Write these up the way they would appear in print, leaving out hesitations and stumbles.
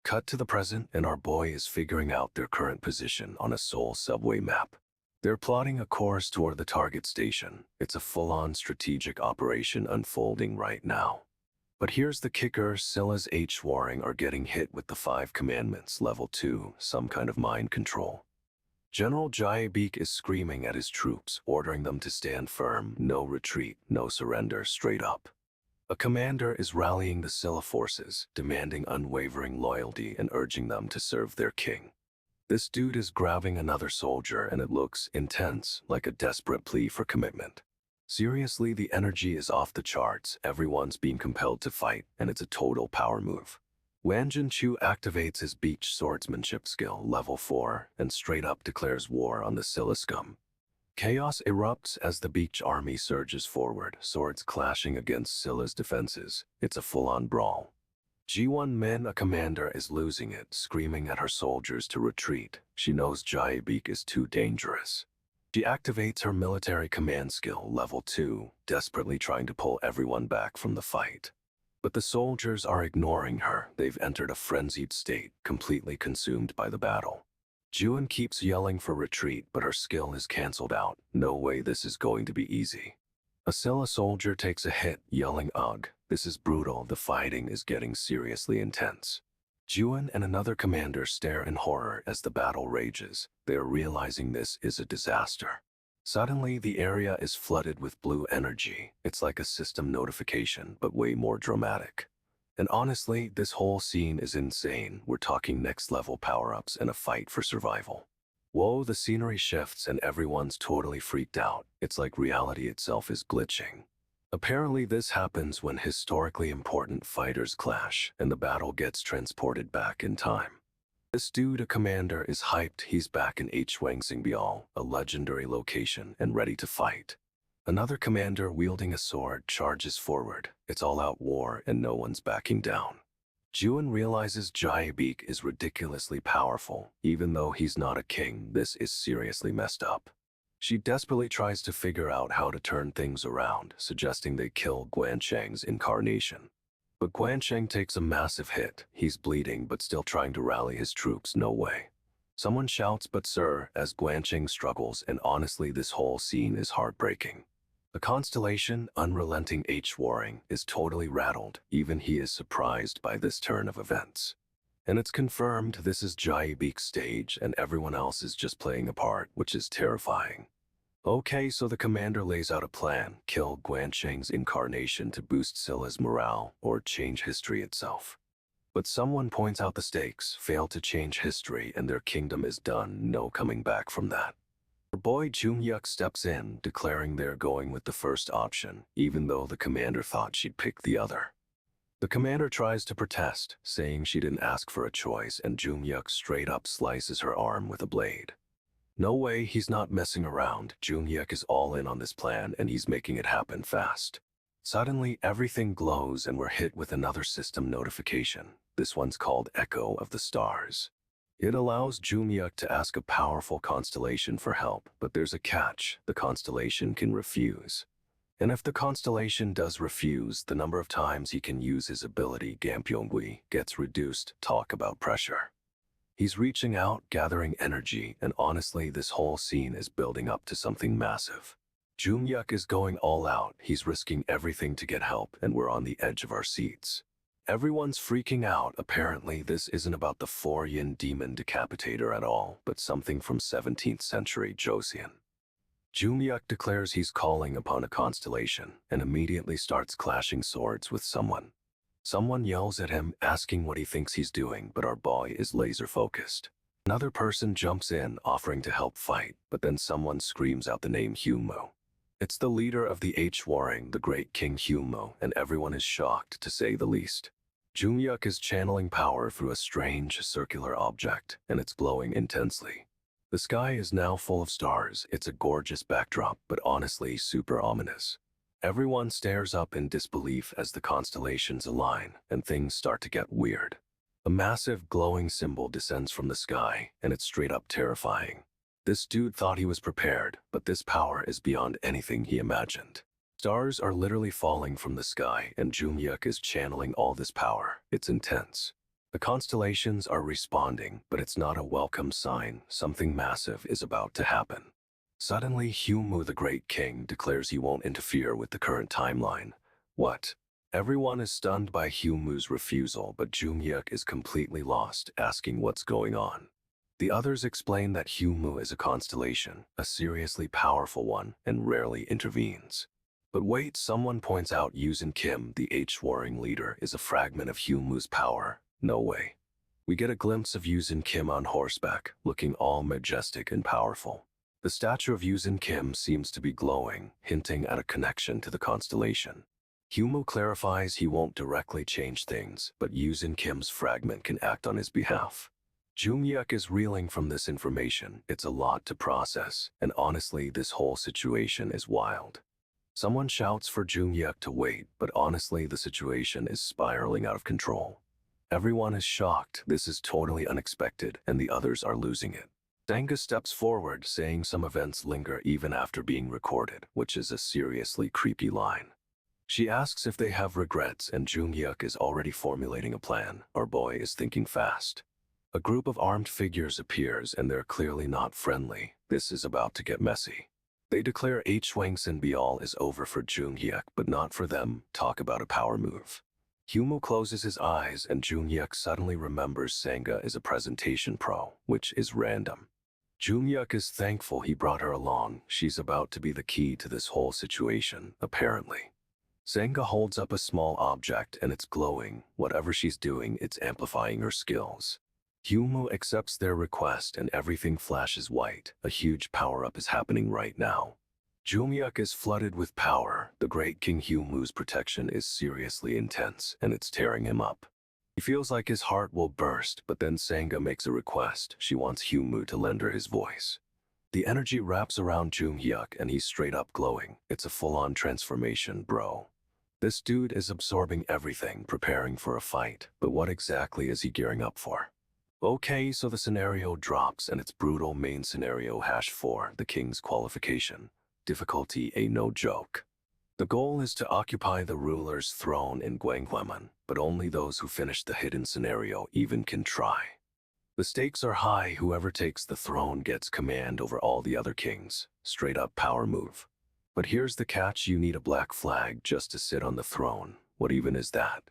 Cut to the present, and our boy is figuring out their current position on a Seoul subway map. They're plotting a course toward the target station. It's a full-on strategic operation unfolding right now. But here's the kicker, Scylla's H-Waring are getting hit with the 5 commandments, level 2, some kind of mind control. General Jaebik is screaming at his troops, ordering them to stand firm, no retreat, no surrender, straight up. A commander is rallying the Scylla forces, demanding unwavering loyalty and urging them to serve their king. This dude is grabbing another soldier and it looks intense, like a desperate plea for commitment. Seriously, the energy is off the charts, everyone's being compelled to fight, and it's a total power move. Wan Jinchu activates his beach swordsmanship skill, level 4, and straight up declares war on the Scylla scum. Chaos erupts as the beach army surges forward, swords clashing against Scylla's defenses. It's a full-on brawl. Ji-won Min, a commander, is losing it, screaming at her soldiers to retreat. She knows Jaebik is too dangerous. She activates her military command skill, level 2, desperately trying to pull everyone back from the fight. But the soldiers are ignoring her. They've entered a frenzied state, completely consumed by the battle. Juan keeps yelling for retreat, but her skill is cancelled out. No way this is going to be easy. A Scylla soldier takes a hit, yelling ugh. This is brutal, the fighting is getting seriously intense. Juan and another commander stare in horror as the battle rages. They are realizing this is a disaster. Suddenly, the area is flooded with blue energy. It's like a system notification, but way more dramatic. And honestly, this whole scene is insane. We're talking next-level power-ups and a fight for survival. Whoa, the scenery shifts and everyone's totally freaked out. It's like reality itself is glitching. Apparently, this happens when historically important fighters clash and the battle gets transported back in time. This dude, a commander, is hyped. He's back in Hwangsingbyeol, a legendary location, and ready to fight. Another commander wielding a sword charges forward. It's all-out war and no one's backing down. Juan realizes Jaebik is ridiculously powerful. Even though he's not a king, this is seriously messed up. She desperately tries to figure out how to turn things around, suggesting they kill Guancheng's incarnation. But Guancheng takes a massive hit. He's bleeding but still trying to rally his troops. No way. Someone shouts, "But sir," as Guancheng struggles, and honestly this whole scene is heartbreaking. The constellation, unrelenting H-Waring, is totally rattled. Even he is surprised by this turn of events. And it's confirmed this is Jaebik's stage and everyone else is just playing a part, which is terrifying. Okay, so the commander lays out a plan, kill Guancheng's incarnation to boost Scylla's morale or change history itself. But someone points out the stakes, fail to change history and their kingdom is done, no coming back from that. Her boy Jung-yuk steps in, declaring they're going with the first option, even though the commander thought she'd pick the other. The commander tries to protest, saying she didn't ask for a choice, and Jung-yuk straight up slices her arm with a blade. No way, he's not messing around. Jung-yuk is all in on this plan and he's making it happen fast. Suddenly, everything glows and we're hit with another system notification. This one's called Echo of the Stars. It allows Jung-yuk to ask a powerful constellation for help, but there's a catch. The constellation can refuse. And if the constellation does refuse, the number of times he can use his ability Gampyeongui gets reduced. Talk about pressure. He's reaching out, gathering energy, and honestly, this whole scene is building up to something massive. Jung-yuk is going all out. He's risking everything to get help, and we're on the edge of our seats. Everyone's freaking out. Apparently, this isn't about the Four-Yin demon decapitator at all, but something from 17th century Joseon. Jung-yuk declares he's calling upon a constellation and immediately starts clashing swords with someone. Someone yells at him, asking what he thinks he's doing, but our boy is laser-focused. Another person jumps in, offering to help fight, but then someone screams out the name Hyunmo. It's the leader of the H-Waring, the great King Hyunmo, and everyone is shocked, to say the least. Jung-yuk is channeling power through a strange circular object, and it's glowing intensely. The sky is now full of stars. It's a gorgeous backdrop, but honestly super ominous. Everyone stares up in disbelief as the constellations align, and things start to get weird. A massive glowing symbol descends from the sky, and it's straight up terrifying. This dude thought he was prepared, but this power is beyond anything he imagined. Stars are literally falling from the sky, and Jung-yuk is channeling all this power. It's intense. The constellations are responding, but it's not a welcome sign. Something massive is about to happen. Suddenly, Hyumu the Great King declares he won't interfere with the current timeline. What? Everyone is stunned by Hyumu's refusal, but Junghyuk is completely lost, asking what's going on. The others explain that Hyumu is a constellation, a seriously powerful one, and rarely intervenes. But wait, someone points out Yuzin Kim, the H-warring leader, is a fragment of Hyumu's power. No way. We get a glimpse of Yuzin Kim on horseback, looking all majestic and powerful. The statue of Yuzin Kim seems to be glowing, hinting at a connection to the constellation. Hyumu clarifies he won't directly change things, but Yuzin Kim's fragment can act on his behalf. Junghyuk is reeling from this information. It's a lot to process, and honestly, this whole situation is wild. Someone shouts for Junghyuk to wait, but honestly, the situation is spiraling out of control. Everyone is shocked. This is totally unexpected, and the others are losing it. Sangha steps forward, saying some events linger even after being recorded, which is a seriously creepy line. She asks if they have regrets, and Junghyuk is already formulating a plan. Our boy is thinking fast. A group of armed figures appears, and they're clearly not friendly. This is about to get messy. They declare Hwangsin Bial is over for Junghyuk, but not for them. Talk about a power move. Hyumu closes his eyes, and Junghyuk suddenly remembers Sangha is a presentation pro, which is random. Junghyuk is thankful he brought her along. She's about to be the key to this whole situation, apparently. Sangha holds up a small object, and it's glowing. Whatever she's doing, it's amplifying her skills. Hyumu accepts their request, and everything flashes white. A huge power-up is happening right now. Junghyuk is flooded with power. The great King Hyumu's protection is seriously intense, and it's tearing him up. He feels like his heart will burst, but then Sangha makes a request. She wants Hyumu to lend her his voice. The energy wraps around Junghyuk, and he's straight up glowing. It's a full-on transformation, bro. This dude is absorbing everything, preparing for a fight. But what exactly is he gearing up for? Okay, so the scenario drops, and it's brutal. Main scenario #4, the King's qualification. Difficulty a no joke. The goal is to occupy the ruler's throne in Gwanghwamun, but only those who finish the hidden scenario even can try. The stakes are high. Whoever takes the throne gets command over all the other kings. Straight up power move. But here's the catch: you need a black flag just to sit on the throne. What even is that?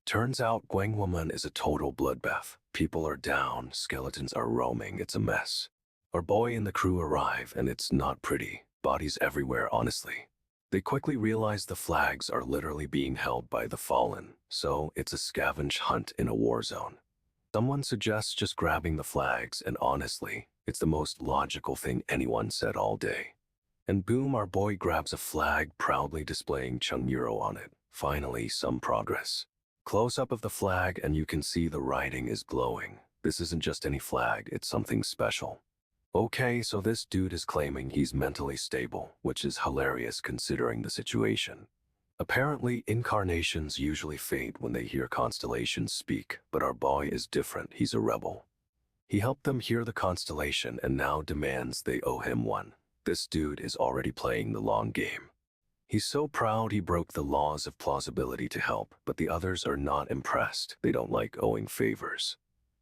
Turns out Gwanghwamun is a total bloodbath. People are down, skeletons are roaming, it's a mess. Our boy and the crew arrive, and it's not pretty. Bodies everywhere, honestly. They quickly realize the flags are literally being held by the fallen, so it's a scavenge hunt in a war zone. Someone suggests just grabbing the flags, and honestly, it's the most logical thing anyone said all day. And boom, our boy grabs a flag, proudly displaying Chungmuro on it. Finally, some progress. Close-up of the flag, and you can see the writing is glowing. This isn't just any flag, it's something special. Okay, so this dude is claiming he's mentally stable, which is hilarious considering the situation. Apparently, incarnations usually fade when they hear constellations speak, but our boy is different. He's a rebel. He helped them hear the constellation and now demands they owe him one. This dude is already playing the long game. He's so proud he broke the laws of plausibility to help, but the others are not impressed. They don't like owing favors.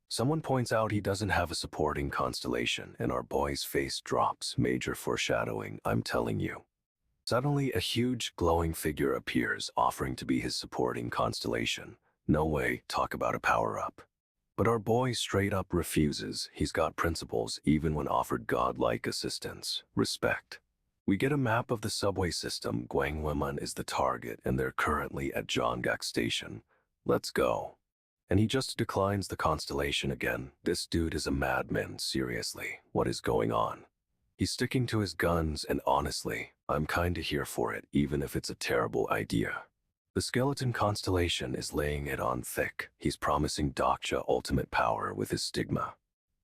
Someone points out he doesn't have a supporting constellation, and our boy's face drops. Major foreshadowing, I'm telling you. Suddenly, a huge, glowing figure appears, offering to be his supporting constellation. No way, talk about a power-up. But our boy straight up refuses. He's got principles, even when offered godlike assistance. Respect. We get a map of the subway system. Gwanghwamun is the target, and they're currently at Jeonggak Station. Let's go. And he just declines the constellation again. This dude is a madman, seriously. What is going on? He's sticking to his guns, and honestly, I'm kinda here for it, even if it's a terrible idea. The skeleton constellation is laying it on thick. He's promising Dokja ultimate power with his stigma.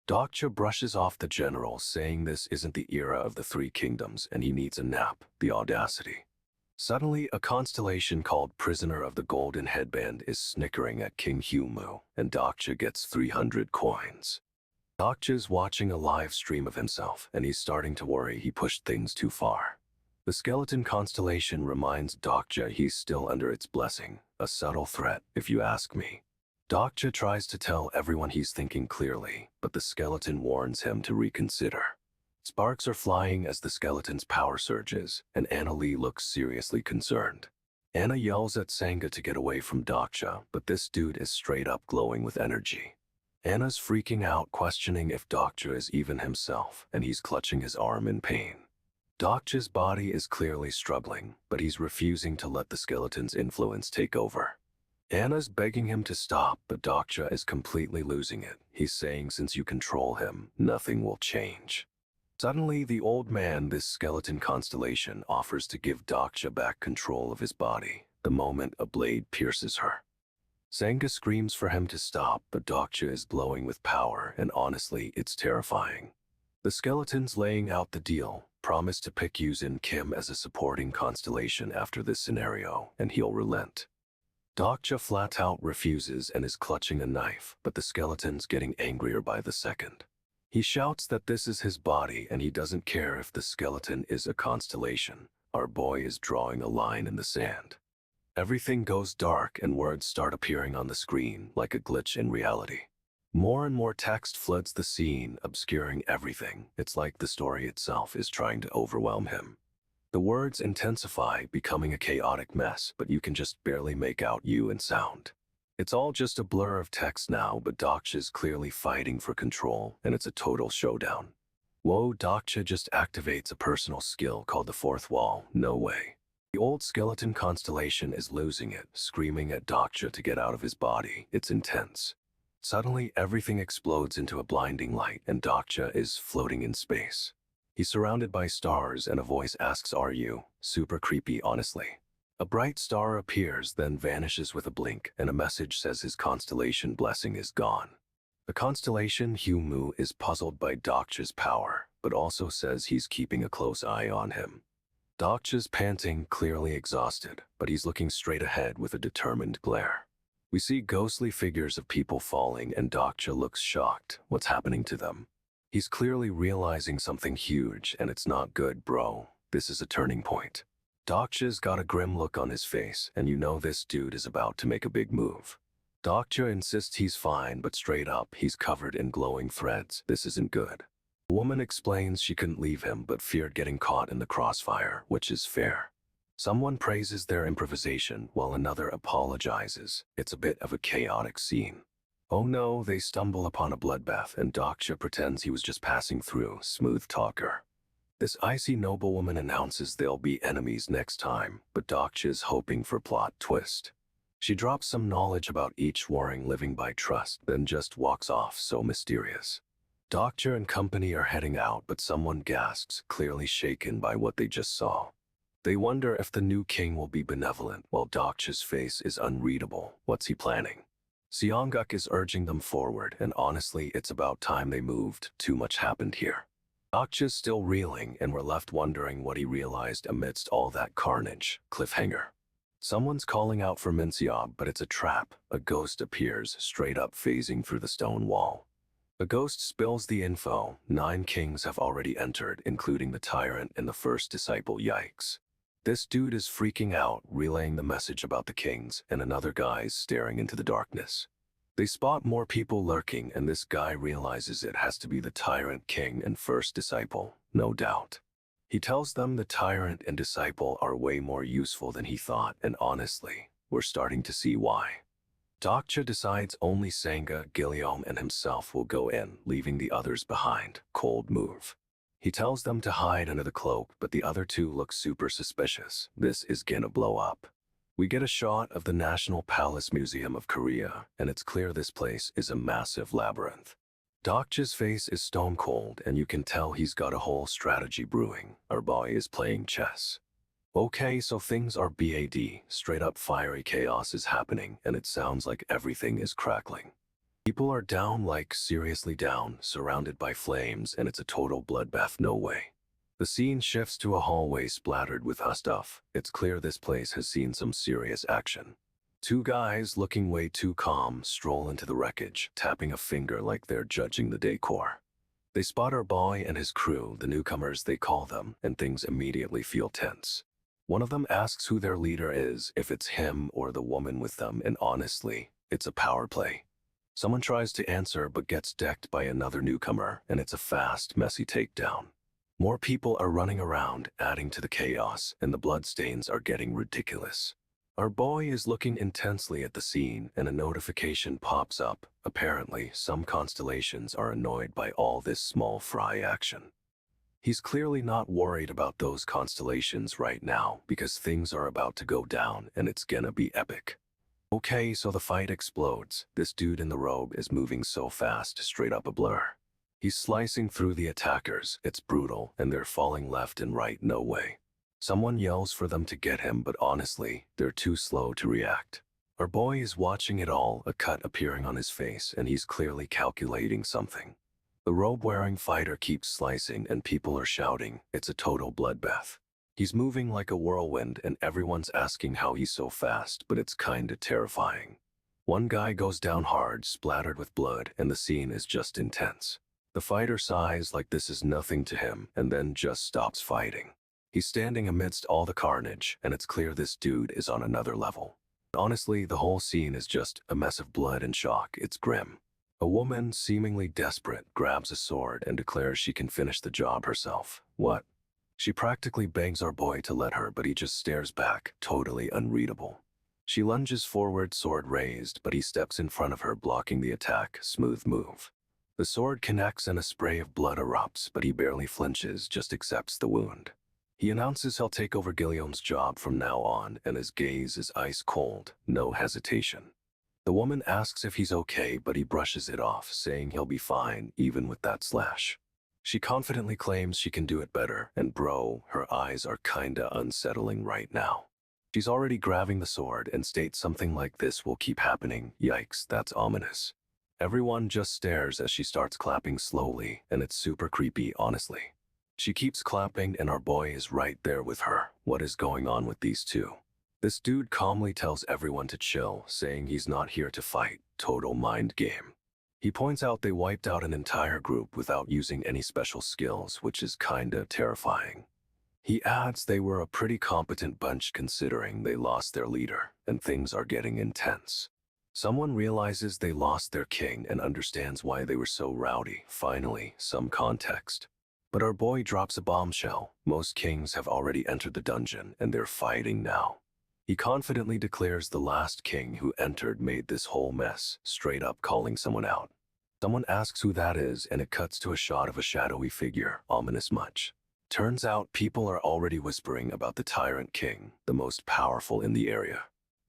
Dokja brushes off the general, saying this isn't the era of the Three Kingdoms, and he needs a nap. The audacity. Suddenly, a constellation called Prisoner of the Golden Headband is snickering at King Hyumu, and Dokja gets 300 coins. Dokja's watching a live stream of himself, and he's starting to worry he pushed things too far. The skeleton constellation reminds Dokja he's still under its blessing, a subtle threat, if you ask me. Dokja tries to tell everyone he's thinking clearly, but the skeleton warns him to reconsider. Sparks are flying as the skeleton's power surges, and Anna Lee looks seriously concerned. Anna yells at Sangha to get away from Dokja, but this dude is straight up glowing with energy. Anna's freaking out, questioning if Dokja is even himself, and he's clutching his arm in pain. Dokja's body is clearly struggling, but he's refusing to let the skeleton's influence take over. Anna's begging him to stop, but Dokja is completely losing it. He's saying since you control him, nothing will change. Suddenly, the old man, this skeleton constellation, offers to give Dokja back control of his body, the moment a blade pierces her. Sangha screams for him to stop, but Dokja is glowing with power, and honestly, it's terrifying. The skeleton's laying out the deal, promise to pick Yuzin Kim as a supporting constellation after this scenario, and he'll relent. Dokja flat out refuses and is clutching a knife, but the skeleton's getting angrier by the second. He shouts that this is his body and he doesn't care if the skeleton is a constellation. Our boy is drawing a line in the sand. Everything goes dark and words start appearing on the screen like a glitch in reality. More and more text floods the scene, obscuring everything. It's like the story itself is trying to overwhelm him. The words intensify, becoming a chaotic mess, but you can just barely make out you and sound. It's all just a blur of text now, but Dokja's clearly fighting for control, and it's a total showdown. Whoa, Dokja just activates a personal skill called the fourth wall. No way. The old skeleton constellation is losing it, screaming at Dokja to get out of his body. It's intense. Suddenly, everything explodes into a blinding light, and Dokja is floating in space. He's surrounded by stars, and a voice asks, "Are you?" Super creepy, honestly. A bright star appears, then vanishes with a blink, and a message says his constellation blessing is gone. The constellation Humu is puzzled by Dokja's power, but also says he's keeping a close eye on him. Dokja's panting, clearly exhausted, but he's looking straight ahead with a determined glare. We see ghostly figures of people falling, and Dokja looks shocked. What's happening to them? He's clearly realizing something huge, and it's not good, bro. This is a turning point. Dokja's got a grim look on his face, and you know this dude is about to make a big move. Dokja insists he's fine, but straight up, he's covered in glowing threads. This isn't good. The woman explains she couldn't leave him, but feared getting caught in the crossfire, which is fair. Someone praises their improvisation, while another apologizes. It's a bit of a chaotic scene. Oh no, they stumble upon a bloodbath, and Dokja pretends he was just passing through. Smooth talker. This icy noblewoman announces they'll be enemies next time, but Dokja's hoping for plot twist. She drops some knowledge about each warring living by trust, then just walks off, so mysterious. Dokja and company are heading out, but someone gasps, clearly shaken by what they just saw. They wonder if the new king will be benevolent, while Dokja's face is unreadable. What's he planning? Seongguk is urging them forward, and honestly, it's about time they moved. Too much happened here. Dokja's still reeling, and we're left wondering what he realized amidst all that carnage. Cliffhanger. Someone's calling out for Minseob, but it's a trap. A ghost appears, straight up phasing through the stone wall. The ghost spills the info. 9 kings have already entered, including the tyrant and the first disciple. Yikes. This dude is freaking out, relaying the message about the kings, and another guy's staring into the darkness. They spot more people lurking, and this guy realizes it has to be the tyrant king and first disciple, no doubt. He tells them the tyrant and disciple are way more useful than he thought, and honestly, we're starting to see why. Dokja decides only Sangha, Gilliam, and himself will go in, leaving the others behind. Cold move. He tells them to hide under the cloak, but the other two look super suspicious. This is gonna blow up. We get a shot of the National Palace Museum of Korea, and it's clear this place is a massive labyrinth. Dokja's face is stone cold, and you can tell he's got a whole strategy brewing. Our boy is playing chess. Okay, so things are bad. Straight up fiery chaos is happening, and it sounds like everything is crackling. People are down, like seriously down, surrounded by flames, and it's a total bloodbath. No way. The scene shifts to a hallway splattered with stuff. It's clear this place has seen some serious action. 2 guys, looking way too calm, stroll into the wreckage, tapping a finger like they're judging the decor. They spot our boy and his crew, the newcomers they call them, and things immediately feel tense. One of them asks who their leader is, if it's him or the woman with them, and honestly, It's a power play. Someone tries to answer but gets decked by another newcomer, and it's a fast, messy takedown. More people are running around, adding to the chaos, and the bloodstains are getting ridiculous. Our boy is looking intensely at the scene, and a notification pops up. Apparently, some constellations are annoyed by all this small fry action. He's clearly not worried about those constellations right now because things are about to go down and it's gonna be epic. Okay, so the fight explodes. This dude in the robe is moving so fast, straight up a blur. He's slicing through the attackers. It's brutal, and they're falling left and right, no way. Someone yells for them to get him, but honestly, they're too slow to react. Our boy is watching it all, a cut appearing on his face, and he's clearly calculating something. The robe-wearing fighter keeps slicing, and people are shouting. It's a total bloodbath. He's moving like a whirlwind, and everyone's asking how he's so fast, but it's kinda terrifying. One guy goes down hard, splattered with blood, and the scene is just intense. The fighter sighs like this is nothing to him, and then just stops fighting. He's standing amidst all the carnage, and it's clear this dude is on another level. Honestly, the whole scene is just a mess of blood and shock. It's grim. A woman, seemingly desperate, grabs a sword and declares she can finish the job herself. What? She practically begs our boy to let her, but he just stares back, totally unreadable. She lunges forward, sword raised, but he steps in front of her, blocking the attack. Smooth move. The sword connects and a spray of blood erupts, but he barely flinches, just accepts the wound. He announces he'll take over Guillaume's job from now on, and his gaze is ice cold, no hesitation. The woman asks if he's okay, but he brushes it off, saying he'll be fine, even with that slash. She confidently claims she can do it better, and bro, her eyes are kinda unsettling right now. She's already grabbing the sword and states something like this will keep happening. Yikes, that's ominous. Everyone just stares as she starts clapping slowly, and it's super creepy, honestly. She keeps clapping, and our boy is right there with her. What is going on with these two? This dude calmly tells everyone to chill, saying he's not here to fight. Total mind game. He points out they wiped out an entire group without using any special skills, which is kinda terrifying. He adds they were a pretty competent bunch considering they lost their leader, and things are getting intense. Someone realizes they lost their king and understands why they were so rowdy. Finally, some context. But our boy drops a bombshell. Most kings have already entered the dungeon, and they're fighting now. He confidently declares the last king who entered made this whole mess, straight up calling someone out. Someone asks who that is, and it cuts to a shot of a shadowy figure, ominous much. Turns out people are already whispering about the Tyrant King, the most powerful in the area.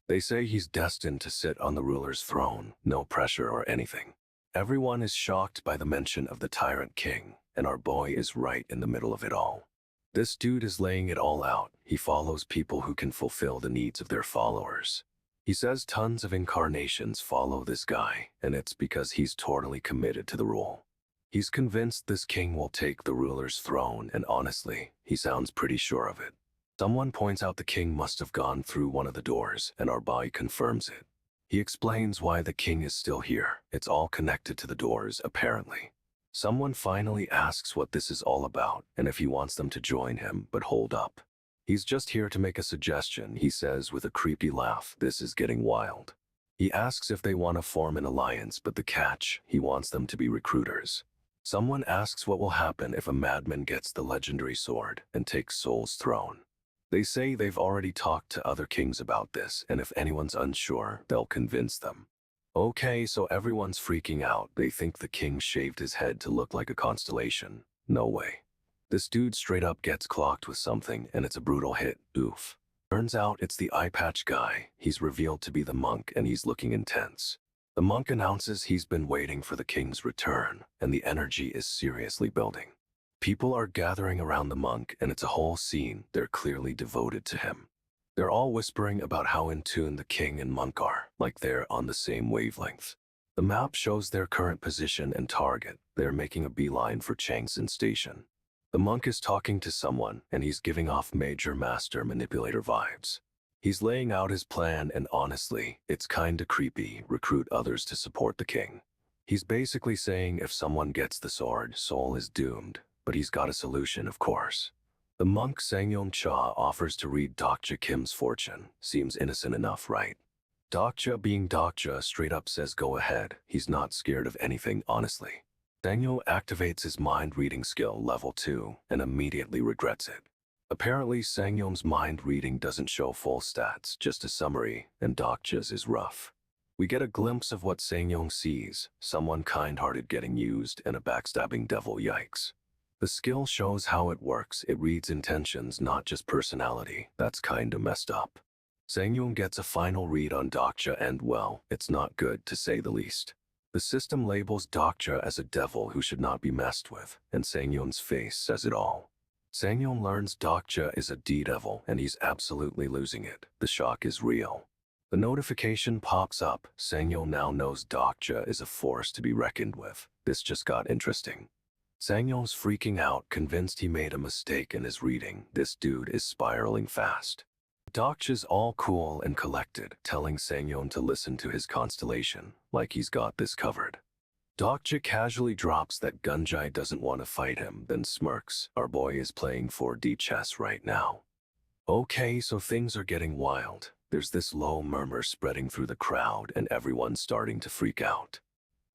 They say he's destined to sit on the ruler's throne, no pressure or anything. Everyone is shocked by the mention of the Tyrant King, and our boy is right in the middle of it all. This dude is laying it all out. He follows people who can fulfill the needs of their followers. He says tons of incarnations follow this guy, and it's because he's totally committed to the rule. He's convinced this king will take the ruler's throne, and honestly, he sounds pretty sure of it. Someone points out the king must have gone through one of the doors, and our boy confirms it. He explains why the king is still here. It's all connected to the doors, apparently. Someone finally asks what this is all about and if he wants them to join him, but hold up. He's just here to make a suggestion, he says with a creepy laugh. This is getting wild. He asks if they want to form an alliance, but the catch, he wants them to be recruiters. Someone asks what will happen if a madman gets the legendary sword and takes Soul's throne. They say they've already talked to other kings about this, and if anyone's unsure, they'll convince them. Okay, so everyone's freaking out. They think the king shaved his head to look like a constellation. No way. This dude straight up gets clocked with something, and it's a brutal hit. Oof. Turns out it's the eye patch guy. He's revealed to be the monk, and he's looking intense. The monk announces he's been waiting for the king's return, and the energy is seriously building. People are gathering around the monk, and it's a whole scene. They're clearly devoted to him. They're all whispering about how in tune the king and monk are, like they're on the same wavelength. The map shows their current position and target. They're making a beeline for Changson Station. The monk is talking to someone, and he's giving off major master manipulator vibes. He's laying out his plan, and honestly, it's kinda creepy. Recruit others to support the king. He's basically saying if someone gets the sword, Soul is doomed, but he's got a solution, of course. The monk Sangyong Cha offers to read Dokja Kim's fortune. Seems innocent enough, right? Dokja, being Dokja, straight up says go ahead. He's not scared of anything, honestly. Daniel activates his mind-reading skill level 2 and immediately regrets it. Apparently, Sangyom's mind reading doesn't show full stats, just a summary, and Dokja's is rough. We get a glimpse of what Sangyom sees, someone kind-hearted getting used and a backstabbing devil, yikes. The skill shows how it works, it reads intentions, not just personality. That's kinda messed up. Sangyom gets a final read on Dokja and well, it's not good to say the least. The system labels Dokja as a devil who should not be messed with, and Sangyom's face says it all. Sangyom learns Dokja is a D-devil and he's absolutely losing it. The shock is real. The notification pops up. Sangyom now knows Dokja is a force to be reckoned with. This just got interesting. Sangyom's freaking out, convinced he made a mistake in his reading. This dude is spiraling fast. Dokja's all cool and collected, telling Sangyom to listen to his constellation, like he's got this covered. Dokja casually drops that Gunjai doesn't want to fight him, then smirks. Our boy is playing 4D chess right now. Okay, so things are getting wild. There's this low murmur spreading through the crowd and everyone's starting to freak out.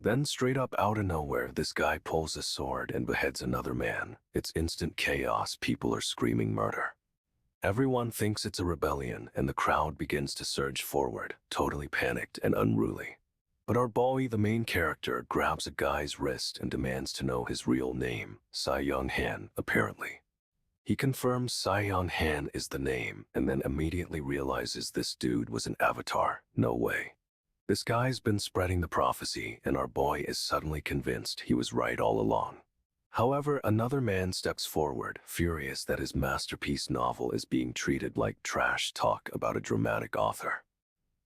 Then straight up out of nowhere, this guy pulls a sword and beheads another man. It's instant chaos, people are screaming murder. Everyone thinks it's a rebellion and the crowd begins to surge forward, totally panicked and unruly. But our boy, the main character, grabs a guy's wrist and demands to know his real name, Sai Young Han, apparently. He confirms Sai Young Han is the name and then immediately realizes this dude was an avatar. No way. This guy's been spreading the prophecy and our boy is suddenly convinced he was right all along. However, another man steps forward, furious that his masterpiece novel is being treated like trash talk about a dramatic author.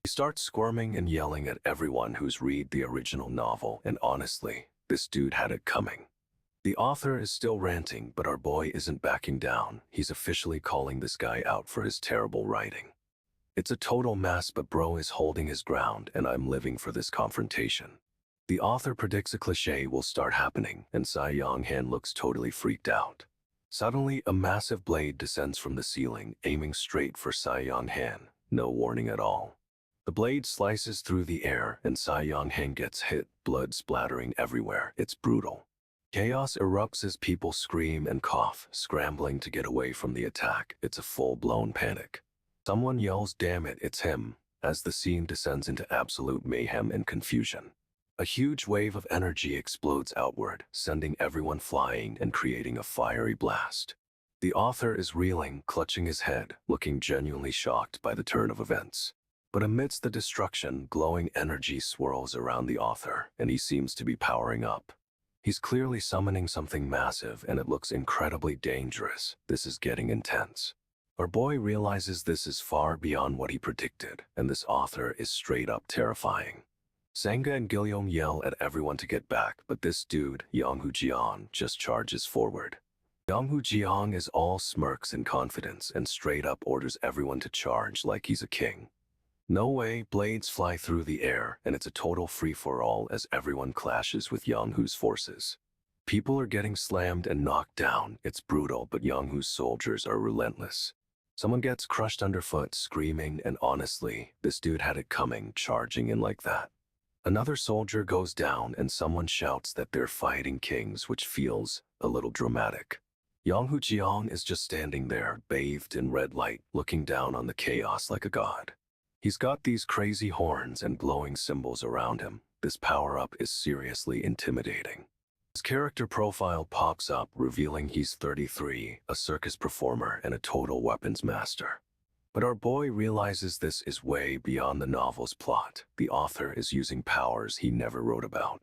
He starts squirming and yelling at everyone who's read the original novel, and honestly, this dude had it coming. The author is still ranting, but our boy isn't backing down. He's officially calling this guy out for his terrible writing. It's a total mess, but bro is holding his ground, and I'm living for this confrontation. The author predicts a cliché will start happening, and Sai Young Han looks totally freaked out. Suddenly, a massive blade descends from the ceiling, aiming straight for Sai Young Han. No warning at all. The blade slices through the air, and Sai Young Han gets hit, blood splattering everywhere. It's brutal. Chaos erupts as people scream and cough, scrambling to get away from the attack. It's a full-blown panic. Someone yells, "Damn it, it's him," as the scene descends into absolute mayhem and confusion. A huge wave of energy explodes outward, sending everyone flying and creating a fiery blast. The author is reeling, clutching his head, looking genuinely shocked by the turn of events. But amidst the destruction, glowing energy swirls around the author, and he seems to be powering up. He's clearly summoning something massive, and it looks incredibly dangerous. This is getting intense. Our boy realizes this is far beyond what he predicted, and this author is straight up terrifying. Sangha and Gilliam yell at everyone to get back, but this dude, Yonghu Jiang, just charges forward. Yonghu Jiang is all smirks and confidence and straight up orders everyone to charge like he's a king. No way, blades fly through the air, and it's a total free-for-all as everyone clashes with Yonghu's forces. People are getting slammed and knocked down. It's brutal, but Yonghu's soldiers are relentless. Someone gets crushed underfoot, screaming, and honestly, this dude had it coming, charging in like that. Another soldier goes down, and someone shouts that they're fighting kings, which feels a little dramatic. Yonghu Jiang is just standing there, bathed in red light, looking down on the chaos like a god. He's got these crazy horns and glowing symbols around him. This power-up is seriously intimidating. His character profile pops up, revealing he's 33, a circus performer and a total weapons master. But our boy realizes this is way beyond the novel's plot. The author is using powers he never wrote about.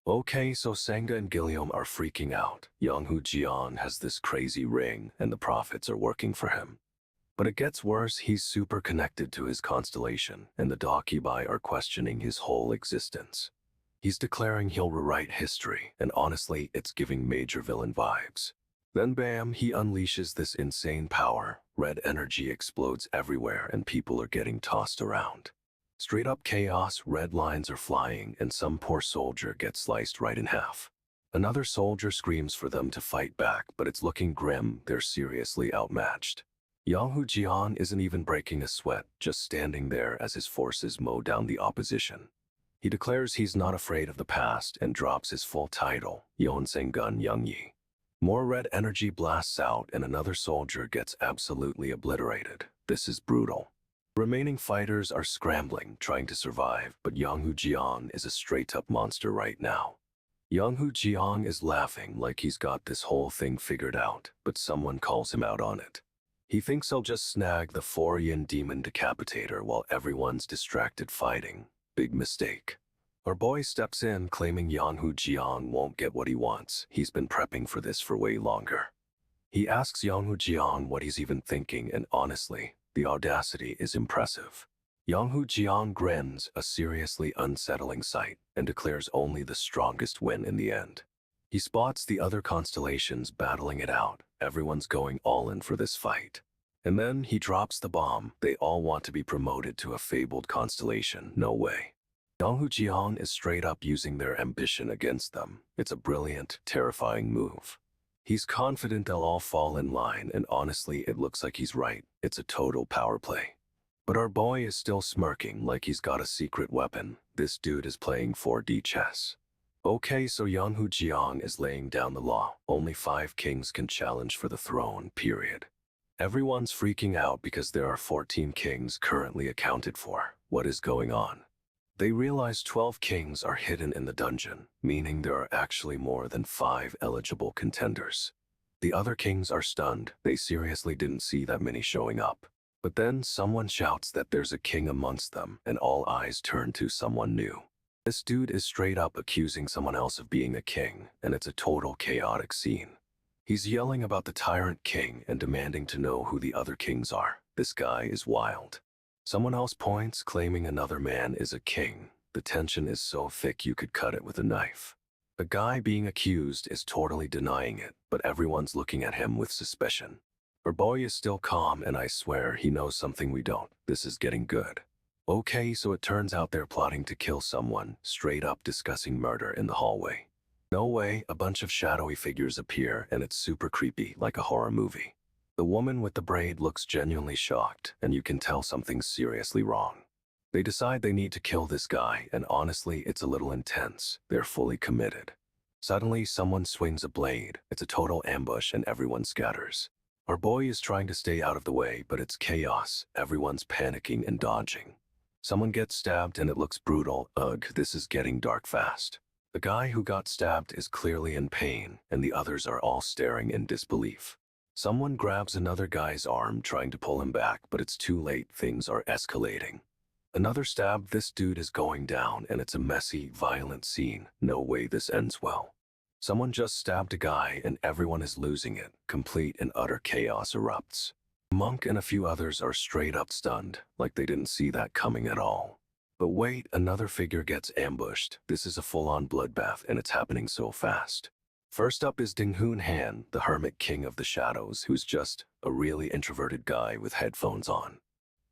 Okay, so Sangha and Gilliam are freaking out. Yonghu Jian has this crazy ring, and the prophets are working for him. But it gets worse, he's super connected to his constellation, and the Dokkaebi are questioning his whole existence. He's declaring he'll rewrite history, and honestly, it's giving major villain vibes. Then bam, he unleashes this insane power. Red energy explodes everywhere, and people are getting tossed around. Straight up chaos, red lines are flying, and some poor soldier gets sliced right in half. Another soldier screams for them to fight back, but it's looking grim, they're seriously outmatched. Yang Hu-jian isn't even breaking a sweat, just standing there as his forces mow down the opposition. He declares he's not afraid of the past and drops his full title, Yonsengun Yangyi. More red energy blasts out and another soldier gets absolutely obliterated. This is brutal. Remaining fighters are scrambling, trying to survive, but Yang Hu-jian is a straight-up monster right now. Yang Hu-jian is laughing like he's got this whole thing figured out, but someone calls him out on it. He thinks he'll just snag the 4-yin demon decapitator while everyone's distracted fighting. Big mistake. Our boy steps in claiming Yang Hu-jian won't get what he wants. He's been prepping for this for way longer. He asks Yang Hu-jian what he's even thinking, and honestly, the audacity is impressive. Yang Hu-jian grins, a seriously unsettling sight, and declares only the strongest win in the end. He spots the other constellations battling it out. Everyone's going all in for this fight. And then he drops the bomb. They all want to be promoted to a fabled constellation. No way. Yang Hu-jian is straight up using their ambition against them. It's a brilliant, terrifying move. He's confident they'll all fall in line, and honestly, it looks like he's right. It's a total power play. But our boy is still smirking like he's got a secret weapon. This dude is playing 4D chess. Okay, so Yang Hu-jian is laying down the law. Only 5 kings can challenge for the throne, period. Everyone's freaking out because there are 14 kings currently accounted for. What is going on? They realize 12 kings are hidden in the dungeon, meaning there are actually more than 5 eligible contenders. The other kings are stunned. They seriously didn't see that many showing up. But then someone shouts that there's a king amongst them, and all eyes turn to someone new. This dude is straight up accusing someone else of being a king, and it's a total chaotic scene. He's yelling about the tyrant king and demanding to know who the other kings are. This guy is wild. Someone else points, claiming another man is a king. The tension is so thick you could cut it with a knife. The guy being accused is totally denying it, but everyone's looking at him with suspicion. Our boy is still calm, and I swear he knows something we don't. This is getting good. Okay, so it turns out they're plotting to kill someone, straight up discussing murder in the hallway. No way, a bunch of shadowy figures appear, and it's super creepy, like a horror movie. The woman with the braid looks genuinely shocked, and you can tell something's seriously wrong. They decide they need to kill this guy, and honestly, it's a little intense. They're fully committed. Suddenly, someone swings a blade. It's a total ambush, and everyone scatters. Our boy is trying to stay out of the way, but it's chaos. Everyone's panicking and dodging. Someone gets stabbed, and it looks brutal. Ugh, this is getting dark fast. The guy who got stabbed is clearly in pain, and the others are all staring in disbelief. Someone grabs another guy's arm, trying to pull him back, but it's too late. Things are escalating. Another stab. This dude is going down, and it's a messy, violent scene. No way this ends well. Someone just stabbed a guy, and everyone is losing it. Complete and utter chaos erupts. Monk and a few others are straight up stunned, like they didn't see that coming at all. But wait, another figure gets ambushed. This is a full-on bloodbath, and it's happening so fast. First up is Ding Hoon Han, the hermit king of the shadows, who's just a really introverted guy with headphones on.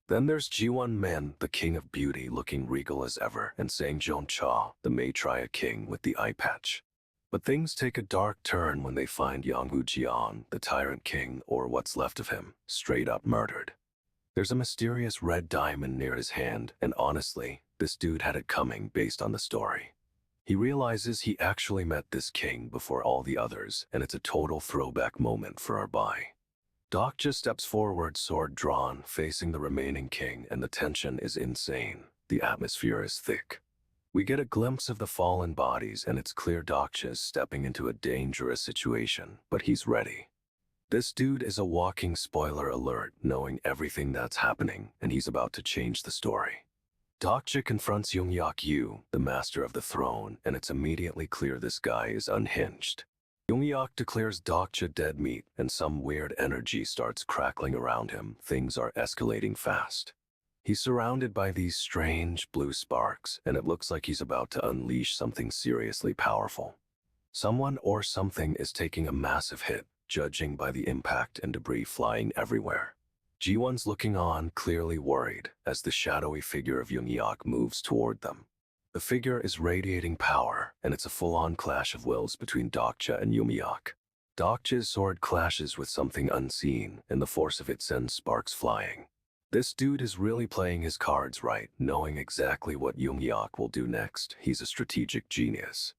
Then there's Jiwon Men, the king of beauty, looking regal as ever, and Sang Joon Cha, the Maitreya king with the eye patch. But things take a dark turn when they find Yang Hu-jian, the tyrant king, or what's left of him, straight up murdered. There's a mysterious red diamond near his hand, and honestly, this dude had it coming based on the story. He realizes he actually met this king before all the others, and it's a total throwback moment for our boy. Dokja steps forward, sword drawn, facing the remaining king, and the tension is insane. The atmosphere is thick. We get a glimpse of the fallen bodies, and it's clear Dokja is stepping into a dangerous situation, but he's ready. This dude is a walking spoiler alert, knowing everything that's happening, and he's about to change the story. Dokja confronts Yoongyok Yu, the master of the throne, and it's immediately clear this guy is unhinged. Yoongyok declares Dokja dead meat, and some weird energy starts crackling around him. Things are escalating fast. He's surrounded by these strange blue sparks, and it looks like he's about to unleash something seriously powerful. Someone or something is taking a massive hit, judging by the impact and debris flying everywhere. Jiwon's looking on, clearly worried, as the shadowy figure of Yoongyok moves toward them. The figure is radiating power, and it's a full-on clash of wills between Dokja and Yoongyok. Dokja's sword clashes with something unseen, and the force of it sends sparks flying. This dude is really playing his cards right, knowing exactly what Yoongyok will do next. He's a strategic genius.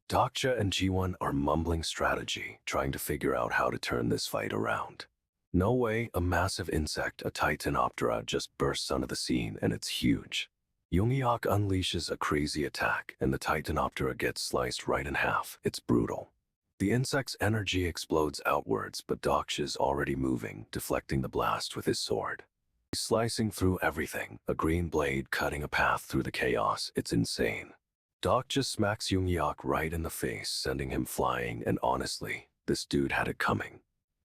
Dokja and Jiwon are mumbling strategy, trying to figure out how to turn this fight around. No way, a massive insect, a titanoptera, just bursts onto the scene, and it's huge. Yoongyok unleashes a crazy attack, and the titanoptera gets sliced right in half. It's brutal. The insect's energy explodes outwards, but Dokja's already moving, deflecting the blast with his sword. He's slicing through everything, a green blade cutting a path through the chaos. It's insane. Dokja smacks Yoongyok right in the face, sending him flying, and honestly, this dude had it coming.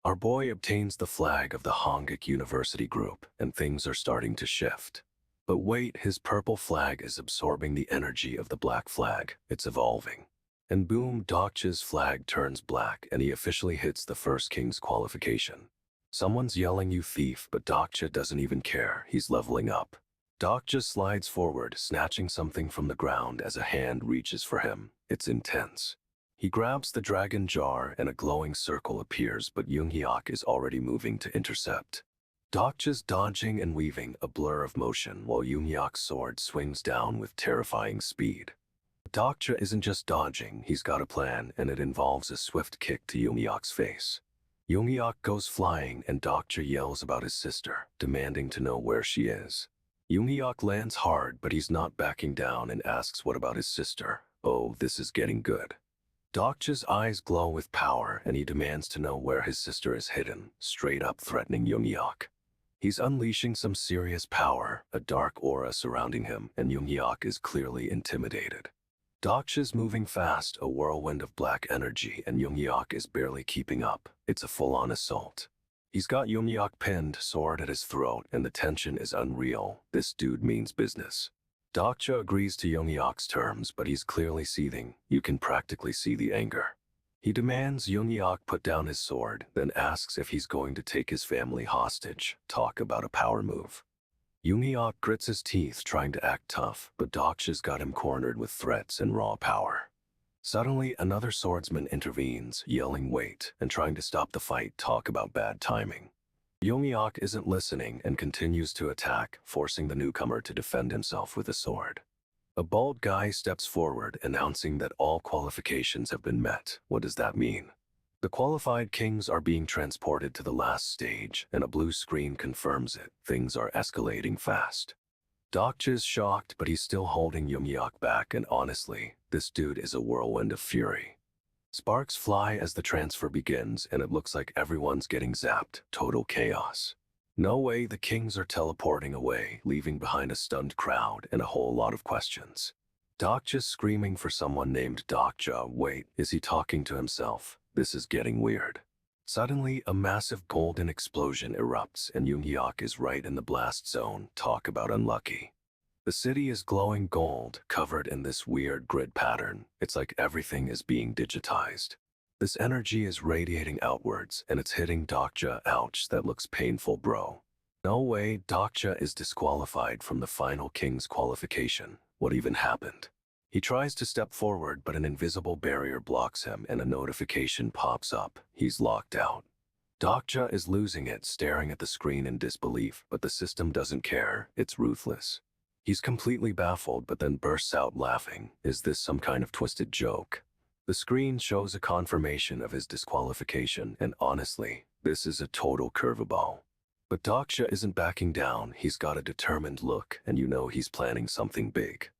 Our boy obtains the flag of the Hongik University group, and things are starting to shift. But wait, his purple flag is absorbing the energy of the black flag. It's evolving. And boom, Dokja's flag turns black, and he officially hits the first king's qualification. Someone's yelling, "You thief," but Dokja doesn't even care. He's leveling up. Dokja slides forward, snatching something from the ground as a hand reaches for him. It's intense. He grabs the dragon jar and a glowing circle appears, but Yoongyok is already moving to intercept. Dokja's dodging and weaving, a blur of motion, while Yoongyok's sword swings down with terrifying speed. Dokja isn't just dodging, he's got a plan, and it involves a swift kick to Yoongyok's face. Yoongyok goes flying, and Dokja yells about his sister, demanding to know where she is. Yoongyok lands hard, but he's not backing down and asks what about his sister. Oh, this is getting good. Dokja's eyes glow with power, and he demands to know where his sister is hidden, straight up threatening Yoongyok. He's unleashing some serious power, a dark aura surrounding him, and Yoongyok is clearly intimidated. Dokja's moving fast, a whirlwind of black energy, and Yoongyok is barely keeping up. It's a full-on assault. He's got Yoongyok pinned, sword at his throat, and the tension is unreal. This dude means business. Dokja agrees to Yoongyok's terms, but he's clearly seething. You can practically see the anger. He demands Yoongyok put down his sword, then asks if he's going to take his family hostage. Talk about a power move. Yoongyok grits his teeth, trying to act tough, but Dokja's got him cornered with threats and raw power. Suddenly, another swordsman intervenes, yelling "wait," and trying to stop the fight. Talk about bad timing. Yoongyok isn't listening and continues to attack, forcing the newcomer to defend himself with a sword. A bald guy steps forward, announcing that all qualifications have been met. What does that mean? The qualified kings are being transported to the last stage, and a blue screen confirms it. Things are escalating fast. Dokja's shocked, but he's still holding Yoongyok back, and honestly, this dude is a whirlwind of fury. Sparks fly as the transfer begins, and it looks like everyone's getting zapped. Total chaos. No way, the kings are teleporting away, leaving behind a stunned crowd and a whole lot of questions. Dokja's screaming for someone named Dokja. Wait, is he talking to himself? This is getting weird. Suddenly, a massive golden explosion erupts, and Yoongyok is right in the blast zone. Talk about unlucky. The city is glowing gold, covered in this weird grid pattern. It's like everything is being digitized. This energy is radiating outwards, and it's hitting Dokja. Ouch, that looks painful, bro. No way, Dokja is disqualified from the final king's qualification. What even happened? He tries to step forward, but an invisible barrier blocks him, and a notification pops up. He's locked out. Dokja is losing it, staring at the screen in disbelief, but the system doesn't care. It's ruthless. He's completely baffled, but then bursts out laughing. Is this some kind of twisted joke? The screen shows a confirmation of his disqualification, and honestly, this is a total curveball. But Dokja isn't backing down. He's got a determined look, and you know he's planning something big.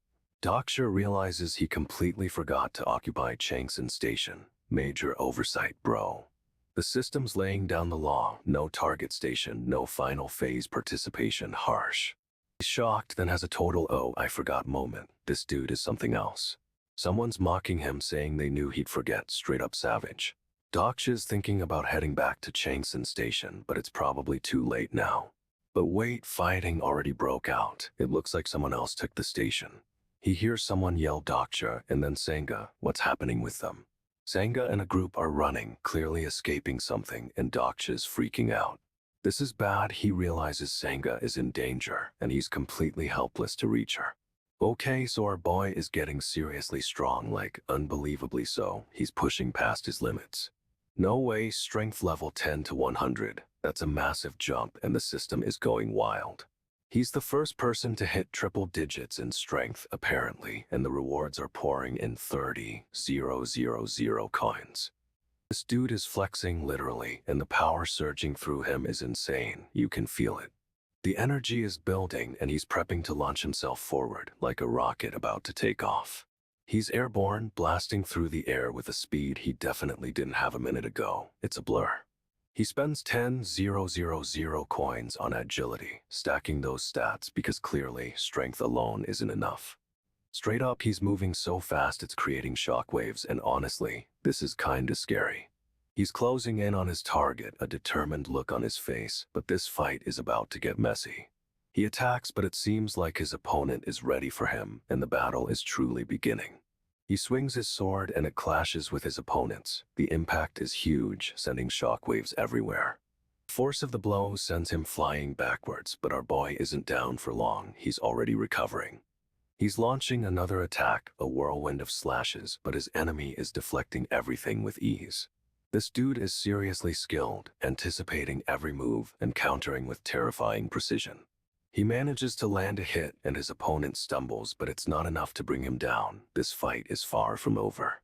Dokja realizes he completely forgot to occupy Changsan Station. Major oversight, bro. The system's laying down the law. No target station, no final phase participation. Harsh. He's shocked, then has a total "oh, I forgot" moment. This dude is something else. Someone's mocking him, saying they knew he'd forget. Straight up savage. Dokja's thinking about heading back to Changsan Station, but it's probably too late now. But wait, fighting already broke out. It looks like someone else took the station. He hears someone yell Dokja, and then Sangha. What's happening with them? Sangha and a group are running, clearly escaping something, and Dokja's freaking out. This is bad. He realizes Sangha is in danger, and he's completely helpless to reach her. Okay, so our boy is getting seriously strong, like unbelievably so. He's pushing past his limits. No way, strength level 10 to 100. That's a massive jump and the system is going wild. He's the first person to hit triple digits in strength, apparently, and the rewards are pouring in 30,000 coins. This dude is flexing literally, and the power surging through him is insane. You can feel it. The energy is building, and he's prepping to launch himself forward, like a rocket about to take off. He's airborne, blasting through the air with a speed he definitely didn't have a minute ago. It's a blur. He spends 10,000 coins on agility, stacking those stats because clearly strength alone isn't enough. Straight up, he's moving so fast it's creating shockwaves, and honestly, this is kinda scary. He's closing in on his target, a determined look on his face, but this fight is about to get messy. He attacks, but it seems like his opponent is ready for him, and the battle is truly beginning. He swings his sword and it clashes with his opponent's. The impact is huge, sending shockwaves everywhere. The force of the blow sends him flying backwards, but our boy isn't down for long. He's already recovering. He's launching another attack, a whirlwind of slashes, but his enemy is deflecting everything with ease. This dude is seriously skilled, anticipating every move and countering with terrifying precision. He manages to land a hit and his opponent stumbles, but it's not enough to bring him down. This fight is far from over.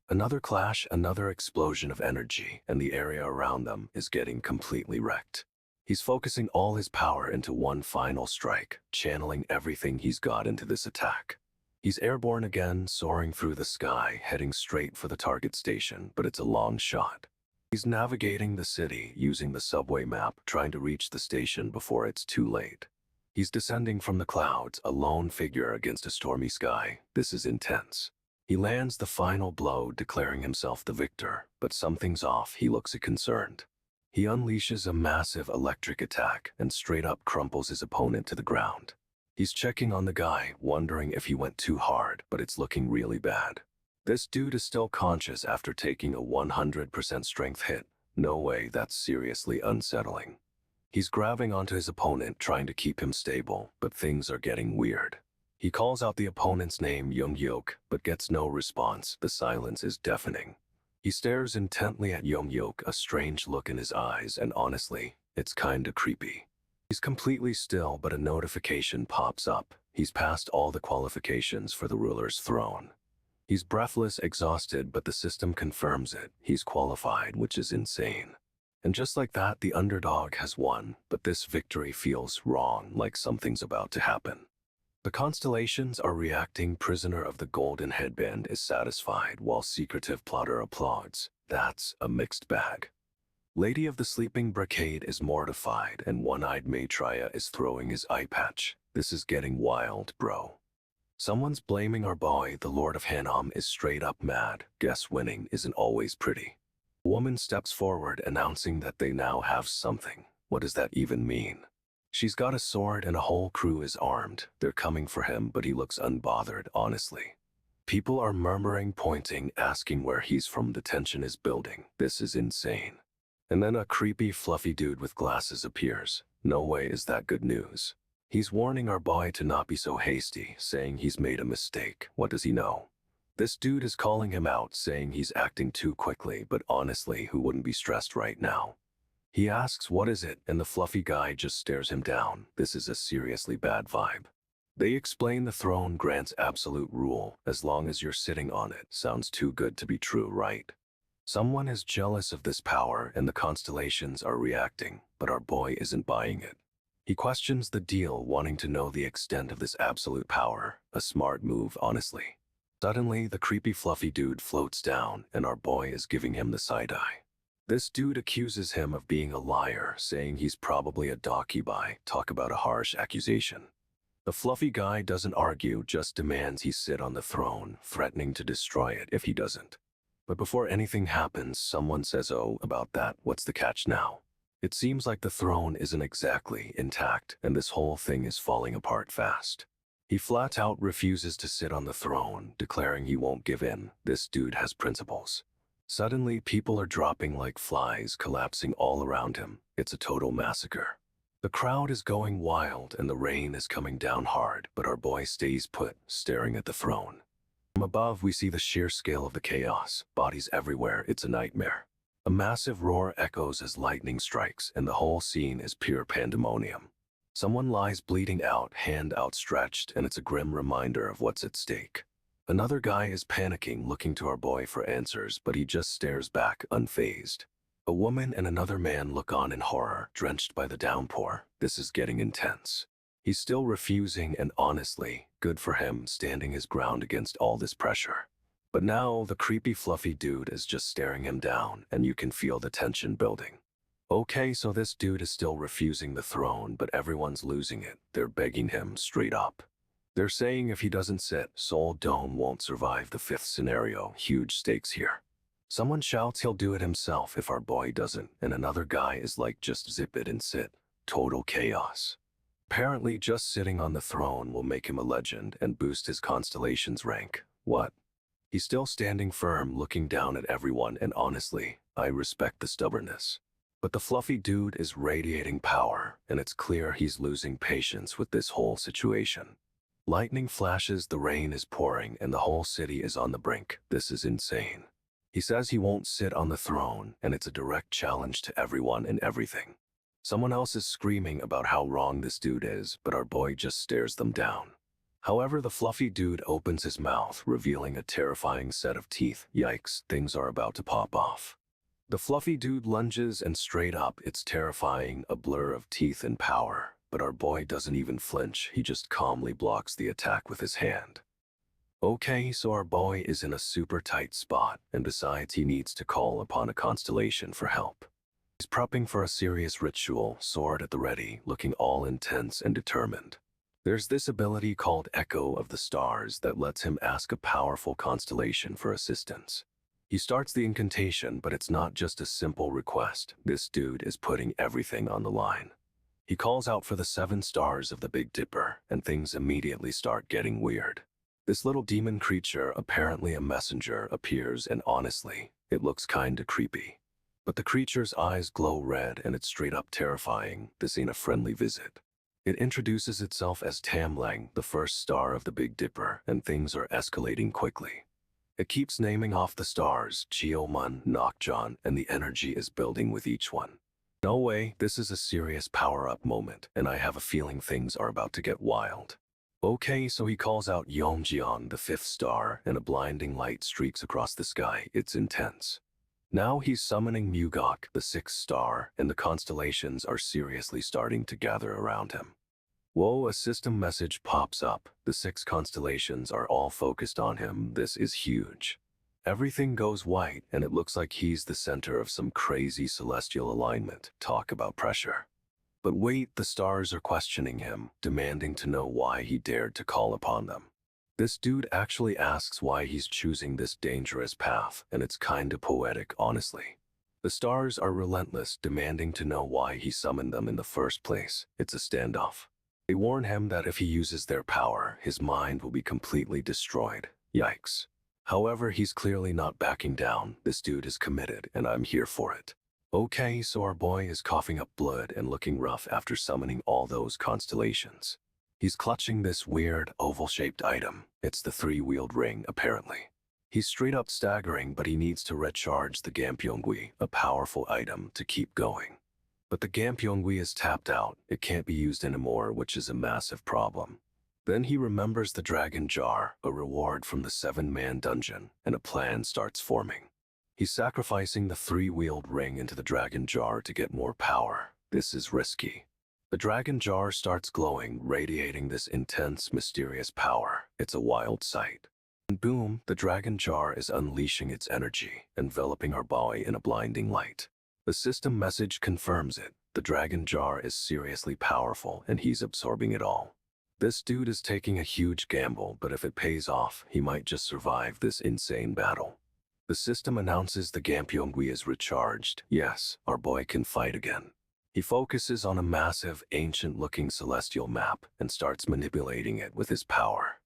Another clash, another explosion of energy, and the area around them is getting completely wrecked. He's focusing all his power into one final strike, channeling everything he's got into this attack. He's airborne again, soaring through the sky, heading straight for the target station, but it's a long shot. He's navigating the city, using the subway map, trying to reach the station before it's too late. He's descending from the clouds, a lone figure against a stormy sky. This is intense. He lands the final blow, declaring himself the victor, but something's off. He looks concerned. He unleashes a massive electric attack and straight up crumples his opponent to the ground. He's checking on the guy, wondering if he went too hard, but it's looking really bad. This dude is still conscious after taking a 100% strength hit. No way, that's seriously unsettling. He's grabbing onto his opponent, trying to keep him stable, but things are getting weird. He calls out the opponent's name, Young-Hyuk, but gets no response. The silence is deafening. He stares intently at Young-Hyuk, a strange look in his eyes, and honestly, it's kinda creepy. He's completely still, but a notification pops up. He's passed all the qualifications for the ruler's throne. He's breathless, exhausted, but the system confirms it. He's qualified, which is insane. And just like that, the underdog has won, but this victory feels wrong, like something's about to happen. The constellations are reacting. Prisoner of the golden headband is satisfied, while secretive plotter applauds. That's a mixed bag. Lady of the sleeping brocade is mortified, and one-eyed Maitreya is throwing his eye patch. This is getting wild, bro. Someone's blaming our boy. The Lord of Hanam is straight up mad. Guess winning isn't always pretty. A woman steps forward, announcing that they now have something. What does that even mean? She's got a sword and a whole crew is armed. They're coming for him, but he looks unbothered, honestly. People are murmuring, pointing, asking where he's from. The tension is building. This is insane. And then a creepy, fluffy dude with glasses appears. No way is that good news. He's warning our boy to not be so hasty, saying he's made a mistake. What does he know? This dude is calling him out, saying he's acting too quickly, but honestly, who wouldn't be stressed right now? He asks, what is it? And the fluffy guy just stares him down. This is a seriously bad vibe. They explain the throne grants absolute rule, as long as you're sitting on it. Sounds too good to be true, right? Someone is jealous of this power, and the constellations are reacting, but our boy isn't buying it. He questions the deal, wanting to know the extent of this absolute power. A smart move, honestly. Suddenly, the creepy fluffy dude floats down, and our boy is giving him the side-eye. This dude accuses him of being a liar, saying he's probably a Dokkaebi. Talk about a harsh accusation. The fluffy guy doesn't argue, just demands he sit on the throne, threatening to destroy it if he doesn't. But before anything happens, someone says, oh, about that, what's the catch now? It seems like the throne isn't exactly intact, and this whole thing is falling apart fast. He flat out refuses to sit on the throne, declaring he won't give in. This dude has principles. Suddenly, people are dropping like flies, collapsing all around him. It's a total massacre. The crowd is going wild, and the rain is coming down hard, but our boy stays put, staring at the throne. From above, we see the sheer scale of the chaos. Bodies everywhere. It's a nightmare. A massive roar echoes as lightning strikes, and the whole scene is pure pandemonium. Someone lies bleeding out, hand outstretched, and it's a grim reminder of what's at stake. Another guy is panicking, looking to our boy for answers, but he just stares back, unfazed. A woman and another man look on in horror, drenched by the downpour. This is getting intense. He's still refusing, and honestly, good for him, standing his ground against all this pressure. But now, the creepy fluffy dude is just staring him down, and you can feel the tension building. Okay, so this dude is still refusing the throne, but everyone's losing it. They're begging him straight up. They're saying if he doesn't sit, Seoul Dome won't survive the 5th scenario. Huge stakes here. Someone shouts he'll do it himself if our boy doesn't, and another guy is like, just zip it and sit. Total chaos. Apparently, just sitting on the throne will make him a legend and boost his constellations rank. What? He's still standing firm, looking down at everyone, and honestly, I respect the stubbornness. But the fluffy dude is radiating power, and it's clear he's losing patience with this whole situation. Lightning flashes, the rain is pouring, and the whole city is on the brink. This is insane. He says he won't sit on the throne, and it's a direct challenge to everyone and everything. Someone else is screaming about how wrong this dude is, but our boy just stares them down. However, the fluffy dude opens his mouth, revealing a terrifying set of teeth. Yikes, things are about to pop off. The fluffy dude lunges, and straight up, it's terrifying, a blur of teeth and power. But our boy doesn't even flinch, he just calmly blocks the attack with his hand. Okay, so our boy is in a super tight spot, and besides he needs to call upon a constellation for help. He's prepping for a serious ritual, sword at the ready, looking all intense and determined. There's this ability called Echo of the Stars that lets him ask a powerful constellation for assistance. He starts the incantation, but it's not just a simple request. This dude is putting everything on the line. He calls out for the 7 stars of the Big Dipper, and things immediately start getting weird. This little demon creature, apparently a messenger, appears, and honestly, it looks kinda creepy. But the creature's eyes glow red, and it's straight up terrifying. This ain't a friendly visit. It introduces itself as Tamlang, the 1st star of the Big Dipper, and things are escalating quickly. It keeps naming off the stars, Cheomun, Nokjon, and the energy is building with each one. No way, this is a serious power-up moment, and I have a feeling things are about to get wild. Okay, so he calls out Yongjian, the 5th star, and a blinding light streaks across the sky. It's intense. Now he's summoning Mugok, the 6th star, and the constellations are seriously starting to gather around him. Whoa, a system message pops up. The 6 constellations are all focused on him. This is huge. Everything goes white, and it looks like he's the center of some crazy celestial alignment. Talk about pressure. But wait, the stars are questioning him, demanding to know why he dared to call upon them. This dude actually asks why he's choosing this dangerous path, and it's kinda poetic, honestly. The stars are relentless, demanding to know why he summoned them in the first place. It's a standoff. They warn him that if he uses their power, his mind will be completely destroyed. Yikes. However, he's clearly not backing down. This dude is committed, and I'm here for it. Okay, so our boy is coughing up blood and looking rough after summoning all those constellations. He's clutching this weird, oval-shaped item. It's the 3-wheeled ring, apparently. He's straight up staggering, but he needs to recharge the Gampyeongui, a powerful item, to keep going. But the Gampyeongui is tapped out. It can't be used anymore, which is a massive problem. Then he remembers the dragon jar, a reward from the 7-man dungeon, and a plan starts forming. He's sacrificing the 3-wheeled ring into the dragon jar to get more power. This is risky. The dragon jar starts glowing, radiating this intense, mysterious power. It's a wild sight. And boom, the dragon jar is unleashing its energy, enveloping our boy in a blinding light. The system message confirms it. The dragon jar is seriously powerful, and he's absorbing it all. This dude is taking a huge gamble, but if it pays off, he might just survive this insane battle. The system announces the Gampyeongui is recharged. Yes, our boy can fight again. He focuses on a massive, ancient-looking celestial map and starts manipulating it with his power.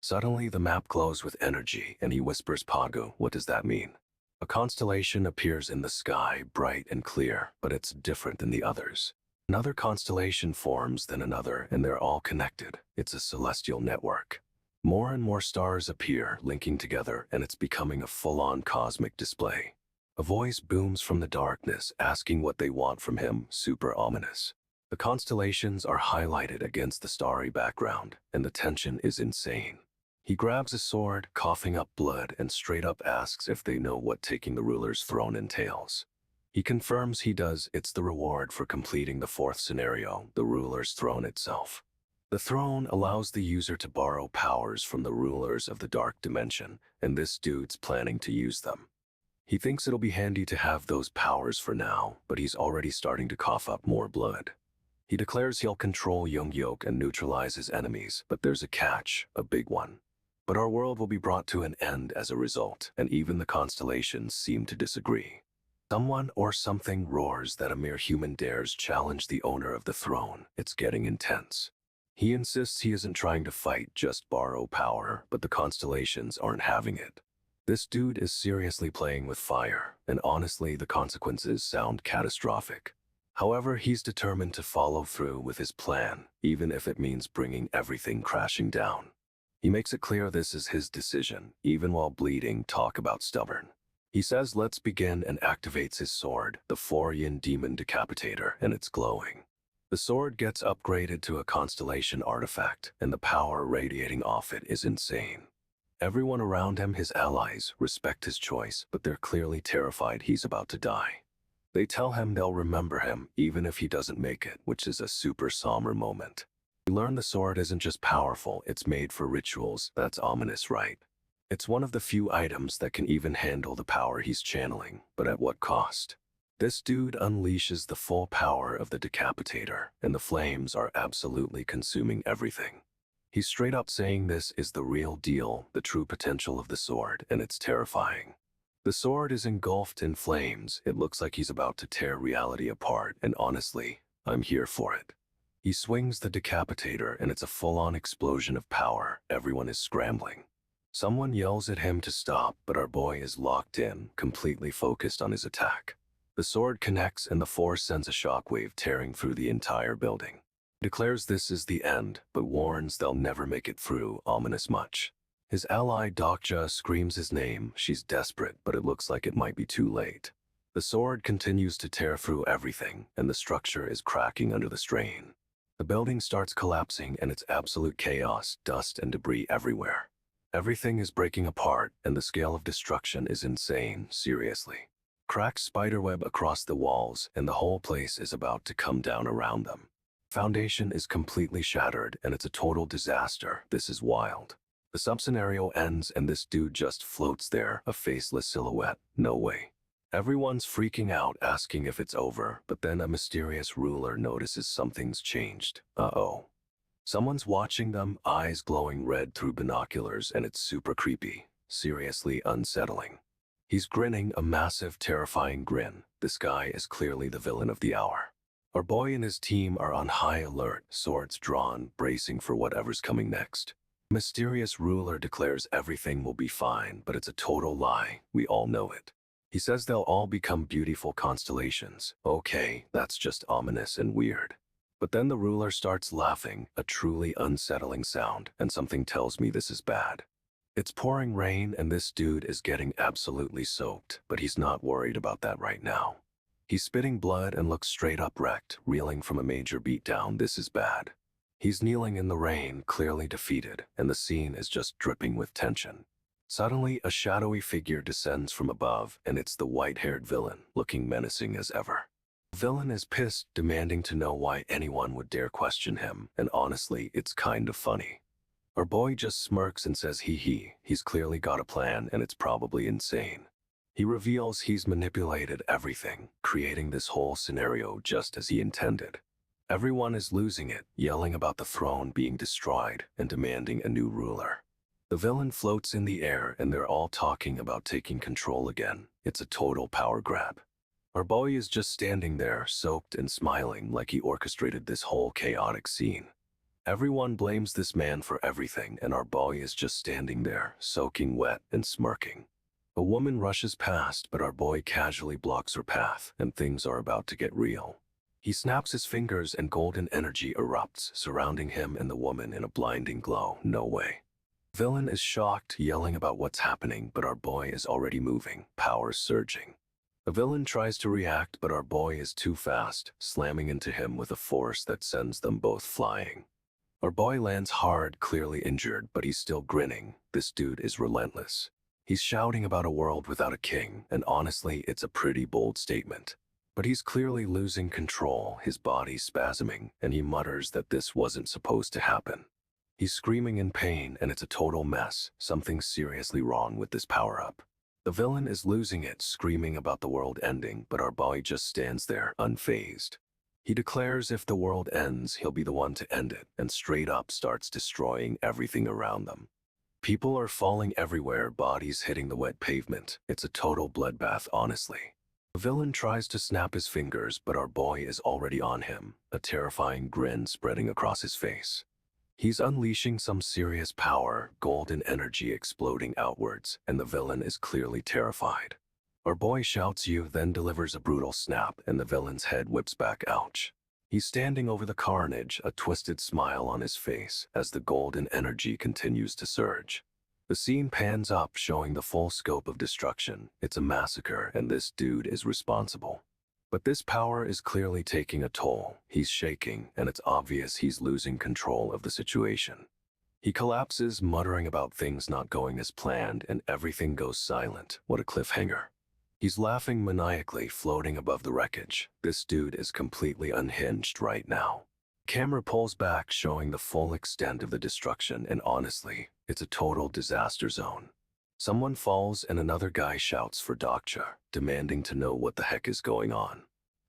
Suddenly, the map glows with energy, and he whispers, "Pagu, what does that mean?" A constellation appears in the sky, bright and clear, but it's different than the others. Another constellation forms, then another, and they're all connected. It's a celestial network. More and more stars appear, linking together, and it's becoming a full-on cosmic display. A voice booms from the darkness, asking what they want from him, super ominous. The constellations are highlighted against the starry background, and the tension is insane. He grabs a sword, coughing up blood, and straight up asks if they know what taking the ruler's throne entails. He confirms he does. It's the reward for completing the fourth scenario, the ruler's throne itself. The throne allows the user to borrow powers from the rulers of the dark dimension, and this dude's planning to use them. He thinks it'll be handy to have those powers for now, but he's already starting to cough up more blood. He declares he'll control Young and neutralize his enemies, but there's a catch, a big one. But our world will be brought to an end as a result, and even the constellations seem to disagree. Someone or something roars that a mere human dares challenge the owner of the throne. It's getting intense. He insists he isn't trying to fight, just borrow power, but the constellations aren't having it. This dude is seriously playing with fire, and honestly, the consequences sound catastrophic. However, he's determined to follow through with his plan, even if it means bringing everything crashing down. He makes it clear this is his decision, even while bleeding. Talk about stubborn. He says let's begin and activates his sword, the Fourian Demon Decapitator, and it's glowing. The sword gets upgraded to a constellation artifact, and the power radiating off it is insane. Everyone around him, his allies, respect his choice, but they're clearly terrified he's about to die. They tell him they'll remember him even if he doesn't make it, which is a super somber moment. We learn the sword isn't just powerful, it's made for rituals. That's ominous, right? It's one of the few items that can even handle the power he's channeling, but at what cost? This dude unleashes the full power of the Decapitator, and the flames are absolutely consuming everything. He's straight up saying this is the real deal, the true potential of the sword, and it's terrifying. The sword is engulfed in flames. It looks like he's about to tear reality apart, and honestly, I'm here for it. He swings the Decapitator, and it's a full-on explosion of power. Everyone is scrambling. Someone yells at him to stop, but our boy is locked in, completely focused on his attack. The sword connects and the force sends a shockwave tearing through the entire building. He declares this is the end, but warns they'll never make it through. Ominous much. His ally Dokja screams his name. She's desperate, but it looks like it might be too late. The sword continues to tear through everything, and the structure is cracking under the strain. The building starts collapsing, and it's absolute chaos, dust and debris everywhere. Everything is breaking apart, and the scale of destruction is insane, seriously. Cracks spiderweb across the walls, and the whole place is about to come down around them. Foundation is completely shattered, and it's a total disaster. This is wild. The sub-scenario ends, and this dude just floats there, a faceless silhouette. No way. Everyone's freaking out, asking if it's over, but then a mysterious ruler notices something's changed. Uh-oh. Someone's watching them, eyes glowing red through binoculars, and it's super creepy. Seriously unsettling. He's grinning, a massive, terrifying grin. This guy is clearly the villain of the hour. Our boy and his team are on high alert, swords drawn, bracing for whatever's coming next. Mysterious ruler declares everything will be fine, but it's a total lie. We all know it. He says they'll all become beautiful constellations. Okay, that's just ominous and weird. But then the ruler starts laughing, a truly unsettling sound, and something tells me this is bad. It's pouring rain, and this dude is getting absolutely soaked, but he's not worried about that right now. He's spitting blood and looks straight up wrecked, reeling from a major beatdown. This is bad. He's kneeling in the rain, clearly defeated, and the scene is just dripping with tension. Suddenly, a shadowy figure descends from above, and it's the white-haired villain, looking menacing as ever. The villain is pissed, demanding to know why anyone would dare question him, and honestly, it's kind of funny. Our boy just smirks and says he's clearly got a plan, and it's probably insane. He reveals he's manipulated everything, creating this whole scenario just as he intended. Everyone is losing it, yelling about the throne being destroyed and demanding a new ruler. The villain floats in the air, and they're all talking about taking control again. It's a total power grab. Our boy is just standing there, soaked and smiling like he orchestrated this whole chaotic scene. Everyone blames this man for everything, and our boy is just standing there, soaking wet and smirking. A woman rushes past, but our boy casually blocks her path, and things are about to get real. He snaps his fingers, and golden energy erupts, surrounding him and the woman in a blinding glow. No way. The villain is shocked, yelling about what's happening, but our boy is already moving, power surging. The villain tries to react, but our boy is too fast, slamming into him with a force that sends them both flying. Our boy lands hard, clearly injured, but he's still grinning. This dude is relentless. He's shouting about a world without a king, and honestly, it's a pretty bold statement. But he's clearly losing control, his body spasming, and he mutters that this wasn't supposed to happen. He's screaming in pain, and it's a total mess. Something's seriously wrong with this power-up. The villain is losing it, screaming about the world ending, but our boy just stands there, unfazed. He declares if the world ends, he'll be the one to end it, and straight up starts destroying everything around them. People are falling everywhere, bodies hitting the wet pavement. It's a total bloodbath, honestly. The villain tries to snap his fingers, but our boy is already on him, a terrifying grin spreading across his face. He's unleashing some serious power, golden energy exploding outwards, and the villain is clearly terrified. Our boy shouts you, then delivers a brutal snap, and the villain's head whips back, ouch. He's standing over the carnage, a twisted smile on his face, as the golden energy continues to surge. The scene pans up, showing the full scope of destruction. It's a massacre, and this dude is responsible. But this power is clearly taking a toll. He's shaking, and it's obvious he's losing control of the situation. He collapses, muttering about things not going as planned, and everything goes silent. What a cliffhanger. He's laughing maniacally, floating above the wreckage. This dude is completely unhinged right now. Camera pulls back, showing the full extent of the destruction, and honestly, it's a total disaster zone. Someone falls and another guy shouts for Dokja, demanding to know what the heck is going on.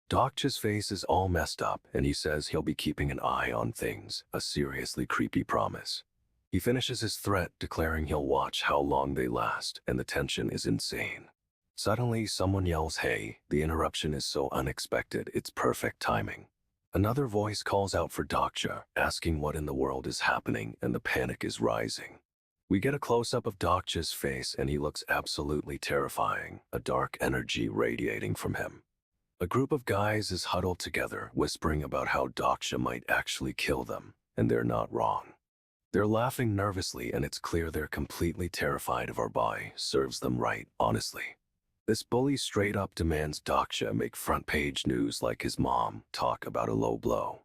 Dokja's face is all messed up, and he says he'll be keeping an eye on things, a seriously creepy promise. He finishes his threat, declaring he'll watch how long they last, and the tension is insane. Suddenly, someone yells, "Hey!" The interruption is so unexpected, it's perfect timing. Another voice calls out for Dokja, asking what in the world is happening, and the panic is rising. We get a close-up of Dokja's face, and he looks absolutely terrifying, a dark energy radiating from him. A group of guys is huddled together, whispering about how Dokja might actually kill them, and they're not wrong. They're laughing nervously, and it's clear they're completely terrified of our boy. Serves them right, honestly. This bully straight up demands Dokja make front-page news like his mom, talk about a low blow.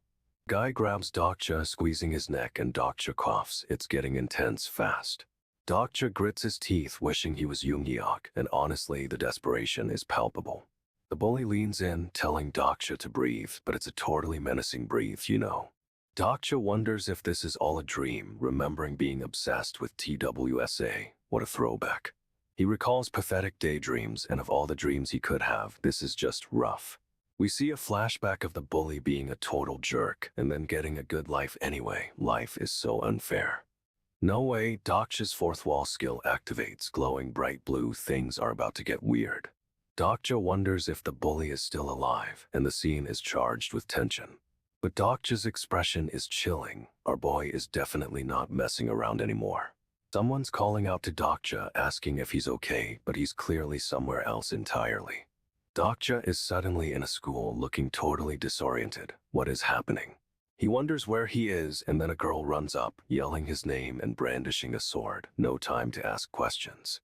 Guy grabs Dokja, squeezing his neck, and Dokja coughs. It's getting intense fast. Dokja grits his teeth, wishing he was Yoongyok, and honestly, the desperation is palpable. The bully leans in, telling Dokja to breathe, but it's a totally menacing breathe, you know. Dokja wonders if this is all a dream, remembering being obsessed with TWSA. What a throwback. He recalls pathetic daydreams, and of all the dreams he could have, this is just rough. We see a flashback of the bully being a total jerk, and then getting a good life anyway. Life is so unfair. No way, Dokja's fourth wall skill activates, glowing bright blue. Things are about to get weird. Dokja wonders if the bully is still alive, and the scene is charged with tension. But Dokja's expression is chilling. Our boy is definitely not messing around anymore. Someone's calling out to Dokja, asking if he's okay, but he's clearly somewhere else entirely. Dokja is suddenly in a school, looking totally disoriented. What is happening? He wonders where he is, and then a girl runs up, yelling his name and brandishing a sword. No time to ask questions.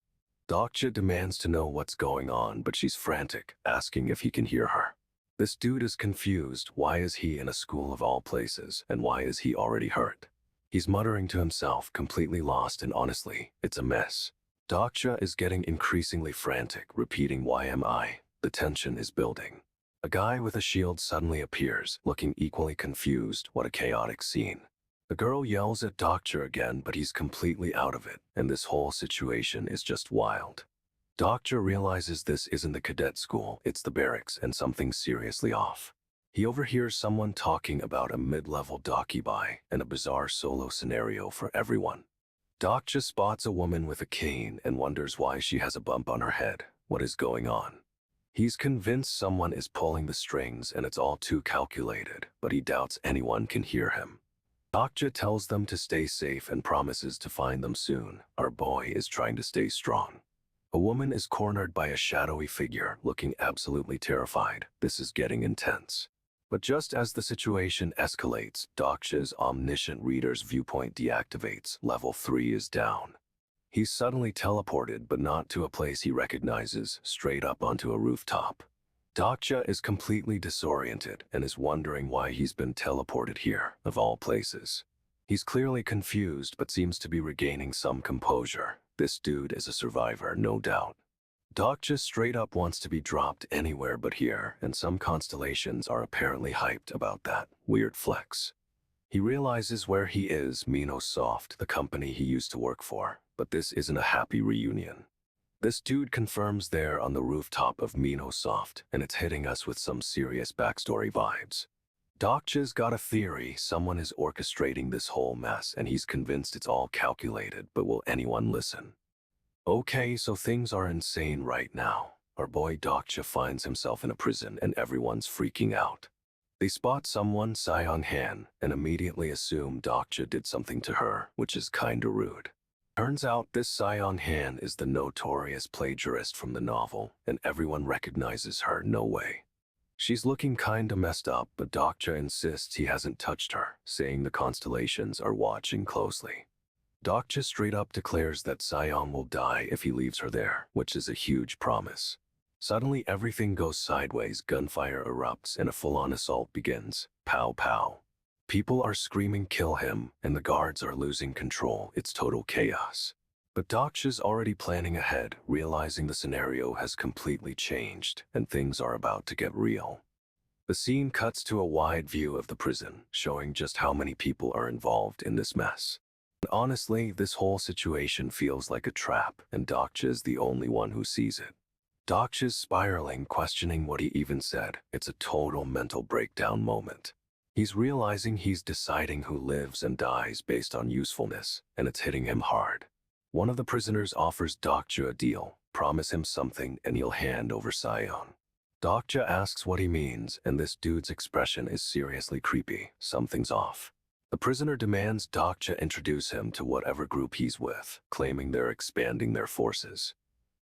Dokja demands to know what's going on, but she's frantic, asking if he can hear her. This dude is confused. Why is he in a school of all places, and why is he already hurt? He's muttering to himself, completely lost, and honestly, it's a mess. Dokja is getting increasingly frantic, repeating, "Why am I?" The tension is building. A guy with a shield suddenly appears, looking equally confused. What a chaotic scene. The girl yells at Dokja again, but he's completely out of it, and this whole situation is just wild. Dokja realizes this isn't the cadet school, it's the barracks, and something's seriously off. He overhears someone talking about a mid-level Dokkaebi and a bizarre solo scenario for everyone. Dokja spots a woman with a cane and wonders why she has a bump on her head. What is going on? He's convinced someone is pulling the strings and it's all too calculated, but he doubts anyone can hear him. Dokja tells them to stay safe and promises to find them soon. Our boy is trying to stay strong. A woman is cornered by a shadowy figure, looking absolutely terrified. This is getting intense. But just as the situation escalates, Dokja's Omniscient reader's viewpoint deactivates. Level 3 is down. He's suddenly teleported, but not to a place he recognizes, straight up onto a rooftop. Dokja is completely disoriented and is wondering why he's been teleported here, of all places. He's clearly confused, but seems to be regaining some composure. This dude is a survivor, no doubt. Dokja straight up wants to be dropped anywhere but here, and some constellations are apparently hyped about that weird flex. He realizes where he is, Minosoft, the company he used to work for, but this isn't a happy reunion. This dude confirms they're on the rooftop of Minosoft, and it's hitting us with some serious backstory vibes. Dokja's got a theory someone is orchestrating this whole mess, and he's convinced it's all calculated, but will anyone listen? Okay, so things are insane right now. Our boy Dokja finds himself in a prison and everyone's freaking out. They spot someone, Seong-han, and immediately assume Dokja did something to her, which is kinda rude. Turns out this Seong-han is the notorious plagiarist from the novel, and everyone recognizes her, no way. She's looking kinda messed up, but Dokja insists he hasn't touched her, saying the constellations are watching closely. Dokja straight up declares that Seong will die if he leaves her there, which is a huge promise. Suddenly everything goes sideways, gunfire erupts, and a full-on assault begins. Pow pow. People are screaming kill him, and the guards are losing control. It's total chaos. But Dokja's already planning ahead, realizing the scenario has completely changed, and things are about to get real. The scene cuts to a wide view of the prison, showing just how many people are involved in this mess. And honestly, this whole situation feels like a trap, and Dokja is the only one who sees it. Dokja's spiraling, questioning what he even said. It's a total mental breakdown moment. He's realizing he's deciding who lives and dies based on usefulness, and it's hitting him hard. One of the prisoners offers Dokja a deal, promise him something and he'll hand over Seong. Dokja asks what he means, and this dude's expression is seriously creepy. Something's off. The prisoner demands Dokja introduce him to whatever group he's with, claiming they're expanding their forces.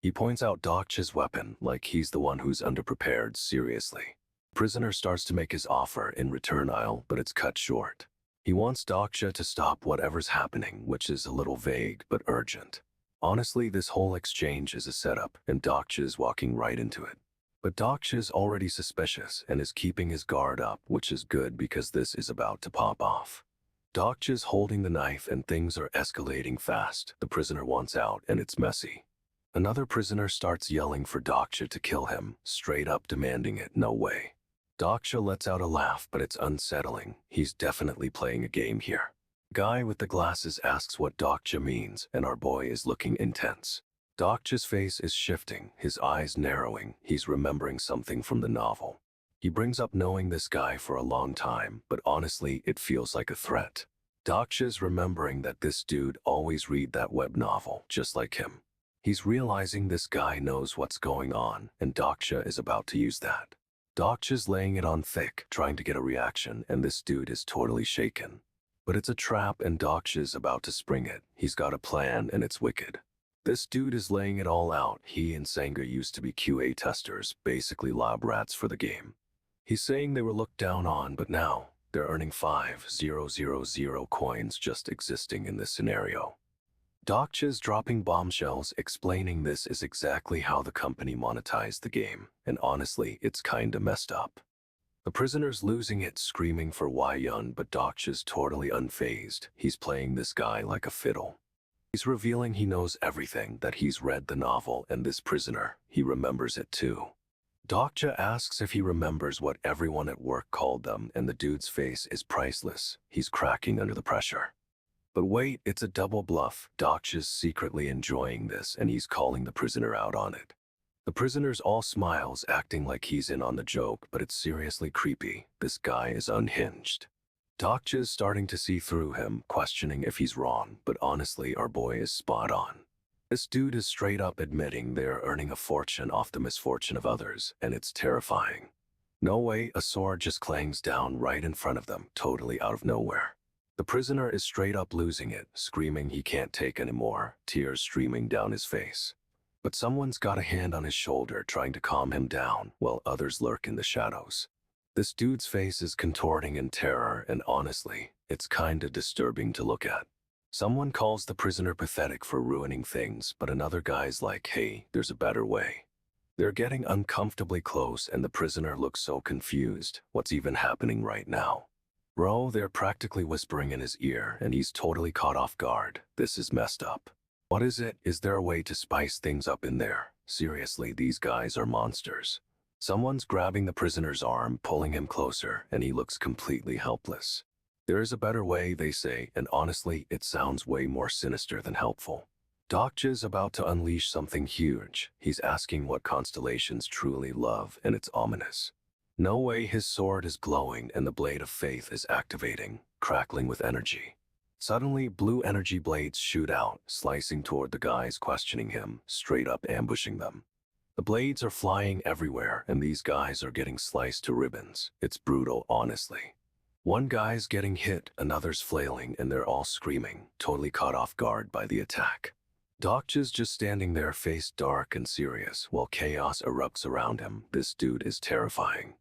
He points out Dokja's weapon, like he's the one who's underprepared, seriously. Prisoner starts to make his offer in return, but it's cut short. He wants Dokja to stop whatever's happening, which is a little vague but urgent. Honestly, this whole exchange is a setup, and Dokja is walking right into it. But Dokja is already suspicious and is keeping his guard up, which is good because this is about to pop off. Dokja's holding the knife and things are escalating fast. The prisoner wants out and it's messy. Another prisoner starts yelling for Dokja to kill him, straight up demanding it. No way. Dokja lets out a laugh, but it's unsettling. He's definitely playing a game here. Guy with the glasses asks what Dokja means, and our boy is looking intense. Dokja's face is shifting, his eyes narrowing. He's remembering something from the novel. He brings up knowing this guy for a long time, but honestly, it feels like a threat. Dokja's remembering that this dude always read that web novel, just like him. He's realizing this guy knows what's going on, and Dokja is about to use that. Dokja's laying it on thick, trying to get a reaction, and this dude is totally shaken. But it's a trap, and Dokja's about to spring it. He's got a plan, and it's wicked. This dude is laying it all out. He and Sanga used to be QA testers, basically lab rats for the game. He's saying they were looked down on, but now they're earning 5,000 coins just existing in this scenario. Dokja's dropping bombshells, explaining this is exactly how the company monetized the game, and honestly, it's kinda messed up. The prisoner's losing it, screaming for Wai-yun, but Dokja's totally unfazed. He's playing this guy like a fiddle. He's revealing he knows everything, that he's read the novel, and this prisoner, he remembers it too. Dokja asks if he remembers what everyone at work called them, and the dude's face is priceless. He's cracking under the pressure. But wait, it's a double bluff. Dokja's secretly enjoying this, and he's calling the prisoner out on it. The prisoner's all smiles, acting like he's in on the joke, but it's seriously creepy. This guy is unhinged. Dokja's starting to see through him, questioning if he's wrong, but honestly, our boy is spot on. This dude is straight up admitting they're earning a fortune off the misfortune of others, and it's terrifying. No way, a sword just clangs down right in front of them, totally out of nowhere. The prisoner is straight up losing it, screaming he can't take anymore, tears streaming down his face. But someone's got a hand on his shoulder trying to calm him down, while others lurk in the shadows. This dude's face is contorting in terror, and honestly, it's kinda disturbing to look at. Someone calls the prisoner pathetic for ruining things, but another guy's like, hey, there's a better way. They're getting uncomfortably close and the prisoner looks so confused. What's even happening right now? Bro, they're practically whispering in his ear and he's totally caught off guard. This is messed up. What is it? Is there a way to spice things up in there? Seriously, these guys are monsters. Someone's grabbing the prisoner's arm, pulling him closer, and he looks completely helpless. There is a better way, they say, and honestly, it sounds way more sinister than helpful. Dokja's about to unleash something huge. He's asking what constellations truly love, and it's ominous. No way, his sword is glowing and the blade of faith is activating, crackling with energy. Suddenly, blue energy blades shoot out, slicing toward the guys questioning him, straight up ambushing them. The blades are flying everywhere, and these guys are getting sliced to ribbons. It's brutal, honestly. One guy's getting hit, another's flailing, and they're all screaming, totally caught off guard by the attack. Dokja's just standing there, face dark and serious, while chaos erupts around him. This dude is terrifying.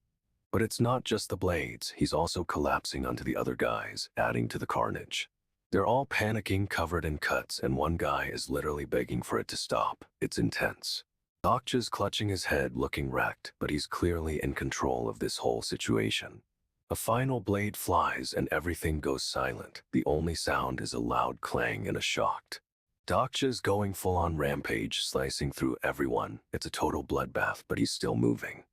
But it's not just the blades, he's also collapsing onto the other guys, adding to the carnage. They're all panicking, covered in cuts, and one guy is literally begging for it to stop. It's intense. Dokja's clutching his head, looking wrecked, but he's clearly in control of this whole situation. A final blade flies and everything goes silent. The only sound is a loud clang and a shocked. Dokja's going full-on rampage, slicing through everyone. It's a total bloodbath, but he's still moving.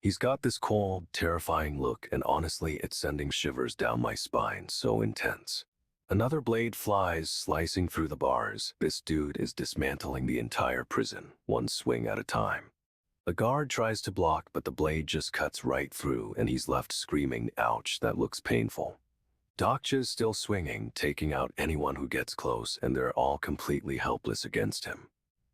He's got this cold, terrifying look, and honestly, it's sending shivers down my spine, so intense. Another blade flies, slicing through the bars. This dude is dismantling the entire prison, one swing at a time. The guard tries to block, but the blade just cuts right through, and he's left screaming, ouch, that looks painful. Dokja's still swinging, taking out anyone who gets close, and they're all completely helpless against him.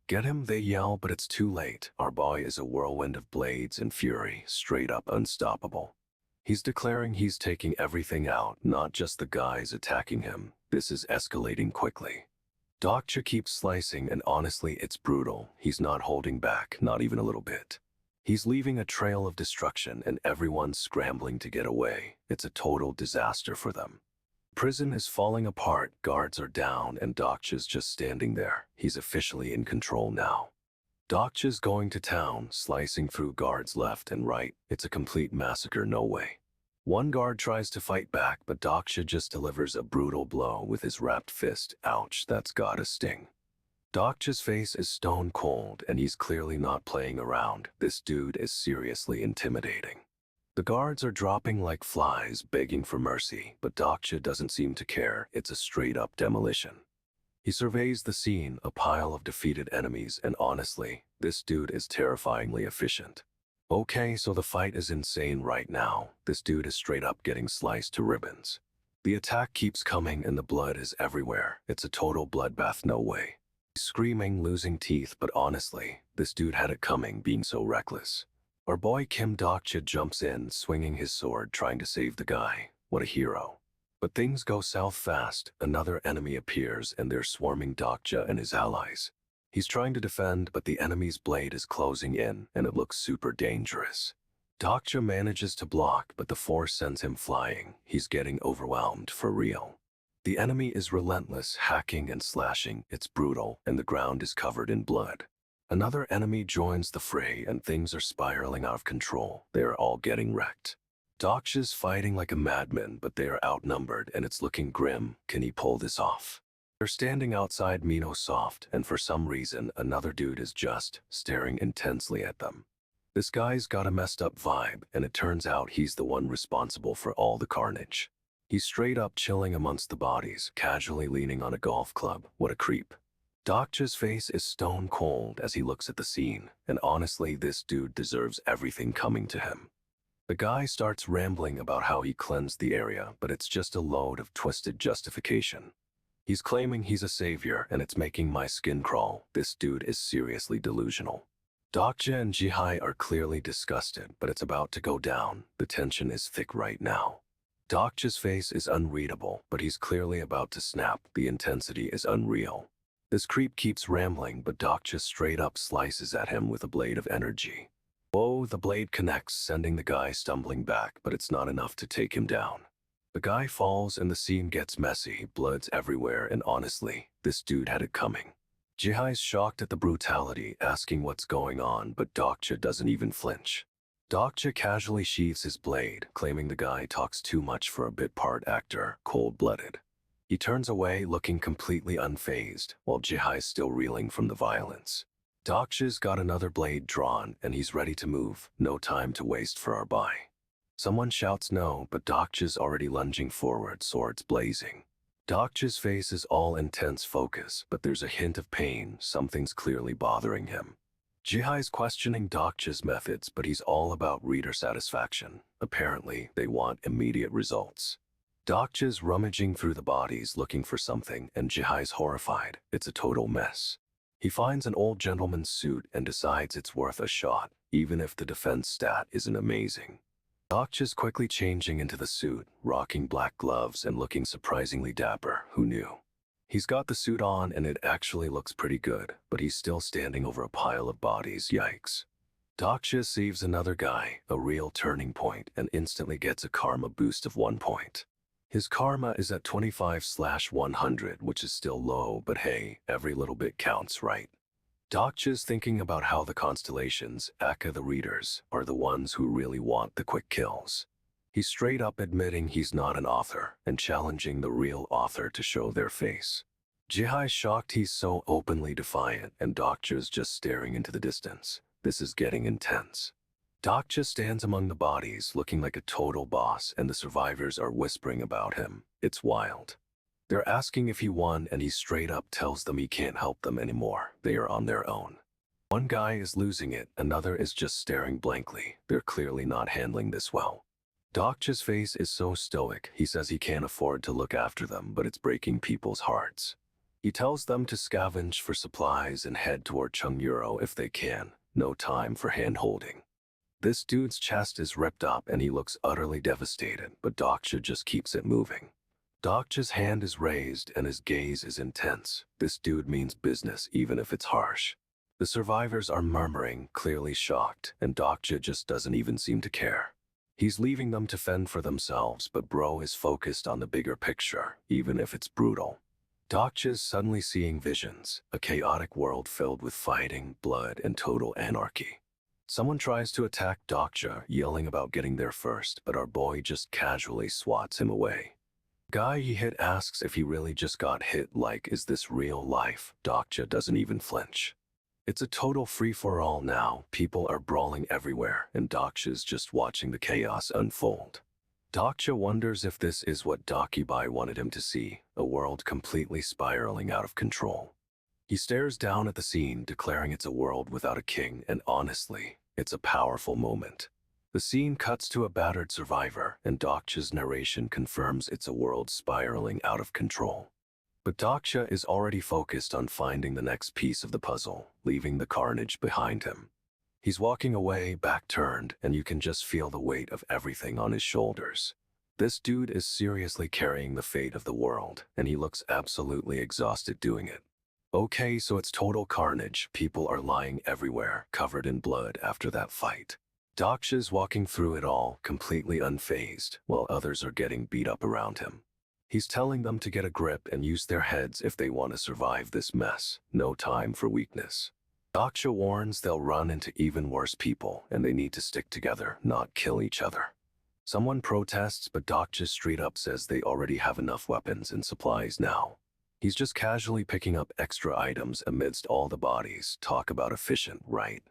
Get him, they yell, but it's too late. Our boy is a whirlwind of blades and fury, straight up unstoppable. He's declaring he's taking everything out, not just the guys attacking him. This is escalating quickly. Dokja keeps slicing, and honestly, it's brutal. He's not holding back, not even a little bit. He's leaving a trail of destruction, and everyone's scrambling to get away. It's a total disaster for them. Prison is falling apart, guards are down, and Dokja's just standing there. He's officially in control now. Dokja's going to town, slicing through guards left and right. It's a complete massacre, no way. One guard tries to fight back, but Dokja just delivers a brutal blow with his wrapped fist. Ouch, that's gotta sting. Dokja's face is stone cold, and he's clearly not playing around. This dude is seriously intimidating. The guards are dropping like flies, begging for mercy, but Dokja doesn't seem to care. It's a straight-up demolition. He surveys the scene, a pile of defeated enemies, and honestly, this dude is terrifyingly efficient. Okay, so the fight is insane right now. This dude is straight up getting sliced to ribbons. The attack keeps coming and the blood is everywhere. It's a total bloodbath, no way. He's screaming, losing teeth, but honestly, this dude had it coming, being so reckless. Our boy Kim Dokja jumps in, swinging his sword, trying to save the guy. What a hero. But things go south fast. Another enemy appears and they're swarming Dokja and his allies. He's trying to defend, but the enemy's blade is closing in, and it looks super dangerous. Dokja manages to block, but the force sends him flying. He's getting overwhelmed, for real. The enemy is relentless, hacking and slashing. It's brutal, and the ground is covered in blood. Another enemy joins the fray, and things are spiraling out of control. They are all getting wrecked. Dokja's fighting like a madman, but they are outnumbered, and it's looking grim. Can he pull this off? They're standing outside Mino Soft, and for some reason, another dude is just staring intensely at them. This guy's got a messed up vibe, and it turns out he's the one responsible for all the carnage. He's straight up chilling amongst the bodies, casually leaning on a golf club. What a creep. Dokja's face is stone cold as he looks at the scene, and honestly, this dude deserves everything coming to him. The guy starts rambling about how he cleansed the area, but it's just a load of twisted justification. He's claiming he's a savior, and it's making my skin crawl. This dude is seriously delusional. Dokja and Jihai are clearly disgusted, but it's about to go down. The tension is thick right now. Dokja's face is unreadable, but he's clearly about to snap. The intensity is unreal. This creep keeps rambling, but Dokja straight up slices at him with a blade of energy. Whoa, the blade connects, sending the guy stumbling back, but it's not enough to take him down. The guy falls and the scene gets messy, blood's everywhere, and honestly, this dude had it coming. Jihai's shocked at the brutality, asking what's going on, but Dokja doesn't even flinch. Dokja casually sheathes his blade, claiming the guy talks too much for a bit part actor, cold-blooded. He turns away looking completely unfazed, while Jihai's still reeling from the violence. Dokja's got another blade drawn, and he's ready to move, no time to waste for our buy. Someone shouts no, but Dokja's already lunging forward, swords blazing. Dokja's face is all intense focus, but there's a hint of pain, something's clearly bothering him. Jihai's questioning Dokja's methods, but he's all about reader satisfaction. Apparently, they want immediate results. Dokja's rummaging through the bodies looking for something, and Jihai's horrified. It's a total mess. He finds an old gentleman's suit and decides it's worth a shot, even if the defense stat isn't amazing. Dokja's quickly changing into the suit, rocking black gloves and looking surprisingly dapper. Who knew? He's got the suit on and it actually looks pretty good, but he's still standing over a pile of bodies, yikes. Dokja saves another guy, a real turning point, and instantly gets a karma boost of 1 point. His karma is at 25/100, which is still low, but hey, every little bit counts, right? Dokja's thinking about how the constellations, aka the readers, are the ones who really want the quick kills. He's straight up admitting he's not an author and challenging the real author to show their face. Jihai's shocked he's so openly defiant, and Dokja's just staring into the distance. This is getting intense. Dokja stands among the bodies looking like a total boss, and the survivors are whispering about him. It's wild. They're asking if he won, and he straight up tells them he can't help them anymore. They are on their own. One guy is losing it, another is just staring blankly. They're clearly not handling this well. Dokja's face is so stoic, he says he can't afford to look after them, but it's breaking people's hearts. He tells them to scavenge for supplies and head toward Chungyuro if they can. No time for hand-holding. This dude's chest is ripped up and he looks utterly devastated, but Dokja just keeps it moving. Dokja's hand is raised and his gaze is intense. This dude means business even if it's harsh. The survivors are murmuring, clearly shocked, and Dokja just doesn't even seem to care. He's leaving them to fend for themselves, but bro is focused on the bigger picture, even if it's brutal. Dokja's suddenly seeing visions, a chaotic world filled with fighting, blood, and total anarchy. Someone tries to attack Dokja, yelling about getting there first, but our boy just casually swats him away. Guy he hit asks if he really just got hit, like, is this real life? Dokja doesn't even flinch. It's a total free-for-all now. People are brawling everywhere, and Dokja's just watching the chaos unfold. Dokja wonders if this is what Dokkaebi wanted him to see, a world completely spiraling out of control. He stares down at the scene, declaring it's a world without a king, and honestly, it's a powerful moment. The scene cuts to a battered survivor, and Dokja's narration confirms it's a world spiraling out of control. But Dokja is already focused on finding the next piece of the puzzle, leaving the carnage behind him. He's walking away, back turned, and you can just feel the weight of everything on his shoulders. This dude is seriously carrying the fate of the world, and he looks absolutely exhausted doing it. Okay, so it's total carnage. People are lying everywhere, covered in blood after that fight. Dokja's walking through it all, completely unfazed, while others are getting beat up around him. He's telling them to get a grip and use their heads if they want to survive this mess. No time for weakness. Dokja warns they'll run into even worse people, and they need to stick together, not kill each other. Someone protests, but Dokja straight up says they already have enough weapons and supplies now. He's just casually picking up extra items amidst all the bodies. Talk about efficient, right?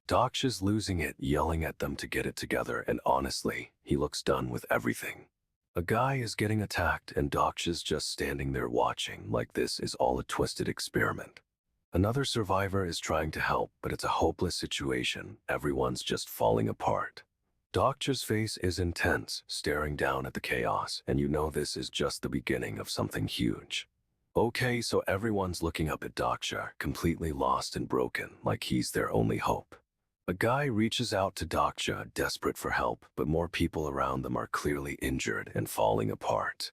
Dokja's losing it, yelling at them to get it together, and honestly, he looks done with everything. A guy is getting attacked, and Dokja's just standing there watching, like this is all a twisted experiment. Another survivor is trying to help, but it's a hopeless situation. Everyone's just falling apart. Dokja's face is intense, staring down at the chaos, and you know this is just the beginning of something huge. Okay, so everyone's looking up at Dokja, completely lost and broken, like he's their only hope. A guy reaches out to Dokja, desperate for help, but more people around them are clearly injured and falling apart.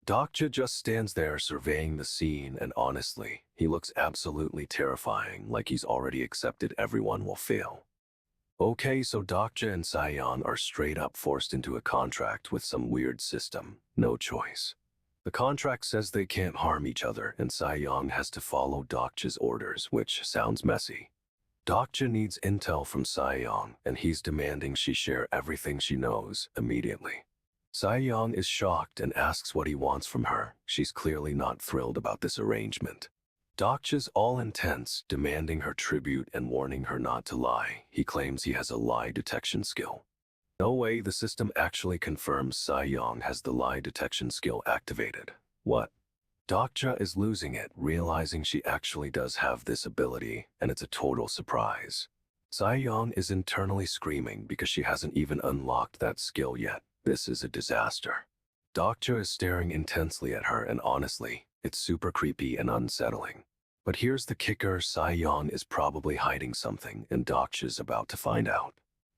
Dokja just stands there surveying the scene, and honestly, he looks absolutely terrifying, like he's already accepted everyone will fail. Okay, so Dokja and Sayon are straight up forced into a contract with some weird system. No choice. The contract says they can't harm each other, and Sayon has to follow Dokja's orders, which sounds messy. Dokja needs intel from Sayon, and he's demanding she share everything she knows immediately. Sayon is shocked and asks what he wants from her. She's clearly not thrilled about this arrangement. Dokja's all intense, demanding her tribute and warning her not to lie. He claims he has a lie detection skill. No way, the system actually confirms Sayon has the lie detection skill activated. What? Dokja is losing it, realizing she actually does have this ability, and it's a total surprise. Sayon is internally screaming because she hasn't even unlocked that skill yet. This is a disaster. Dokja is staring intensely at her, and honestly, it's super creepy and unsettling. But here's the kicker, Sayon is probably hiding something, and Dokja's about to find out.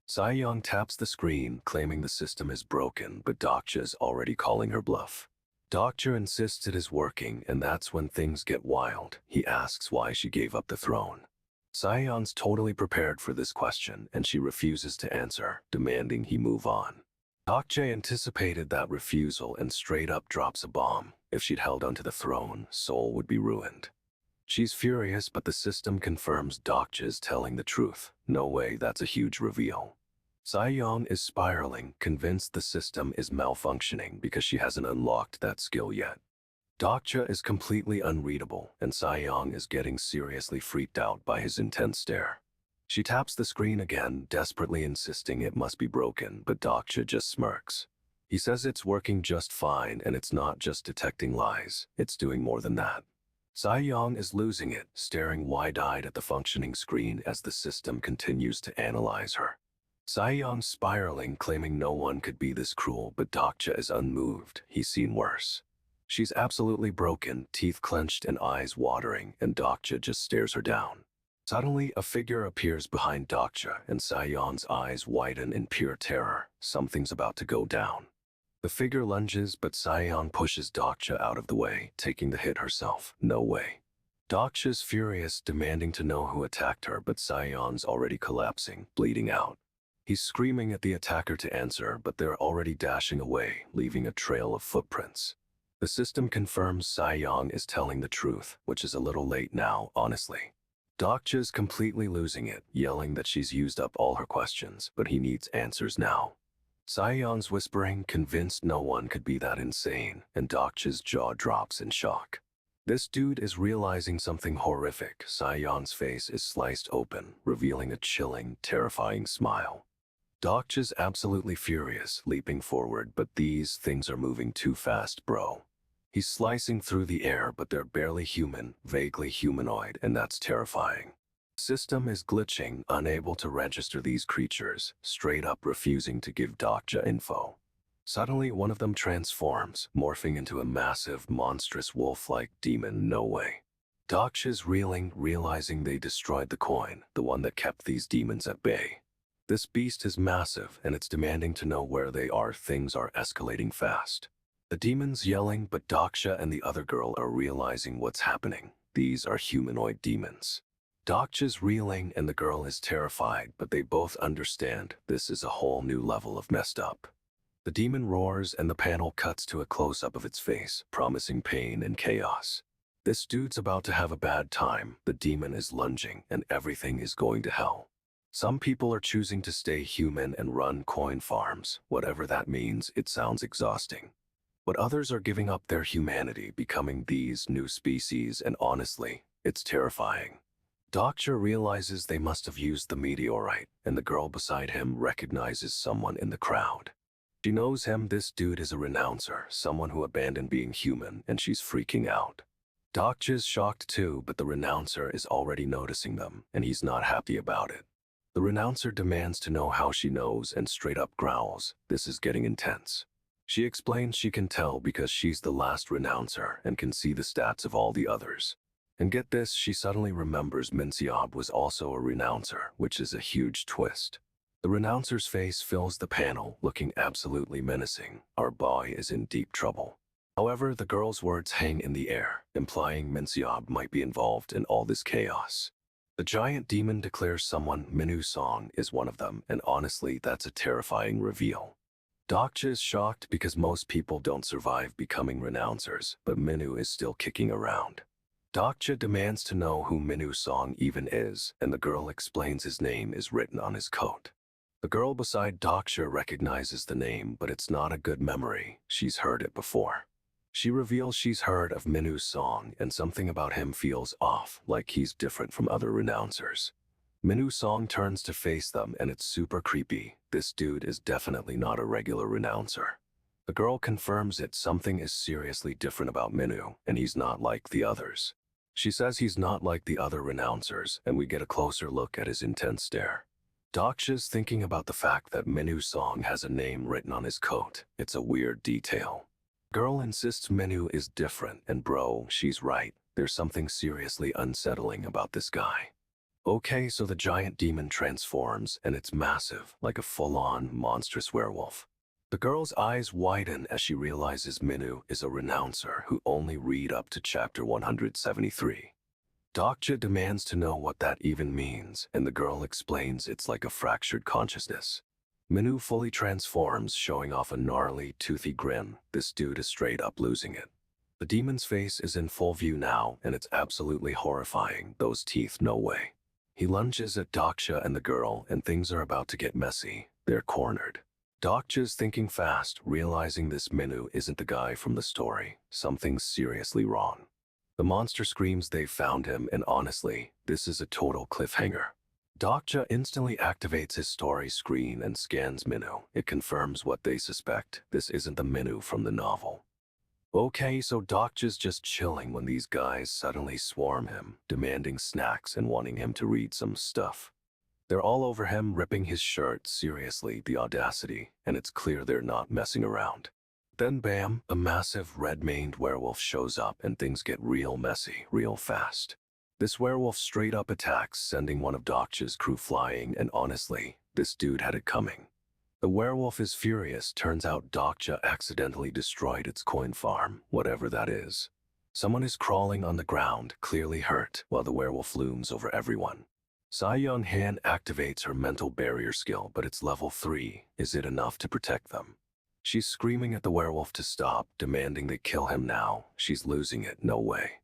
Sayon taps the screen, claiming the system is broken, but Dokja's already calling her bluff. Dokja insists it is working, and that's when things get wild. He asks why she gave up the throne. Sayon's totally prepared for this question, and she refuses to answer, demanding he move on. Dokja anticipated that refusal and straight up drops a bomb. If she'd held onto the throne, Seoul would be ruined. She's furious, but the system confirms Dokja's telling the truth. No way, that's a huge reveal. Sayon is spiraling, convinced the system is malfunctioning because she hasn't unlocked that skill yet. Dokja is completely unreadable, and Sayon is getting seriously freaked out by his intense stare. She taps the screen again, desperately insisting it must be broken, but Dokja just smirks. He says it's working just fine, and it's not just detecting lies, it's doing more than that. Sayon is losing it, staring wide-eyed at the functioning screen as the system continues to analyze her. Sayon's spiraling, claiming no one could be this cruel, but Dokja is unmoved. He's seen worse. She's absolutely broken, teeth clenched and eyes watering, and Dokja just stares her down. Suddenly, a figure appears behind Dokja, and Sayon's eyes widen in pure terror. Something's about to go down. The figure lunges, but Sayon pushes Dokja out of the way, taking the hit herself. No way. Dokja's furious, demanding to know who attacked her, but Sayon's already collapsing, bleeding out. He's screaming at the attacker to answer, but they're already dashing away, leaving a trail of footprints. The system confirms Sayon is telling the truth, which is a little late now, honestly. Dokja's completely losing it, yelling that she's used up all her questions, but he needs answers now. Sayon's whispering, convinced no one could be that insane, and Dokja's jaw drops in shock. This dude is realizing something horrific. Sayon's face is sliced open, revealing a chilling, terrifying smile. Dokja's absolutely furious, leaping forward, but these things are moving too fast, bro. He's slicing through the air, but they're barely human, vaguely humanoid, and that's terrifying. The system is glitching, unable to register these creatures, straight up refusing to give Dokja info. Suddenly, one of them transforms, morphing into a massive, monstrous wolf-like demon. No way. Dokja's reeling, realizing they destroyed the coin, the one that kept these demons at bay. This beast is massive, and it's demanding to know where they are. Things are escalating fast. The demon's yelling, but Dokja and the other girl are realizing what's happening. These are humanoid demons. Dokja's reeling, and the girl is terrified, but they both understand this is a whole new level of messed up. The demon roars, and the panel cuts to a close-up of its face, promising pain and chaos. This dude's about to have a bad time. The demon is lunging, and everything is going to hell. Some people are choosing to stay human and run coin farms. Whatever that means, it sounds exhausting. But others are giving up their humanity, becoming these new species, and honestly, it's terrifying. Dokja realizes they must have used the meteorite, and the girl beside him recognizes someone in the crowd. She knows him. This dude is a renouncer, someone who abandoned being human, and she's freaking out. Dokja's shocked too, but the renouncer is already noticing them, and he's not happy about it. The renouncer demands to know how she knows and straight up growls. This is getting intense. She explains she can tell because she's the last renouncer and can see the stats of all the others. And get this, she suddenly remembers Minseob was also a renouncer, which is a huge twist. The renouncer's face fills the panel, looking absolutely menacing. Our boy is in deep trouble. However, the girl's words hang in the air, implying Minseob might be involved in all this chaos. The giant demon declares someone Minu Song is one of them, and honestly, that's a terrifying reveal. Dokja is shocked because most people don't survive becoming renouncers, but Minu is still kicking around. Dokja demands to know who Minu Song even is, and the girl explains his name is written on his coat. The girl beside Dokja recognizes the name, but it's not a good memory. She's heard it before. She reveals she's heard of Minu's song, and something about him feels off, like he's different from other renouncers. Minu's song turns to face them, and it's super creepy. This dude is definitely not a regular renouncer. The girl confirms it, something is seriously different about Minu, and he's not like the others. She says he's not like the other renouncers, and we get a closer look at his intense stare. Dokja's thinking about the fact that Minu's song has a name written on his coat. It's a weird detail. Girl insists Minu is different, and bro, she's right. There's something seriously unsettling about this guy. Okay, so the giant demon transforms, and it's massive, like a full-on monstrous werewolf. The girl's eyes widen as she realizes Minu is a renouncer who only read up to chapter 173. Dokja demands to know what that even means, and the girl explains it's like a fractured consciousness. Minu fully transforms, showing off a gnarly, toothy grin. This dude is straight up losing it. The demon's face is in full view now, and it's absolutely horrifying. Those teeth, no way. He lunges at Dokja and the girl, and things are about to get messy. They're cornered. Dokja's thinking fast, realizing this Minu isn't the guy from the story. Something's seriously wrong. The monster screams they've found him, and honestly, this is a total cliffhanger. Dokja instantly activates his story screen and scans Minu. It confirms what they suspect. This isn't the Minu from the novel. Okay, so Dokja's just chilling when these guys suddenly swarm him, demanding snacks and wanting him to read some stuff. They're all over him, ripping his shirt. Seriously, the audacity, and it's clear they're not messing around. Then bam, a massive red-maned werewolf shows up and things get real messy, real fast. This werewolf straight up attacks, sending one of Dokja's crew flying, and honestly, this dude had it coming. The werewolf is furious. Turns out Dokja accidentally destroyed its coin farm, whatever that is. Someone is crawling on the ground, clearly hurt, while the werewolf looms over everyone. Young Han activates her mental barrier skill, but it's level 3. Is it enough to protect them? She's screaming at the werewolf to stop, demanding they kill him now. She's losing it, no way.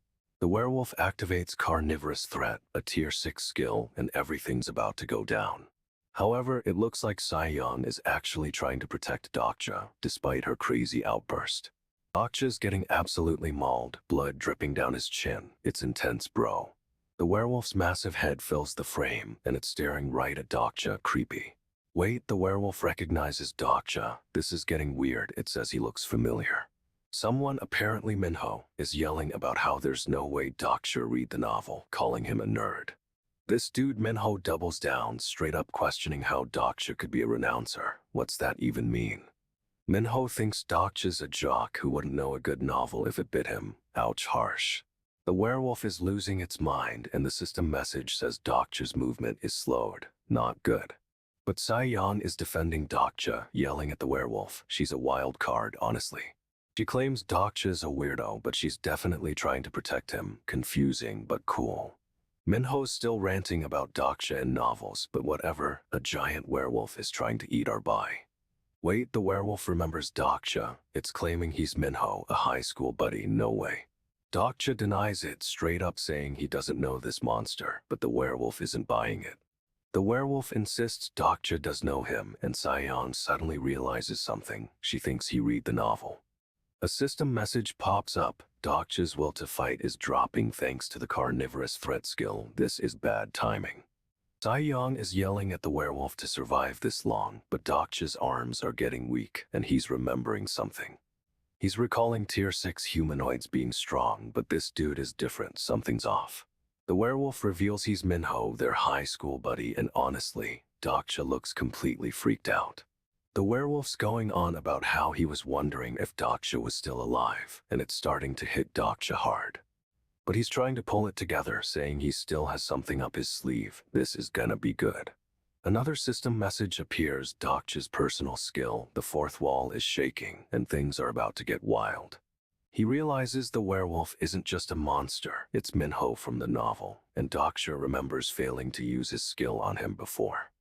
The werewolf activates Carnivorous Threat, a tier 6 skill, and everything's about to go down. However, it looks like Young is actually trying to protect Dokja, despite her crazy outburst. Dokja's getting absolutely mauled, blood dripping down his chin. It's intense, bro. The werewolf's massive head fills the frame, and it's staring right at Dokja, creepy. Wait, the werewolf recognizes Dokja. This is getting weird. It says he looks familiar. Someone, apparently Minho, is yelling about how there's no way Dokja read the novel, calling him a nerd. This dude Minho doubles down, straight up questioning how Dokja could be a renouncer. What's that even mean? Minho thinks Dokja's a jock who wouldn't know a good novel if it bit him. Ouch, harsh. The werewolf is losing its mind, and the system message says Dokja's movement is slowed. Not good. But Young is defending Dokja, yelling at the werewolf. She's a wild card, honestly. She claims Dokja's a weirdo, but she's definitely trying to protect him. Confusing, but cool. Minho's still ranting about Dokja in novels, but whatever, a giant werewolf is trying to eat our bye. Wait, the werewolf remembers Dokja. It's claiming he's Minho, a high school buddy, no way. Dokja denies it, straight up saying he doesn't know this monster, but the werewolf isn't buying it. The werewolf insists Dokja does know him, and Young suddenly realizes something. She thinks he read the novel. A system message pops up. Dokja's will to fight is dropping thanks to the Carnivorous Threat skill. This is bad timing. Young is yelling at the werewolf to survive this long, but Dokja's arms are getting weak, and he's remembering something. He's recalling tier 6 humanoids being strong, but this dude is different. Something's off. The werewolf reveals he's Minho, their high school buddy, and honestly, Dokja looks completely freaked out. The werewolf's going on about how he was wondering if Dokja was still alive, and it's starting to hit Dokja hard. But he's trying to pull it together, saying he still has something up his sleeve. This is gonna be good. Another system message appears. Dokja's personal skill, the fourth wall, is shaking, and things are about to get wild. He realizes the werewolf isn't just a monster, it's Minho from the novel, and Dokja remembers failing to use his skill on him before.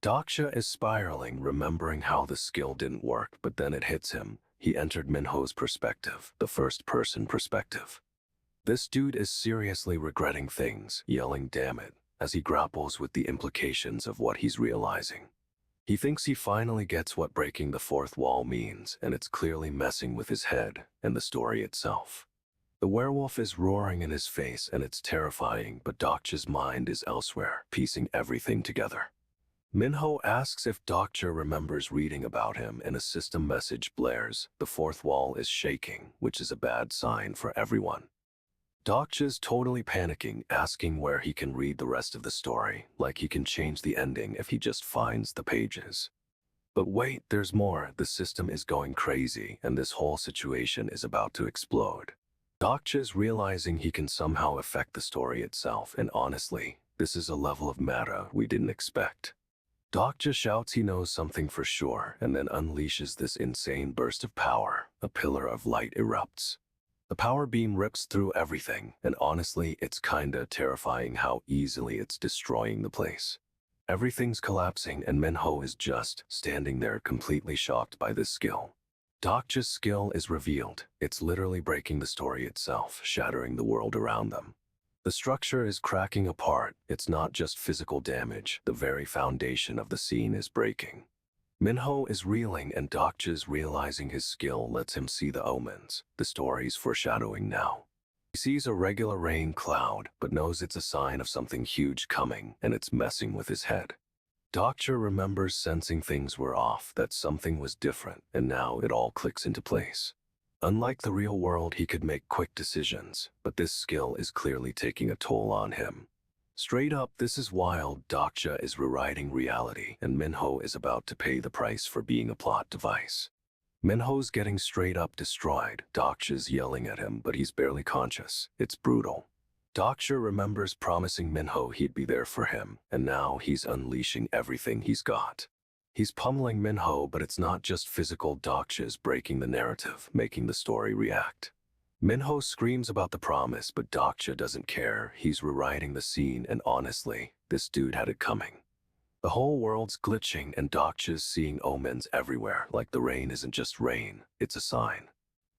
Dokja is spiraling, remembering how the skill didn't work, but then it hits him. He entered Minho's perspective, the first-person perspective. This dude is seriously regretting things, yelling damn it, as he grapples with the implications of what he's realizing. He thinks he finally gets what breaking the fourth wall means, and it's clearly messing with his head and the story itself. The werewolf is roaring in his face, and it's terrifying, but Dokja's mind is elsewhere, piecing everything together. Minho asks if Dokja remembers reading about him, and a system message blares. The fourth wall is shaking, which is a bad sign for everyone. Dokja's totally panicking, asking where he can read the rest of the story, like he can change the ending if he just finds the pages. But wait, there's more. The system is going crazy, and this whole situation is about to explode. Dokja's realizing he can somehow affect the story itself, and honestly, this is a level of meta we didn't expect. Dokja shouts he knows something for sure, and then unleashes this insane burst of power. A pillar of light erupts. The power beam rips through everything, and honestly, it's kinda terrifying how easily it's destroying the place. Everything's collapsing, and Minho is just standing there completely shocked by this skill. Dokja's skill is revealed. It's literally breaking the story itself, shattering the world around them. The structure is cracking apart. It's not just physical damage, the very foundation of the scene is breaking. Minho is reeling, and Dokja's realizing his skill lets him see the omens, the story's foreshadowing now. He sees a regular rain cloud, but knows it's a sign of something huge coming, and it's messing with his head. Dokja remembers sensing things were off, that something was different, and now it all clicks into place. Unlike the real world, he could make quick decisions, but this skill is clearly taking a toll on him. Straight up, this is wild. Dokja is rewriting reality, and Minho is about to pay the price for being a plot device. Minho's getting straight up destroyed. Dokja's yelling at him, but he's barely conscious. It's brutal. Dokja remembers promising Minho he'd be there for him, and now he's unleashing everything he's got. He's pummeling Minho, but it's not just physical. Dokja's breaking the narrative, making the story react. Minho screams about the promise, but Dokja doesn't care. He's rewriting the scene, and honestly, this dude had it coming. The whole world's glitching, and Dokja's seeing omens everywhere, like the rain isn't just rain, it's a sign.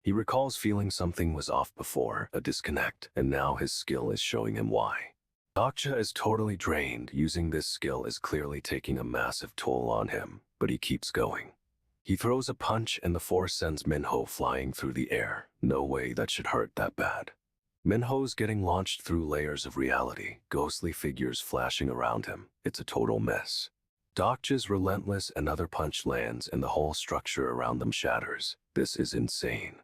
He recalls feeling something was off before, a disconnect, and now his skill is showing him why. Dokja is totally drained. Using this skill is clearly taking a massive toll on him, but he keeps going. He throws a punch, and the force sends Minho flying through the air. No way that should hurt that bad. Minho's getting launched through layers of reality, ghostly figures flashing around him. It's a total mess. Dokja's relentless, another punch lands, and the whole structure around them shatters. This is insane.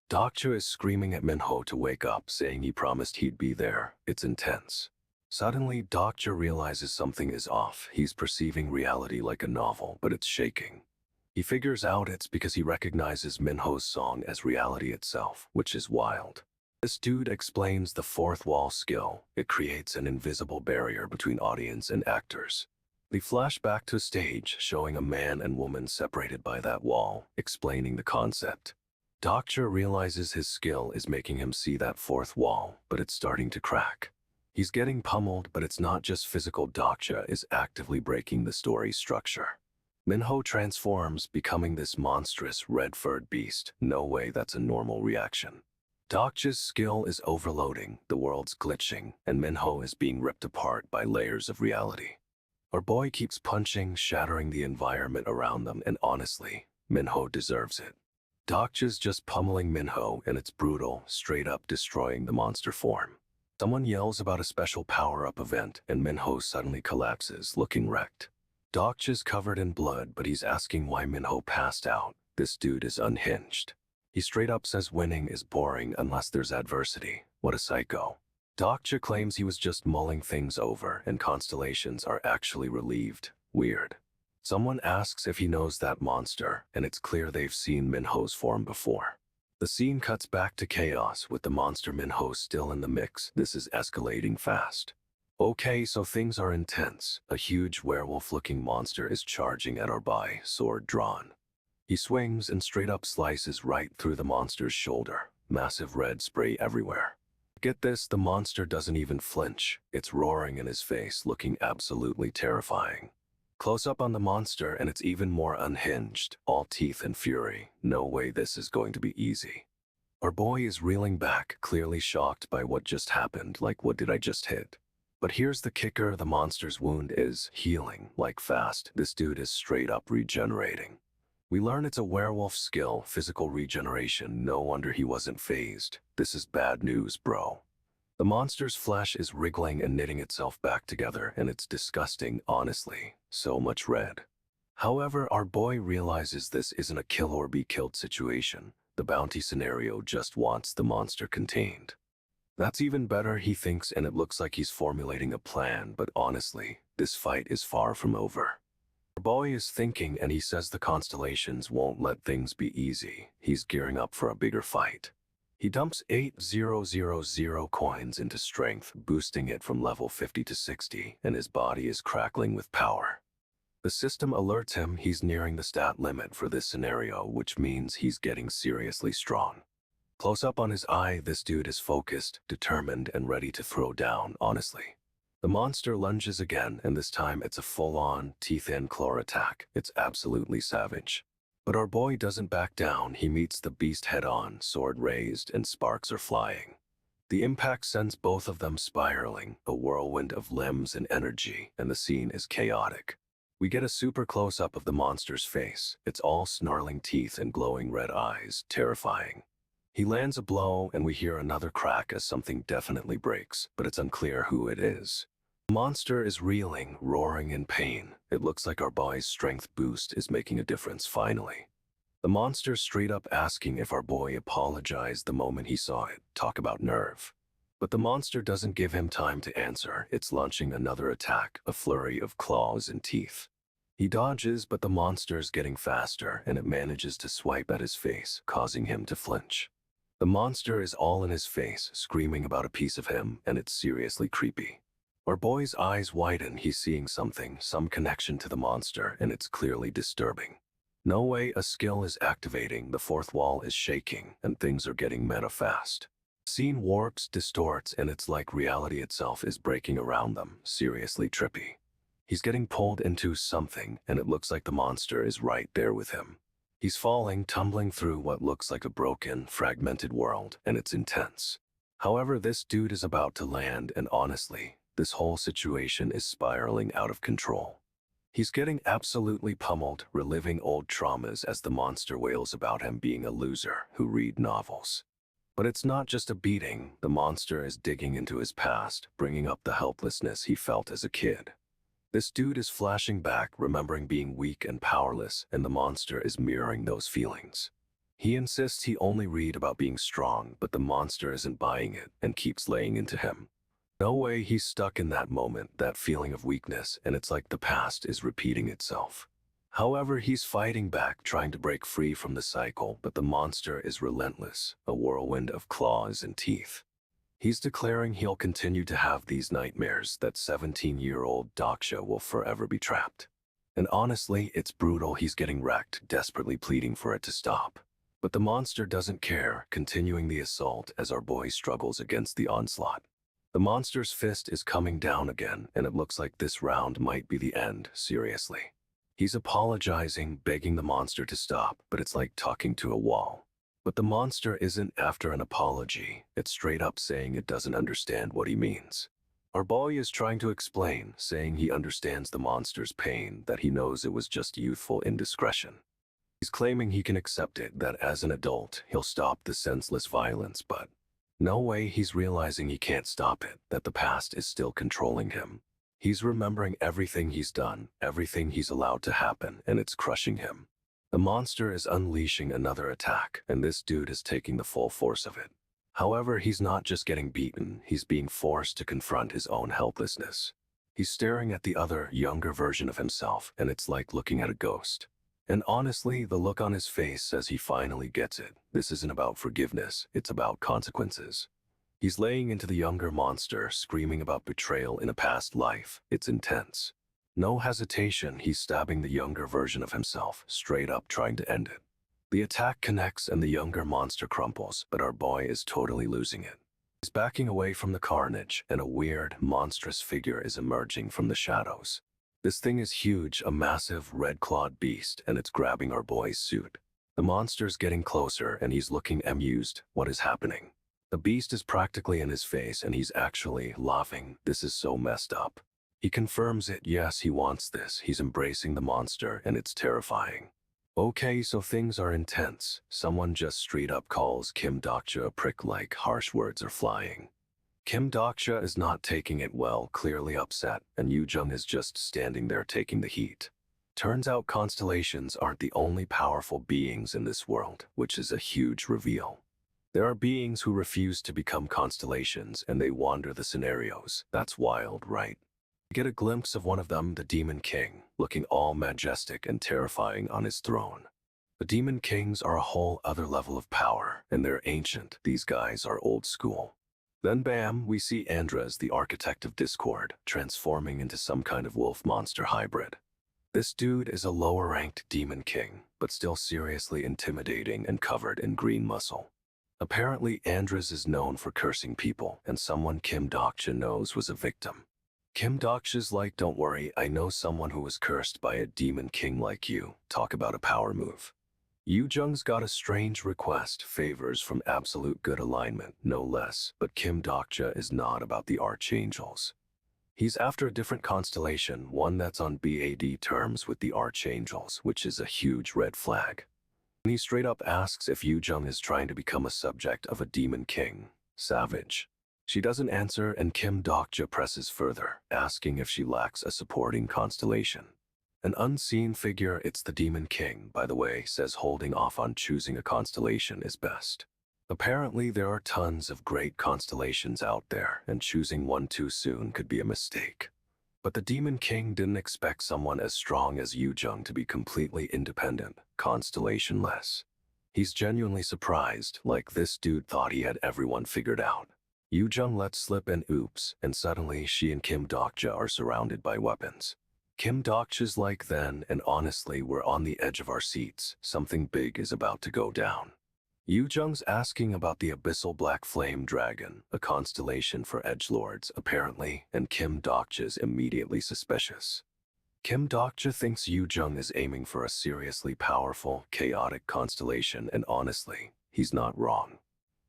Dokja is screaming at Minho to wake up, saying he promised he'd be there. It's intense. Suddenly, Dokja realizes something is off. He's perceiving reality like a novel, but it's shaking. He figures out it's because he recognizes Minho's song as reality itself, which is wild. This dude explains the fourth wall skill. It creates an invisible barrier between audience and actors. They flash back to a stage showing a man and woman separated by that wall, explaining the concept. Dokja realizes his skill is making him see that fourth wall, but it's starting to crack. He's getting pummeled, but it's not just physical. Dokja is actively breaking the story's structure. Minho transforms, becoming this monstrous red-furred beast. No way that's a normal reaction. Dokja's skill is overloading, the world's glitching, and Minho is being ripped apart by layers of reality. Our boy keeps punching, shattering the environment around them, and honestly, Minho deserves it. Dokja's just pummeling Minho, and it's brutal, straight up destroying the monster form. Someone yells about a special power-up event, and Minho suddenly collapses, looking wrecked. Dokja's covered in blood, but he's asking why Minho passed out. This dude is unhinged. He straight up says winning is boring unless there's adversity. What a psycho. Dokja claims he was just mulling things over, and constellations are actually relieved. Weird. Someone asks if he knows that monster, and it's clear they've seen Minho's form before. The scene cuts back to chaos, with the monster Minho still in the mix. This is escalating fast. Okay, so things are intense. A huge werewolf-looking monster is charging at our boy, sword drawn. He swings and straight up slices right through the monster's shoulder. massive red spray everywhere. Get this, the monster doesn't even flinch. It's roaring in his face, looking absolutely terrifying. Close up on the monster and it's even more unhinged, all teeth and fury. No way this is going to be easy. Our boy is reeling back, clearly shocked by what just happened, like what did I just hit? But here's the kicker, the monster's wound is healing, like fast. This dude is straight up regenerating. We learn it's a werewolf skill, physical regeneration. No wonder he wasn't phased. This is bad news, bro. The monster's flesh is wriggling and knitting itself back together, and it's disgusting, honestly. So much red. However, our boy realizes this isn't a kill or be killed situation. The bounty scenario just wants the monster contained. That's even better, he thinks, and it looks like he's formulating a plan, but honestly, this fight is far from over. Our boy is thinking, and he says the constellations won't let things be easy. He's gearing up for a bigger fight. He dumps 8,000 coins into strength, boosting it from level 50 to 60, and his body is crackling with power. The system alerts him he's nearing the stat limit for this scenario, which means he's getting seriously strong. Close up on his eye, this dude is focused, determined, and ready to throw down, honestly. The monster lunges again, and this time it's a full-on, teeth-in claw attack. It's absolutely savage. But our boy doesn't back down. He meets the beast head-on, sword raised, and sparks are flying. The impact sends both of them spiraling, a whirlwind of limbs and energy, and the scene is chaotic. We get a super close-up of the monster's face. It's all snarling teeth and glowing red eyes, terrifying. He lands a blow, and we hear another crack as something definitely breaks, but it's unclear who it is. The monster is reeling, roaring in pain. It looks like our boy's strength boost is making a difference finally. The monster's straight up asking if our boy apologized the moment he saw it. Talk about nerve. But the monster doesn't give him time to answer. It's launching another attack, a flurry of claws and teeth. He dodges, but the monster's getting faster, and it manages to swipe at his face, causing him to flinch. The monster is all in his face, screaming about a piece of him, and it's seriously creepy. Our boy's eyes widen. He's seeing something, some connection to the monster, and it's clearly disturbing. No way, a skill is activating, the fourth wall is shaking, and things are getting meta fast. Scene warps, distorts, and it's like reality itself is breaking around them, seriously trippy. He's getting pulled into something, and it looks like the monster is right there with him. He's falling, tumbling through what looks like a broken, fragmented world, and it's intense. However, this dude is about to land, and honestly, this whole situation is spiraling out of control. He's getting absolutely pummeled, reliving old traumas as the monster wails about him being a loser who read novels. But it's not just a beating. The monster is digging into his past, bringing up the helplessness he felt as a kid. This dude is flashing back, remembering being weak and powerless, and the monster is mirroring those feelings. He insists he only read about being strong, but the monster isn't buying it and keeps laying into him. No way, he's stuck in that moment, that feeling of weakness, and it's like the past is repeating itself. However, he's fighting back, trying to break free from the cycle, but the monster is relentless, a whirlwind of claws and teeth. He's declaring he'll continue to have these nightmares, that 17-year-old Dokja will forever be trapped. And honestly, it's brutal. He's getting wrecked, desperately pleading for it to stop. But the monster doesn't care, continuing the assault as our boy struggles against the onslaught. The monster's fist is coming down again, and it looks like this round might be the end, seriously. He's apologizing, begging the monster to stop, but it's like talking to a wall. But the monster isn't after an apology. It's straight up saying it doesn't understand what he means. Our boy is trying to explain, saying he understands the monster's pain, that he knows it was just youthful indiscretion. He's claiming he can accept it, that as an adult, he'll stop the senseless violence, but no way. He's realizing he can't stop it, that the past is still controlling him. He's remembering everything he's done, everything he's allowed to happen, and it's crushing him. The monster is unleashing another attack, and this dude is taking the full force of it. However, he's not just getting beaten, he's being forced to confront his own helplessness. He's staring at the other, younger version of himself, and it's like looking at a ghost. And honestly, the look on his face says he finally gets it. This isn't about forgiveness, it's about consequences. He's laying into the younger monster, screaming about betrayal in a past life. It's intense. No hesitation, he's stabbing the younger version of himself, straight up trying to end it. The attack connects and the younger monster crumples, but our boy is totally losing it. He's backing away from the carnage, and a weird, monstrous figure is emerging from the shadows. This thing is huge, a massive, red-clawed beast, and it's grabbing our boy's suit. The monster's getting closer, and he's looking amused. What is happening? The beast is practically in his face, and he's actually laughing. This is so messed up. He confirms it. Yes, he wants this. He's embracing the monster, and it's terrifying. Okay, so things are intense. Someone just straight up calls Kim Dokja a prick, like harsh words are flying. Kim Dokja is not taking it well, clearly upset, and Yoo-jung is just standing there taking the heat. Turns out constellations aren't the only powerful beings in this world, which is a huge reveal. There are beings who refuse to become constellations, and they wander the scenarios. That's wild, right? We get a glimpse of one of them, the Demon King, looking all majestic and terrifying on his throne. The Demon Kings are a whole other level of power, and they're ancient. These guys are old school. Then bam, we see Andras, the architect of discord, transforming into some kind of wolf monster hybrid. This dude is a lower-ranked Demon King, but still seriously intimidating and covered in green muscle. Apparently, Andras is known for cursing people, and someone Kim Dokja knows was a victim. Kim Dokja's like, don't worry, I know someone who was cursed by a Demon King like you. Talk about a power move. Yoo-jung's got a strange request, favors from absolute good alignment, no less, but Kim Dokja is not about the archangels. He's after a different constellation, one that's on BAD terms with the archangels, which is a huge red flag. And he straight up asks if Yoo-jung is trying to become a subject of a Demon King. Savage. She doesn't answer, and Kim Dokja presses further, asking if she lacks a supporting constellation. An unseen figure, it's the Demon King, by the way, says holding off on choosing a constellation is best. Apparently, there are tons of great constellations out there, and choosing one too soon could be a mistake. But the Demon King didn't expect someone as strong as Yoo-jung to be completely independent, constellation-less. He's genuinely surprised, like this dude thought he had everyone figured out. Yoo-jung lets slip an oops, and suddenly she and Kim Dokja are surrounded by weapons. Kim Dokja's like then, and honestly, we're on the edge of our seats. Something big is about to go down. Yoo-jung's asking about the abyssal black flame dragon, a constellation for edgelords, apparently, and Kim Dokja's immediately suspicious. Kim Dokja thinks Yoo-jung is aiming for a seriously powerful, chaotic constellation, and honestly, he's not wrong.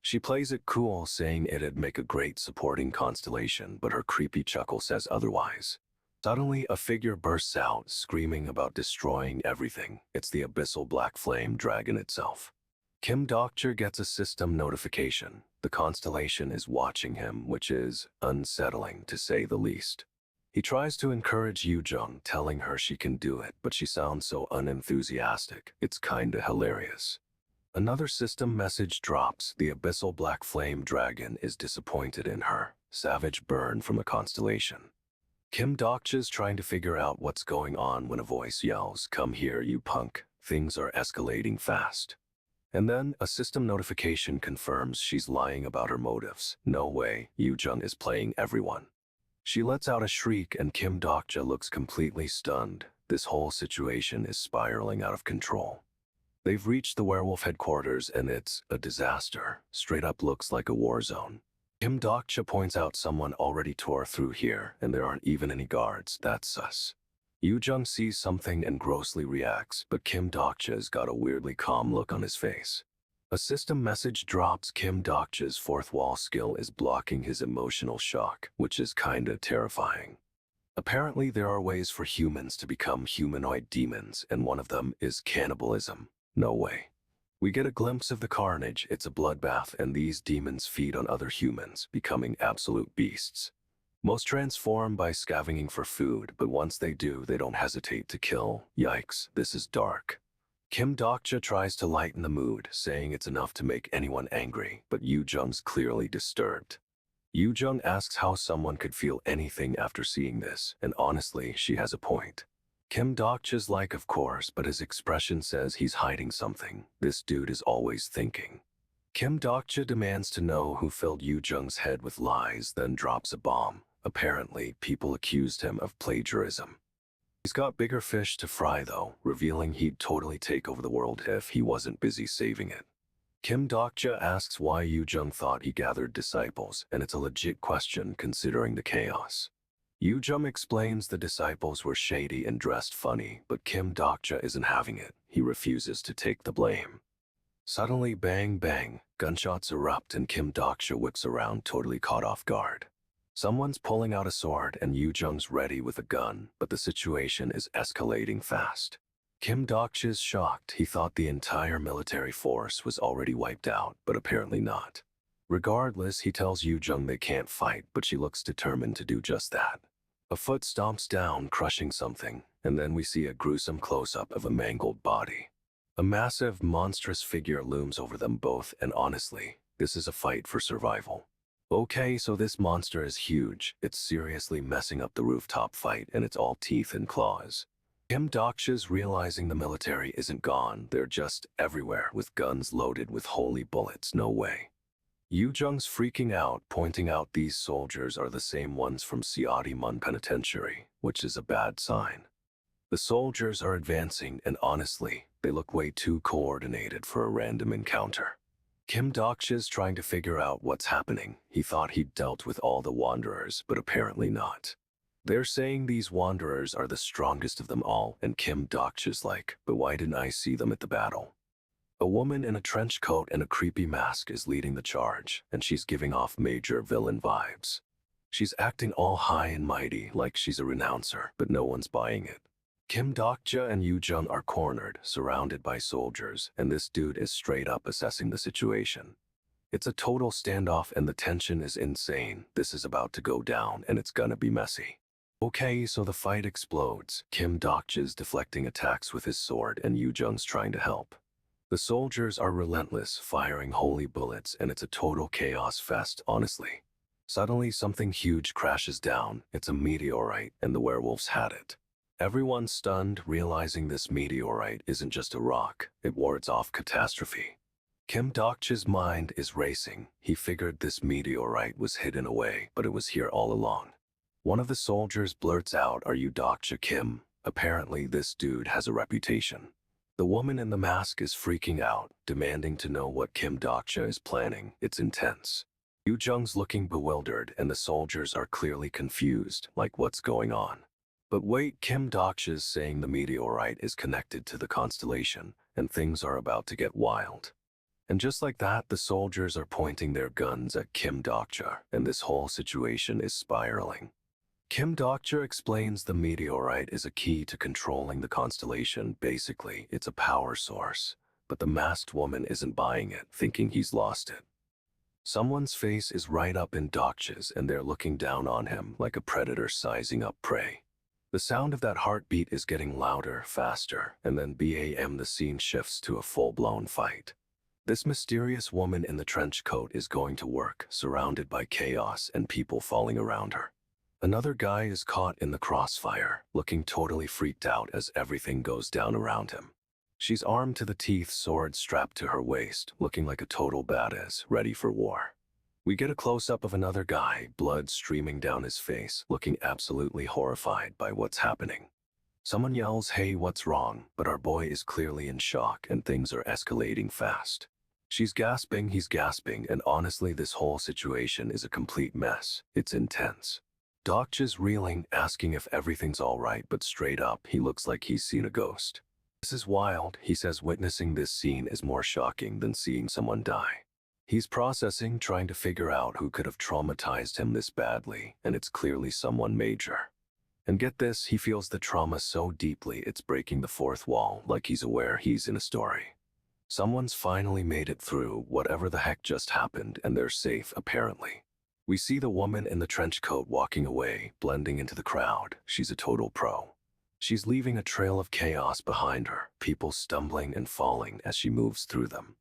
She plays it cool, saying it'd make a great supporting constellation, but her creepy chuckle says otherwise. Suddenly, a figure bursts out, screaming about destroying everything. It's the abyssal black flame dragon itself. Kim Dokja gets a system notification. The constellation is watching him, which is unsettling, to say the least. He tries to encourage Yoo-jung, telling her she can do it, but she sounds so unenthusiastic. It's kinda hilarious. Another system message drops. The abyssal black flame dragon is disappointed in her. Savage burn from a constellation. Kim Dokja's trying to figure out what's going on when a voice yells, "Come here, you punk." Things are escalating fast. And then, a system notification confirms she's lying about her motives. No way, Yoo-jung is playing everyone. She lets out a shriek, and Kim Dokja looks completely stunned. This whole situation is spiraling out of control. They've reached the werewolf headquarters, and it's a disaster. Straight up looks like a war zone. Kim Dokja points out someone already tore through here, and there aren't even any guards. That's sus. Yoo-jung sees something and grossly reacts, but Kim Dokja's got a weirdly calm look on his face. A system message drops. Kim Dokja's fourth wall skill is blocking his emotional shock, which is kinda terrifying. Apparently, there are ways for humans to become humanoid demons, and one of them is cannibalism. No way. We get a glimpse of the carnage. It's a bloodbath, and these demons feed on other humans, becoming absolute beasts. Most transform by scavenging for food, but once they do, they don't hesitate to kill. Yikes, this is dark. Kim Dokja tries to lighten the mood, saying it's enough to make anyone angry, but Yoo-jung's clearly disturbed. Yoo-jung asks how someone could feel anything after seeing this, and honestly, she has a point. Kim Dokja's like, of course, but his expression says he's hiding something. This dude is always thinking. Kim Dokja demands to know who filled Yoo-jung's head with lies, then drops a bomb. Apparently, people accused him of plagiarism. He's got bigger fish to fry though, revealing he'd totally take over the world if he wasn't busy saving it. Kim Dokja asks why Yoo Jung thought he gathered disciples, and it's a legit question considering the chaos. Yoo Jung explains the disciples were shady and dressed funny, but Kim Dokja isn't having it. He refuses to take the blame. Suddenly, bang bang, gunshots erupt and Kim Dokja whips around, totally caught off guard. Someone's pulling out a sword and Yoo Jung's ready with a gun, but the situation is escalating fast. Kim Dokja's shocked. He thought the entire military force was already wiped out, but apparently not. Regardless, he tells Yoo Jung they can't fight, but she looks determined to do just that. A foot stomps down, crushing something, and then we see a gruesome close-up of a mangled body. A massive, monstrous figure looms over them both, and honestly, this is a fight for survival. Okay, so this monster is huge. It's seriously messing up the rooftop fight, and it's all teeth and claws. Kim Dokja's realizing the military isn't gone, they're just everywhere with guns loaded with holy bullets, no way. Yoo Jung's freaking out, pointing out these soldiers are the same ones from Siadimun Penitentiary, which is a bad sign. The soldiers are advancing, and honestly, they look way too coordinated for a random encounter. Kim Dokja's trying to figure out what's happening. He thought he'd dealt with all the wanderers, but apparently not. They're saying these wanderers are the strongest of them all, and Kim Dokja's like, but why didn't I see them at the battle? A woman in a trench coat and a creepy mask is leading the charge, and she's giving off major villain vibes. She's acting all high and mighty like she's a renouncer, but no one's buying it. Kim Dokja and Yoo Jung are cornered, surrounded by soldiers, and this dude is straight up assessing the situation. It's a total standoff and the tension is insane. This is about to go down and it's gonna be messy. Okay, so the fight explodes. Kim Dokja's deflecting attacks with his sword and Yoo Jung's trying to help. The soldiers are relentless, firing holy bullets, and it's a total chaos fest, honestly. Suddenly, something huge crashes down. It's a meteorite, and the werewolves had it. Everyone's stunned, realizing this meteorite isn't just a rock, it wards off catastrophe. Kim Dokja's mind is racing. He figured this meteorite was hidden away, but it was here all along. One of the soldiers blurts out, "Are you Dokja Kim?" Apparently, this dude has a reputation. The woman in the mask is freaking out, demanding to know what Kim Dokja is planning. It's intense. Yoo Jung's looking bewildered, and the soldiers are clearly confused, like what's going on. But wait, Kim Dokja's saying the meteorite is connected to the constellation, and things are about to get wild. And just like that, the soldiers are pointing their guns at Kim Dokja, and this whole situation is spiraling. Kim Dokja explains the meteorite is a key to controlling the constellation. Basically, it's a power source, but the masked woman isn't buying it, thinking he's lost it. Someone's face is right up in Dokja's, and they're looking down on him like a predator sizing up prey. The sound of that heartbeat is getting louder, faster, and then bam, the scene shifts to a full-blown fight. This mysterious woman in the trench coat is going to work, surrounded by chaos and people falling around her. Another guy is caught in the crossfire, looking totally freaked out as everything goes down around him. She's armed to the teeth, sword strapped to her waist, looking like a total badass, ready for war. We get a close-up of another guy, blood streaming down his face, looking absolutely horrified by what's happening. Someone yells, "Hey, what's wrong?" But our boy is clearly in shock and things are escalating fast. She's gasping, he's gasping, and honestly this whole situation is a complete mess. It's intense. Dokja's reeling, asking if everything's alright, but straight up, he looks like he's seen a ghost. "This is wild," he says. Witnessing this scene is more shocking than seeing someone die. He's processing, trying to figure out who could have traumatized him this badly, and it's clearly someone major. And get this, he feels the trauma so deeply it's breaking the fourth wall, like he's aware he's in a story. Someone's finally made it through whatever the heck just happened, and they're safe, apparently. We see the woman in the trench coat walking away, blending into the crowd. She's a total pro. She's leaving a trail of chaos behind her, people stumbling and falling as she moves through them.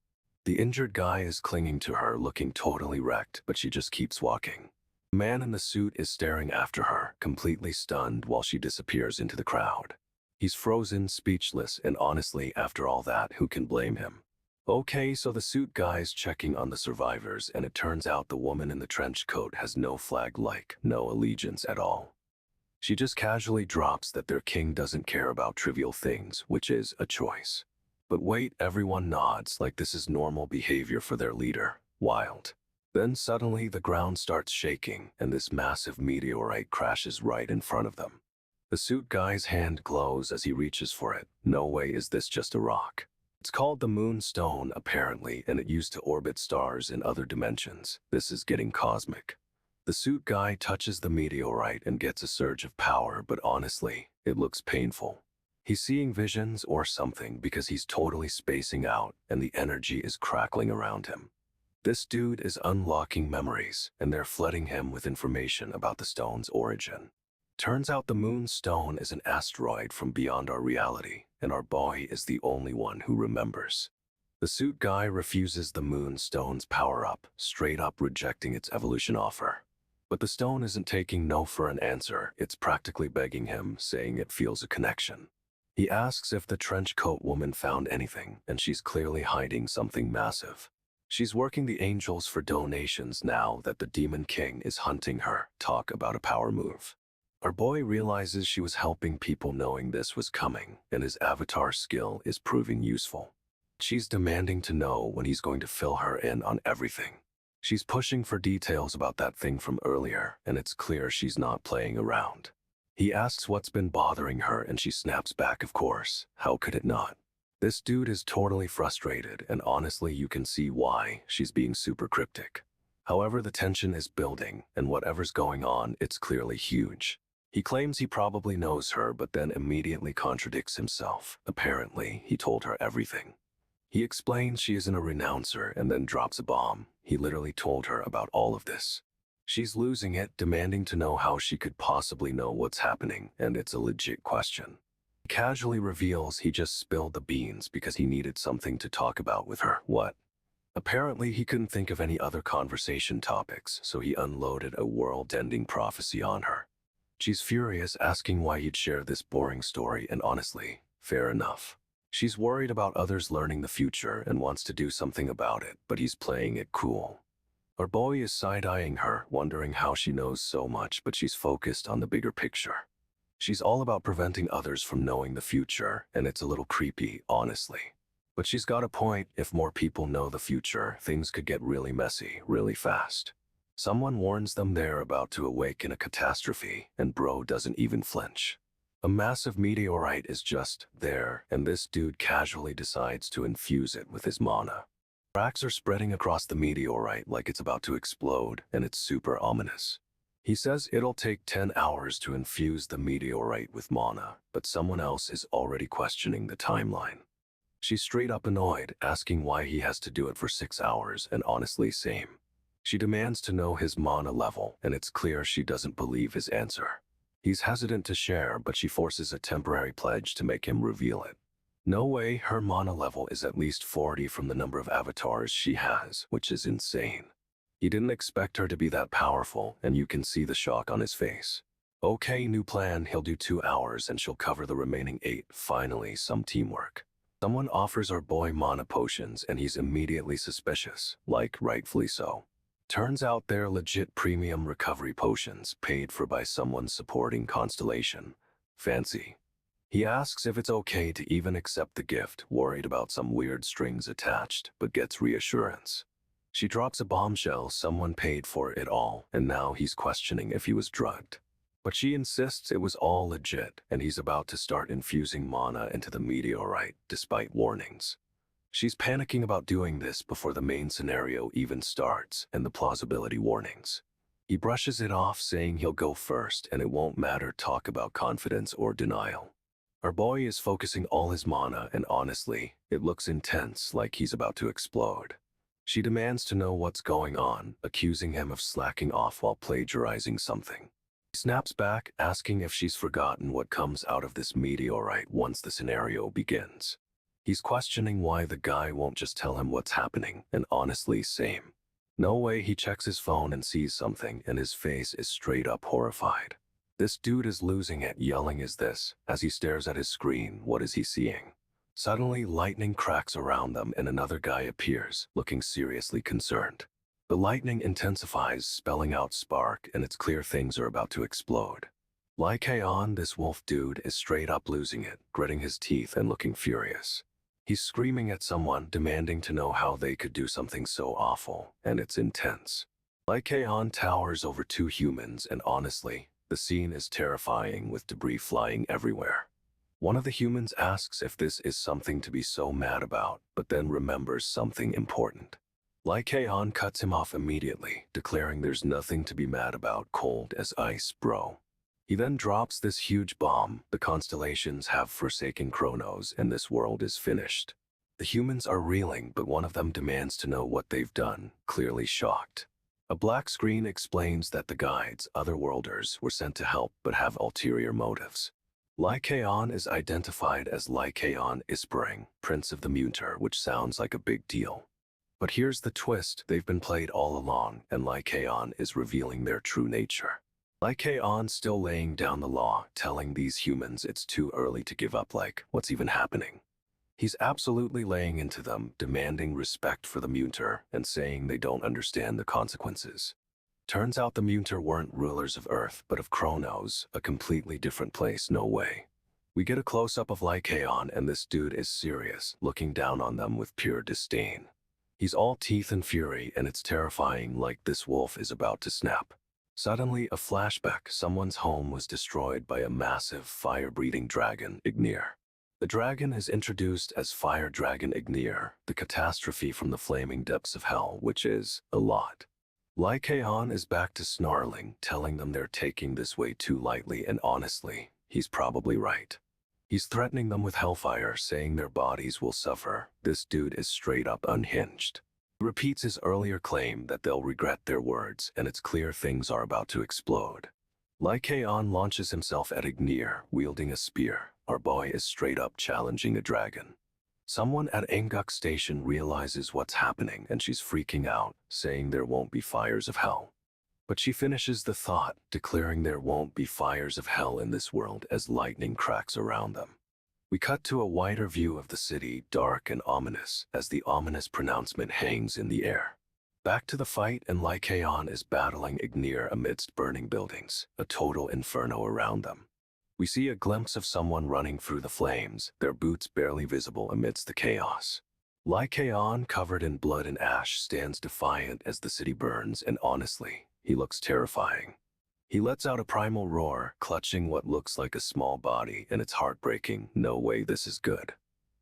The injured guy is clinging to her, looking totally wrecked, but she just keeps walking. The man in the suit is staring after her, completely stunned while she disappears into the crowd. He's frozen, speechless, and honestly, after all that, who can blame him? Okay, so the suit guy's checking on the survivors, and it turns out the woman in the trench coat has no flag, like no allegiance at all. She just casually drops that their king doesn't care about trivial things, which is a choice. But wait, everyone nods like this is normal behavior for their leader. Wild. Then suddenly the ground starts shaking and this massive meteorite crashes right in front of them. The suit guy's hand glows as he reaches for it. No way is this just a rock. It's called the Moonstone, apparently, and it used to orbit stars in other dimensions. This is getting cosmic. The suit guy touches the meteorite and gets a surge of power, but honestly, it looks painful. He's seeing visions or something because he's totally spacing out and the energy is crackling around him. This dude is unlocking memories, and they're flooding him with information about the stone's origin. Turns out the Moonstone is an asteroid from beyond our reality, and our boy is the only one who remembers. The suit guy refuses the Moonstone's power-up, straight up rejecting its evolution offer. But the stone isn't taking no for an answer, it's practically begging him, saying it feels a connection. He asks if the trench coat woman found anything, and she's clearly hiding something massive. She's working the angels for donations now that the Demon King is hunting her. Talk about a power move. Our boy realizes she was helping people knowing this was coming, and his avatar skill is proving useful. She's demanding to know when he's going to fill her in on everything. She's pushing for details about that thing from earlier, and it's clear she's not playing around. He asks what's been bothering her, and she snaps back, of course. How could it not? This dude is totally frustrated, and honestly you can see why. She's being super cryptic. However, the tension is building, and whatever's going on, it's clearly huge. He claims he probably knows her, but then immediately contradicts himself. Apparently, he told her everything. He explains she isn't a renouncer and then drops a bomb. He literally told her about all of this. She's losing it, demanding to know how she could possibly know what's happening, and it's a legit question. He casually reveals he just spilled the beans because he needed something to talk about with her. What? Apparently, he couldn't think of any other conversation topics, so he unloaded a world-ending prophecy on her. She's furious, asking why he'd share this boring story, and honestly, fair enough. She's worried about others learning the future and wants to do something about it, but he's playing it cool. Our boy is side-eyeing her, wondering how she knows so much, but she's focused on the bigger picture. She's all about preventing others from knowing the future, and it's a little creepy, honestly. But she's got a point. If more people know the future, things could get really messy, really fast. Someone warns them they're about to awaken a catastrophe, and bro doesn't even flinch. A massive meteorite is just there, and this dude casually decides to infuse it with his mana. Cracks are spreading across the meteorite like it's about to explode, and it's super ominous. He says it'll take 10 hours to infuse the meteorite with mana, but someone else is already questioning the timeline. She's straight up annoyed, asking why he has to do it for 6 hours, and honestly, same. She demands to know his mana level, and it's clear she doesn't believe his answer. He's hesitant to share, but she forces a temporary pledge to make him reveal it. No way, her mana level is at least 40 from the number of avatars she has, which is insane. He didn't expect her to be that powerful, and you can see the shock on his face. Okay, new plan, he'll do 2 hours and she'll cover the remaining 8. Finally, some teamwork. Someone offers our boy mana potions and he's immediately suspicious, like rightfully so. Turns out they're legit premium recovery potions paid for by someone supporting Constellation. Fancy. He asks if it's okay to even accept the gift, worried about some weird strings attached, but gets reassurance. She drops a bombshell, someone paid for it all, and now he's questioning if he was drugged. But she insists it was all legit, and he's about to start infusing mana into the meteorite, despite warnings. She's panicking about doing this before the main scenario even starts and the plausibility warnings. He brushes it off, saying he'll go first and it won't matter, talk about confidence or denial. Our boy is focusing all his mana, and honestly, it looks intense, like he's about to explode. She demands to know what's going on, accusing him of slacking off while plagiarizing something. He snaps back, asking if she's forgotten what comes out of this meteorite once the scenario begins. He's questioning why the guy won't just tell him what's happening, and honestly, same. No way. He checks his phone and sees something, and his face is straight up horrified. This dude is losing it, yelling, "Is this?" As he stares at his screen. What is he seeing? Suddenly, lightning cracks around them and another guy appears, looking seriously concerned. The lightning intensifies, spelling out spark, and it's clear things are about to explode. Like Aeon, this wolf dude is straight up losing it, gritting his teeth and looking furious. He's screaming at someone, demanding to know how they could do something so awful, and it's intense. Like Aeon towers over two humans, and honestly, the scene is terrifying with debris flying everywhere. One of the humans asks if this is something to be so mad about, but then remembers something important. Like Aeon cuts him off immediately, declaring there's nothing to be mad about, cold as ice, bro. He then drops this huge bomb: the constellations have forsaken Kronos and this world is finished. The humans are reeling, but one of them demands to know what they've done, clearly shocked. A black screen explains that the guides, otherworlders, were sent to help but have ulterior motives. Lycaon is identified as Lycaon Ispering, Prince of the Munter, which sounds like a big deal. But here's the twist: they've been played all along, and Lycaon is revealing their true nature. Lycaon still laying down the law, telling these humans it's too early to give up. Like, what's even happening? He's absolutely laying into them, demanding respect for the Munter and saying they don't understand the consequences. Turns out the Munter weren't rulers of Earth, but of Kronos, a completely different place. No way. We get a close-up of Lycaon, and this dude is serious, looking down on them with pure disdain. He's all teeth and fury, and it's terrifying, like this wolf is about to snap. Suddenly, a flashback: someone's home was destroyed by a massive fire-breathing dragon, Ignir. The dragon is introduced as Fire Dragon Ignir, the catastrophe from the flaming depths of hell, which is a lot. Lycaon is back to snarling, telling them they're taking this way too lightly, and honestly, he's probably right. He's threatening them with hellfire, saying their bodies will suffer. This dude is straight up unhinged. He repeats his earlier claim that they'll regret their words, and it's clear things are about to explode. Lycaon launches himself at Ignir, wielding a spear. Our boy is straight up challenging a dragon. Someone at Enguk Station realizes what's happening, and she's freaking out, saying there won't be fires of hell. But she finishes the thought, declaring there won't be fires of hell in this world as lightning cracks around them. We cut to a wider view of the city, dark and ominous, as the ominous pronouncement hangs in the air. Back to the fight, and Lycaon is battling Ignir amidst burning buildings, a total inferno around them. We see a glimpse of someone running through the flames, their boots barely visible amidst the chaos. Lycaon, covered in blood and ash, stands defiant as the city burns, and honestly, he looks terrifying. He lets out a primal roar, clutching what looks like a small body, and it's heartbreaking. No way, this is good.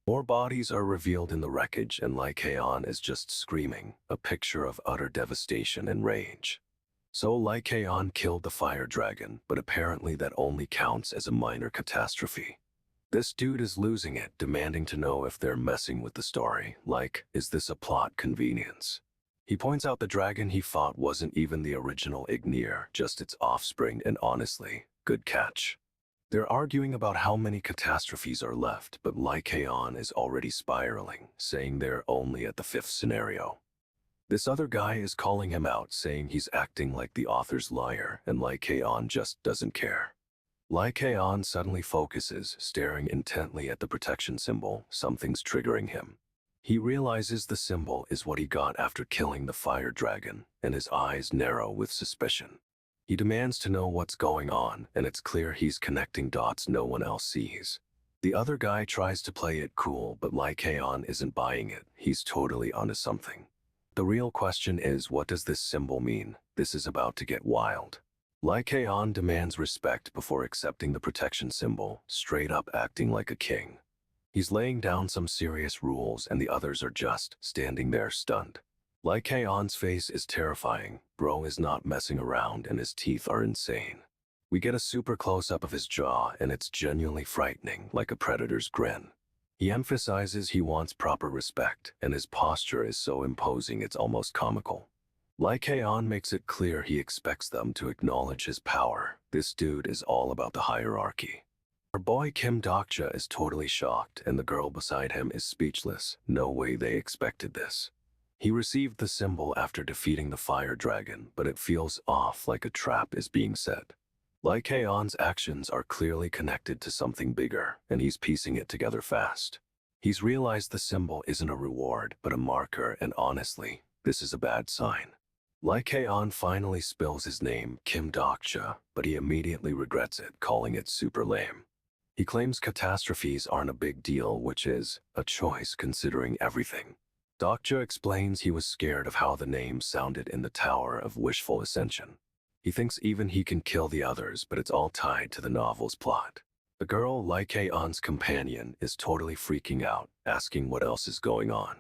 More bodies are revealed in the wreckage, and Lycaon is just screaming, a picture of utter devastation and rage. So Lycaon killed the fire dragon, but apparently that only counts as a minor catastrophe. This dude is losing it, demanding to know if they're messing with the story. Like, is this a plot convenience? He points out the dragon he fought wasn't even the original Ignir, just its offspring, and honestly, good catch. They're arguing about how many catastrophes are left, but Lycaon is already spiraling, saying they're only at the 5th scenario. This other guy is calling him out, saying he's acting like the author's liar, and Lycaon just doesn't care. Lycaon suddenly focuses, staring intently at the protection symbol. Something's triggering him. He realizes the symbol is what he got after killing the fire dragon, and his eyes narrow with suspicion. He demands to know what's going on, and it's clear he's connecting dots no one else sees. The other guy tries to play it cool, but Lycaon isn't buying it. He's totally onto something. The real question is, what does this symbol mean? This is about to get wild. Lycaon demands respect before accepting the protection symbol, straight up acting like a king. He's laying down some serious rules, and the others are just standing there stunned. Lycaon's face is terrifying. Bro is not messing around, and his teeth are insane. We get a super close-up of his jaw, and it's genuinely frightening, like a predator's grin. He emphasizes he wants proper respect, and his posture is so imposing it's almost comical. Lycaon makes it clear he expects them to acknowledge his power. This dude is all about the hierarchy. Our boy Kim Dokja is totally shocked, and the girl beside him is speechless. No way they expected this. He received the symbol after defeating the fire dragon, but it feels off, like a trap is being set. Lycaon's actions are clearly connected to something bigger, and he's piecing it together fast. He's realized the symbol isn't a reward, but a marker, and honestly, this is a bad sign. Lee Kae-on finally spills his name, Kim Dokja, but he immediately regrets it, calling it super lame. He claims catastrophes aren't a big deal, which is a choice considering everything. Dokja explains he was scared of how the name sounded in the Tower of Wishful Ascension. He thinks even he can kill the others, but it's all tied to the novel's plot. The girl, Lee Kae-on's companion, is totally freaking out, asking what else is going on.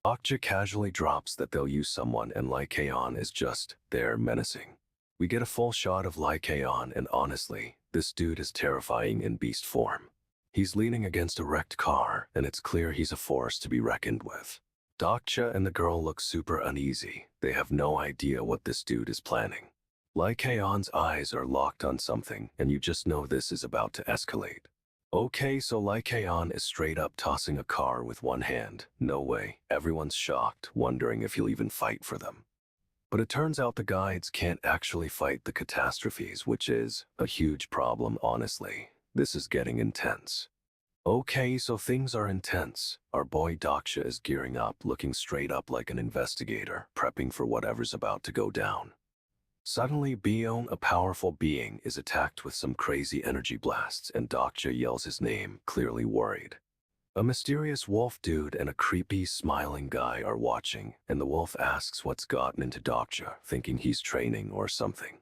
Dokja casually drops that they'll use someone and Lee Kae-on is just there menacing. We get a full shot of Lee Kae-on and honestly, this dude is terrifying in beast form. He's leaning against a wrecked car and it's clear he's a force to be reckoned with. Dokja and the girl look super uneasy. They have no idea what this dude is planning. Lee Kae-on's eyes are locked on something and you just know this is about to escalate. Okay, so Lee Kae-on is straight up tossing a car with one hand. No way. Everyone's shocked, wondering if he'll even fight for them. But it turns out the guides can't actually fight the catastrophes, which is a huge problem, honestly. This is getting intense. Okay, so things are intense. Our boy Dokja is gearing up, looking straight up like an investigator, prepping for whatever's about to go down. Suddenly, Beon, a powerful being, is attacked with some crazy energy blasts and Dokja yells his name, clearly worried. A mysterious wolf dude and a creepy, smiling guy are watching, and the wolf asks what's gotten into Dokja, thinking he's training or something.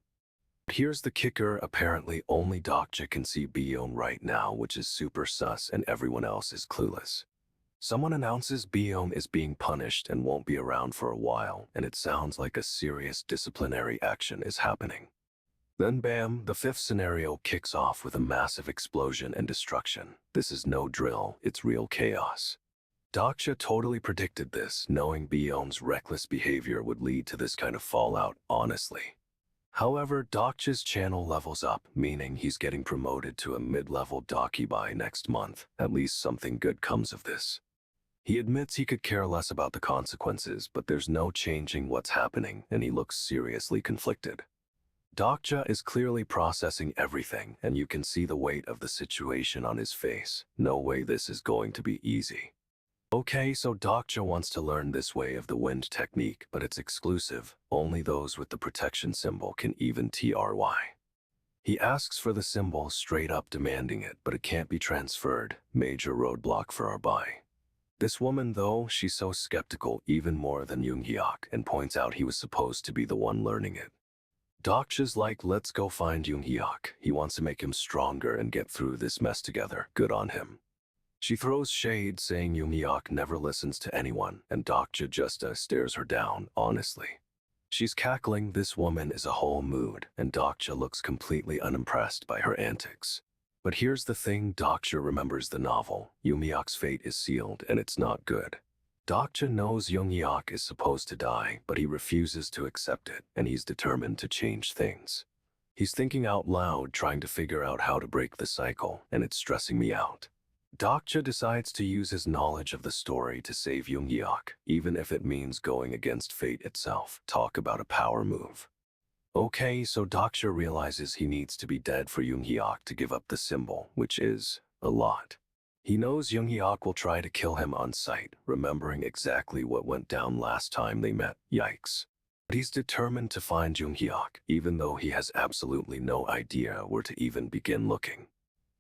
Here's the kicker, apparently only Dokja can see Beon right now, which is super sus and everyone else is clueless. Someone announces Beon is being punished and won't be around for a while, and it sounds like a serious disciplinary action is happening. Then bam, the fifth scenario kicks off with a massive explosion and destruction. This is no drill, it's real chaos. Dokja totally predicted this, knowing Beon's reckless behavior would lead to this kind of fallout, honestly. However, Dokja's channel levels up, meaning he's getting promoted to a mid-level Dokkaebi next month. At least something good comes of this. He admits he could care less about the consequences, but there's no changing what's happening, and he looks seriously conflicted. Dokja is clearly processing everything, and you can see the weight of the situation on his face. No way this is going to be easy. Okay, so Dokja wants to learn this way of the wind technique, but it's exclusive. Only those with the protection symbol can even try. He asks for the symbol, straight up demanding it, but it can't be transferred. Major roadblock for our boy. This woman, though, she's so skeptical, even more than Yoonhyuk, and points out he was supposed to be the one learning it. Dokja's like, let's go find Yoonhyuk. He wants to make him stronger and get through this mess together. Good on him. She throws shade, saying Yoonhyuk never listens to anyone, and Dokja just stares her down, honestly. She's cackling. This woman is a whole mood, and Dokja looks completely unimpressed by her antics. But here's the thing, Dokja remembers the novel. Yoonhyuk's fate is sealed, and it's not good. Dokja knows Yoonhyuk is supposed to die, but he refuses to accept it, and he's determined to change things. He's thinking out loud, trying to figure out how to break the cycle, and it's stressing me out. Dokja decides to use his knowledge of the story to save Yoonhyuk, even if it means going against fate itself. Talk about a power move. Okay, so Dokja realizes he needs to be dead for Yoonhyuk to give up the symbol, which is a lot. He knows Yoonhyuk will try to kill him on sight, remembering exactly what went down last time they met. Yikes. But he's determined to find Yoonhyuk, even though he has absolutely no idea where to even begin looking.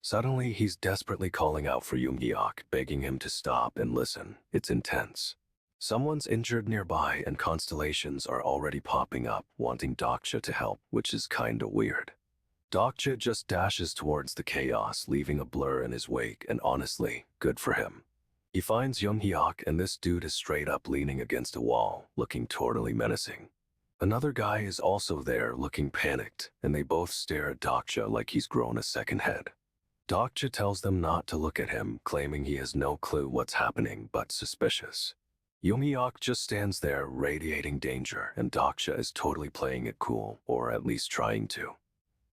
Suddenly, he's desperately calling out for Yoonhyuk, begging him to stop and listen. It's intense. Someone's injured nearby and constellations are already popping up, wanting Dokja to help, which is kinda weird. Dokja just dashes towards the chaos, leaving a blur in his wake, and honestly, good for him. He finds Yoonhyuk and this dude is straight up leaning against a wall, looking totally menacing. Another guy is also there, looking panicked, and they both stare at Dokja like he's grown a second head. Dokja tells them not to look at him, claiming he has no clue what's happening, but suspicious. Yoonhyuk just stands there, radiating danger, and Dokja is totally playing it cool, or at least trying to.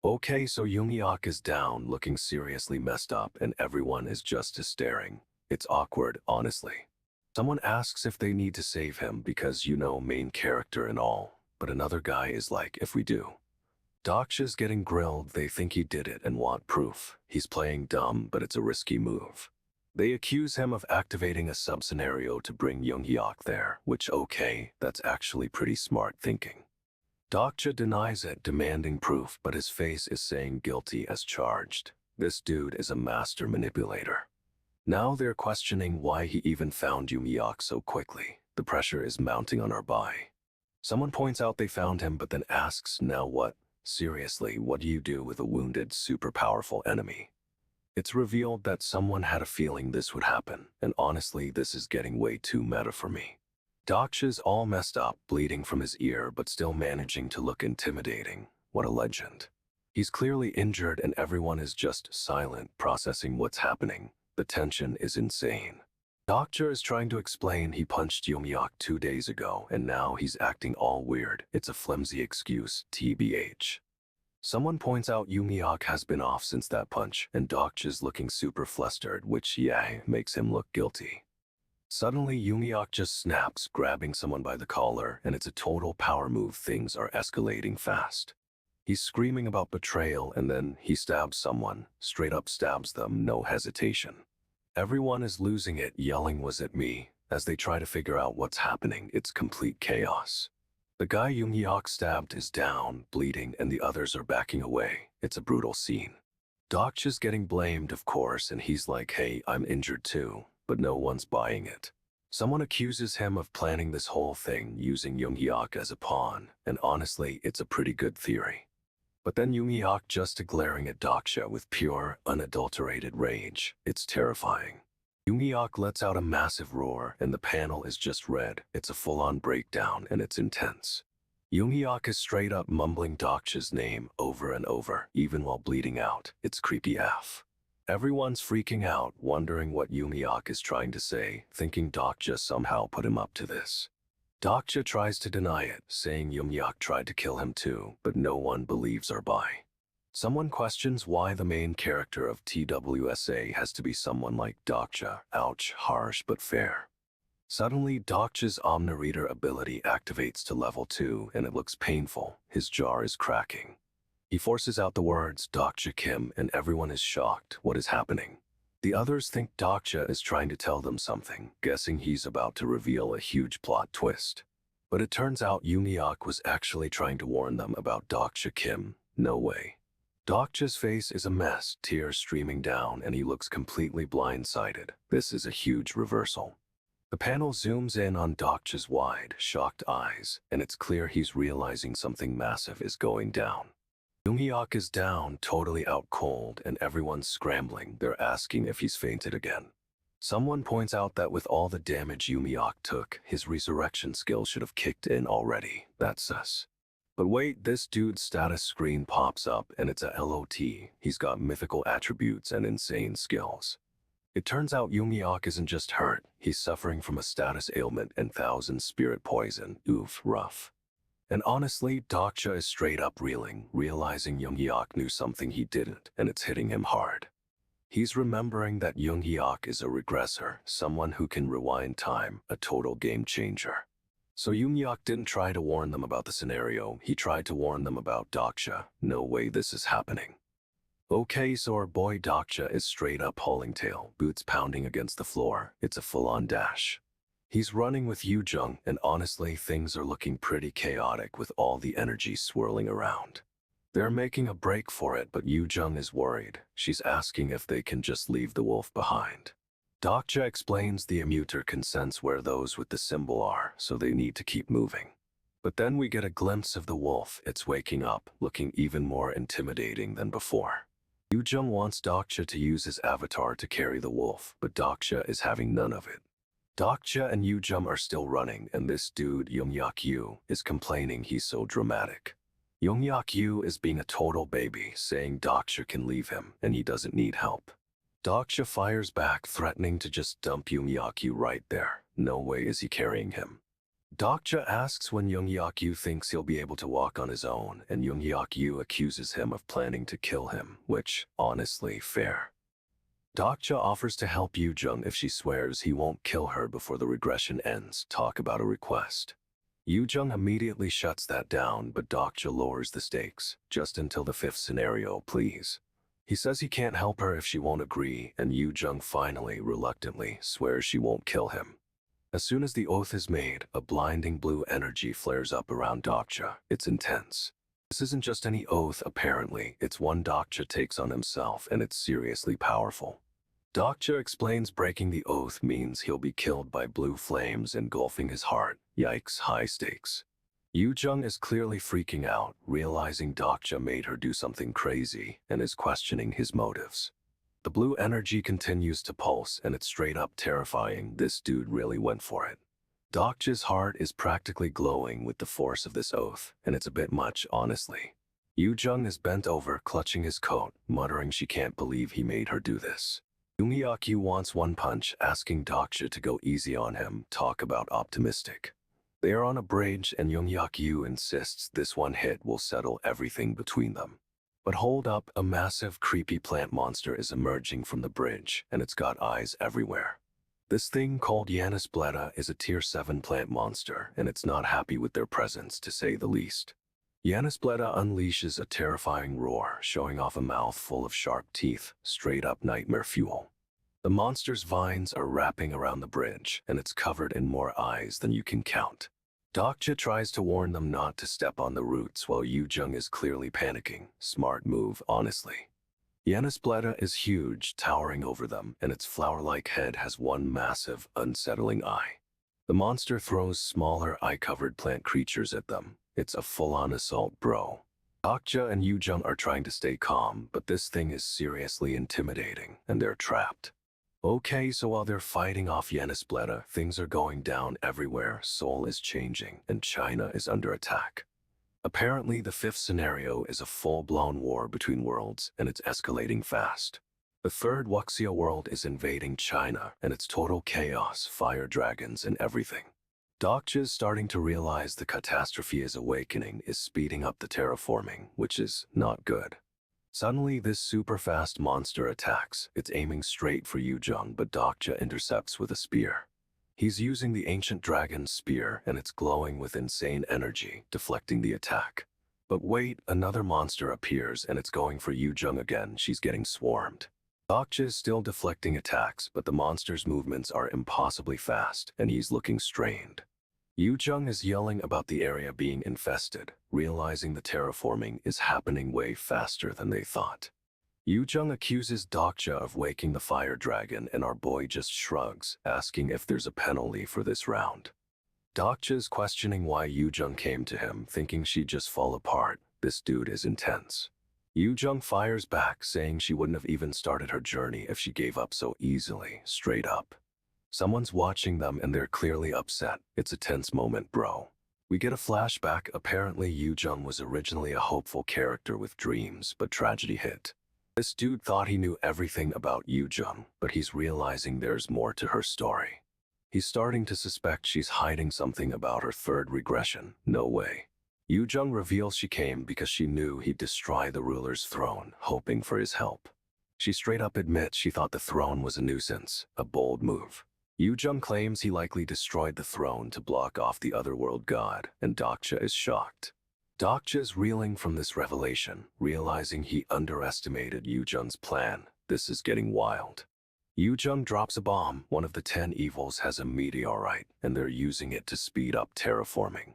Okay, so Yoonhyuk is down, looking seriously messed up, and everyone is just staring. It's awkward, honestly. Someone asks if they need to save him because, main character and all, but another guy is like, if we do. Dokja's getting grilled, they think he did it and want proof. He's playing dumb, but it's a risky move. They accuse him of activating a sub-scenario to bring Yoonhyuk there, which okay, that's actually pretty smart thinking. Dokja denies it, demanding proof, but his face is saying guilty as charged. This dude is a master manipulator. Now they're questioning why he even found Yumiak so quickly. The pressure is mounting on our buy. Someone points out they found him, but then asks, now what? Seriously, what do you do with a wounded, super powerful enemy? It's revealed that someone had a feeling this would happen, and honestly, this is getting way too meta for me. Dokja's all messed up, bleeding from his ear, but still managing to look intimidating. What a legend. He's clearly injured and everyone is just silent, processing what's happening. The tension is insane. Dokja is trying to explain he punched Yumiak 2 days ago and now he's acting all weird. It's a flimsy excuse, TBH. Someone points out Yumiak has been off since that punch and Dokja's looking super flustered, which makes him look guilty. Suddenly Yumiak just snaps, grabbing someone by the collar, and it's a total power move. Things are escalating fast. He's screaming about betrayal and then he stabs someone, straight up stabs them, no hesitation. Everyone is losing it, yelling "was it me?" as they try to figure out what's happening. It's complete chaos. The guy Yumiak stabbed is down, bleeding, and the others are backing away. It's a brutal scene. Dokja's getting blamed, of course, and he's like, hey, I'm injured too, but no one's buying it. Someone accuses him of planning this whole thing using Yumiak as a pawn, and honestly, it's a pretty good theory. But then Yumiak just glaring at Dokja with pure, unadulterated rage. It's terrifying. Yumiak lets out a massive roar and the panel is just red. It's a full-on breakdown and it's intense. Yumiak is straight up mumbling Dokja's name over and over, even while bleeding out. It's creepy AF. Everyone's freaking out, wondering what Yumiak is trying to say, thinking Dokja somehow put him up to this. Dokja tries to deny it, saying Yumiak tried to kill him too, but no one believes or buy. Someone questions why the main character of TWSA has to be someone like Dokja. Ouch, harsh but fair. Suddenly, Dokja's Omnireader ability activates to level 2 and it looks painful. His jaw is cracking. He forces out the words, Dokja Kim, and everyone is shocked. What is happening? The others think Dokja is trying to tell them something, guessing he's about to reveal a huge plot twist. But it turns out Yumiak was actually trying to warn them about Dokja Kim. No way. Dokja's face is a mess, tears streaming down, and he looks completely blindsided. This is a huge reversal. The panel zooms in on Dokja's wide, shocked eyes, and it's clear he's realizing something massive is going down. Yumiak is down, totally out cold, and everyone's scrambling. They're asking if he's fainted again. Someone points out that with all the damage Yumiak took, his resurrection skill should have kicked in already. That's sus. But wait, this dude's status screen pops up and it's a LOT. He's got mythical attributes and insane skills. It turns out Yumiak isn't just hurt, he's suffering from a status ailment and 1,000 spirit poison. Oof, rough. And honestly, Dokja is straight up reeling, realizing Yumiak knew something he didn't, and it's hitting him hard. He's remembering that Yumiak is a regressor, someone who can rewind time, a total game changer. So Yumiak didn't try to warn them about the scenario, he tried to warn them about Dokja. No way this is happening. Okay, so our boy Dokja is straight up hauling tail, boots pounding against the floor. It's a full-on dash. He's running with Yujung, and honestly, things are looking pretty chaotic with all the energy swirling around. They're making a break for it, but Yujung is worried. She's asking if they can just leave the wolf behind. Dokja explains the immuter can sense where those with the symbol are, so they need to keep moving. But then we get a glimpse of the wolf. It's waking up, looking even more intimidating than before. Yujung wants Dokja to use his avatar to carry the wolf, but Dokja is having none of it. Dokja and Yujung are still running, and this dude, Yongyak is complaining he's so dramatic. Yongyak is being a total baby, saying Dokja can leave him, and he doesn't need help. Dokja fires back, threatening to just dump Yongyak right there. No way is he carrying him. Dokja asks when Yongyak thinks he'll be able to walk on his own, and Yongyak accuses him of planning to kill him, which, honestly, fair. Dokja offers to help Yujung if she swears he won't kill her before the regression ends. Talk about a request. Yujung immediately shuts that down, but Dokja lowers the stakes. Just until the 5th scenario, please. He says he can't help her if she won't agree, and Yujung finally, reluctantly, swears she won't kill him. As soon as the oath is made, a blinding blue energy flares up around Dokja. It's intense. This isn't just any oath, apparently. It's one Dokja takes on himself, and it's seriously powerful. Dokja explains breaking the oath means he'll be killed by blue flames engulfing his heart. Yikes, high stakes. Yoo-jung is clearly freaking out, realizing Dokja made her do something crazy, and is questioning his motives. The blue energy continues to pulse, and it's straight up terrifying. This dude really went for it. Dokja's heart is practically glowing with the force of this oath, and it's a bit much, honestly. Yoo-jung is bent over, clutching his coat, muttering she can't believe he made her do this. Yoongi-akyu wants one punch, asking Dokja to go easy on him. Talk about optimistic. They are on a bridge, and Yoongi-akyu insists this one hit will settle everything between them. But hold up, a massive, creepy plant monster is emerging from the bridge, and it's got eyes everywhere. This thing called Yanisbleta is a Tier 7 plant monster, and it's not happy with their presence, to say the least. Yanisbleta unleashes a terrifying roar, showing off a mouth full of sharp teeth, straight-up nightmare fuel. The monster's vines are wrapping around the bridge, and it's covered in more eyes than you can count. Dokja tries to warn them not to step on the roots while Yoo-jung is clearly panicking. Smart move, honestly. Yanisbleta is huge, towering over them, and its flower-like head has one massive, unsettling eye. The monster throws smaller, eye-covered plant creatures at them. It's a full-on assault, bro. Dokja and Yoo-jung are trying to stay calm, but this thing is seriously intimidating, and they're trapped. Okay, so while they're fighting off Yanisbleta, things are going down everywhere. Seoul is changing, and China is under attack. Apparently, the fifth scenario is a full-blown war between worlds, and it's escalating fast. The third Wuxia world is invading China, and it's total chaos, fire dragons, and everything. Dokja's starting to realize the catastrophe is awakening, is speeding up the terraforming, which is not good. Suddenly, this super-fast monster attacks. It's aiming straight for Yoo-jung, but Dokja intercepts with a spear. He's using the ancient dragon's spear, and it's glowing with insane energy, deflecting the attack. But wait, another monster appears, and it's going for Yoo-jung again. She's getting swarmed. Dokja is still deflecting attacks, but the monster's movements are impossibly fast, and he's looking strained. Yoo-jung is yelling about the area being infested, realizing the terraforming is happening way faster than they thought. Yoo-jung accuses Dokja of waking the fire dragon, and our boy just shrugs, asking if there's a penalty for this round. Dokja's questioning why Yoo-jung came to him, thinking she'd just fall apart. This dude is intense. Yoo-jung fires back, saying she wouldn't have even started her journey if she gave up so easily, straight up. Someone's watching them and they're clearly upset. It's a tense moment, bro. We get a flashback. Apparently Yoo-jung was originally a hopeful character with dreams, but tragedy hit. This dude thought he knew everything about Yoo-jung, but he's realizing there's more to her story. He's starting to suspect she's hiding something about her third regression. No way. Yoo-jung reveals she came because she knew he'd destroy the ruler's throne, hoping for his help. She straight up admits she thought the throne was a nuisance, a bold move. Yoo-jung claims he likely destroyed the throne to block off the otherworld god, and Dokja is shocked. Dokja is reeling from this revelation, realizing he underestimated Yoo-jung's plan. This is getting wild. Yoo-jung drops a bomb. One of the 10 evils has a meteorite, and they're using it to speed up terraforming.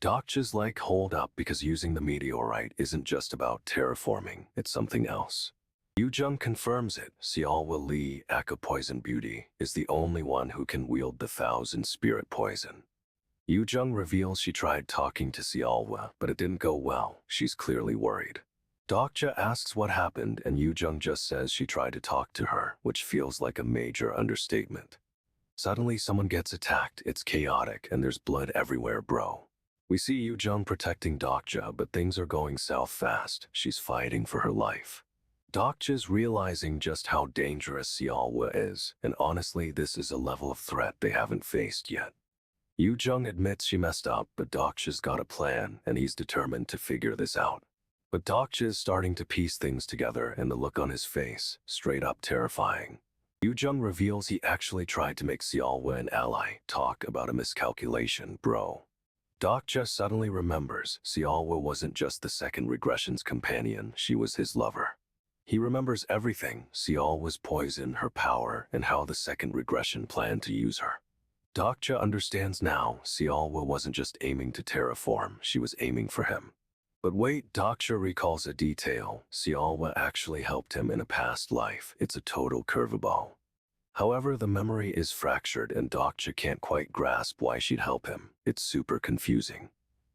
Dokja's like, hold up, because using the meteorite isn't just about terraforming, it's something else. Yoo-jung confirms it. Seolwa Lee, Aka Poison Beauty, is the only one who can wield the 1,000 spirit poison. Yoo-jung reveals she tried talking to Seolwa, but it didn't go well. She's clearly worried. Dokja asks what happened, and Yoo-jung just says she tried to talk to her, which feels like a major understatement. Suddenly someone gets attacked. It's chaotic, and there's blood everywhere, bro. We see Yoo-jung protecting Dokja, but things are going south fast. She's fighting for her life. Dokja's realizing just how dangerous Seolwa is, and honestly, this is a level of threat they haven't faced yet. Yoo-jung admits she messed up, but Dokja's got a plan, and he's determined to figure this out. But Dokja is starting to piece things together, and the look on his face, straight up terrifying. Yoo-jung reveals he actually tried to make Seolwa an ally. Talk about a miscalculation, bro. Dokja suddenly remembers Seolwa wasn't just the second regression's companion, she was his lover. He remembers everything, Seolwa's poison, her power, and how the second regression planned to use her. Dokja understands now Seolwa wasn't just aiming to terraform, she was aiming for him. But wait, Dokja recalls a detail. Seolwa actually helped him in a past life. It's a total curveball. However, the memory is fractured and Dokja can't quite grasp why she'd help him. It's super confusing.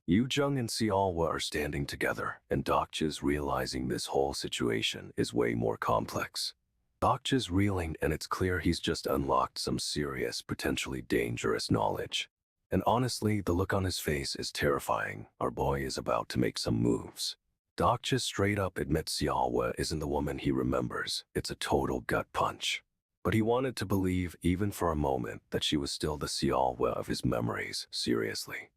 Yoo-jung and Seolwa are standing together, and Dokja's realizing this whole situation is way more complex. Dokja's reeling, and it's clear he's just unlocked some serious, potentially dangerous knowledge. And honestly, the look on his face is terrifying. Our boy is about to make some moves. Dokja straight up admits Seolwa isn't the woman he remembers. It's a total gut punch. But he wanted to believe, even for a moment, that she was still the Seolwa of his memories, seriously.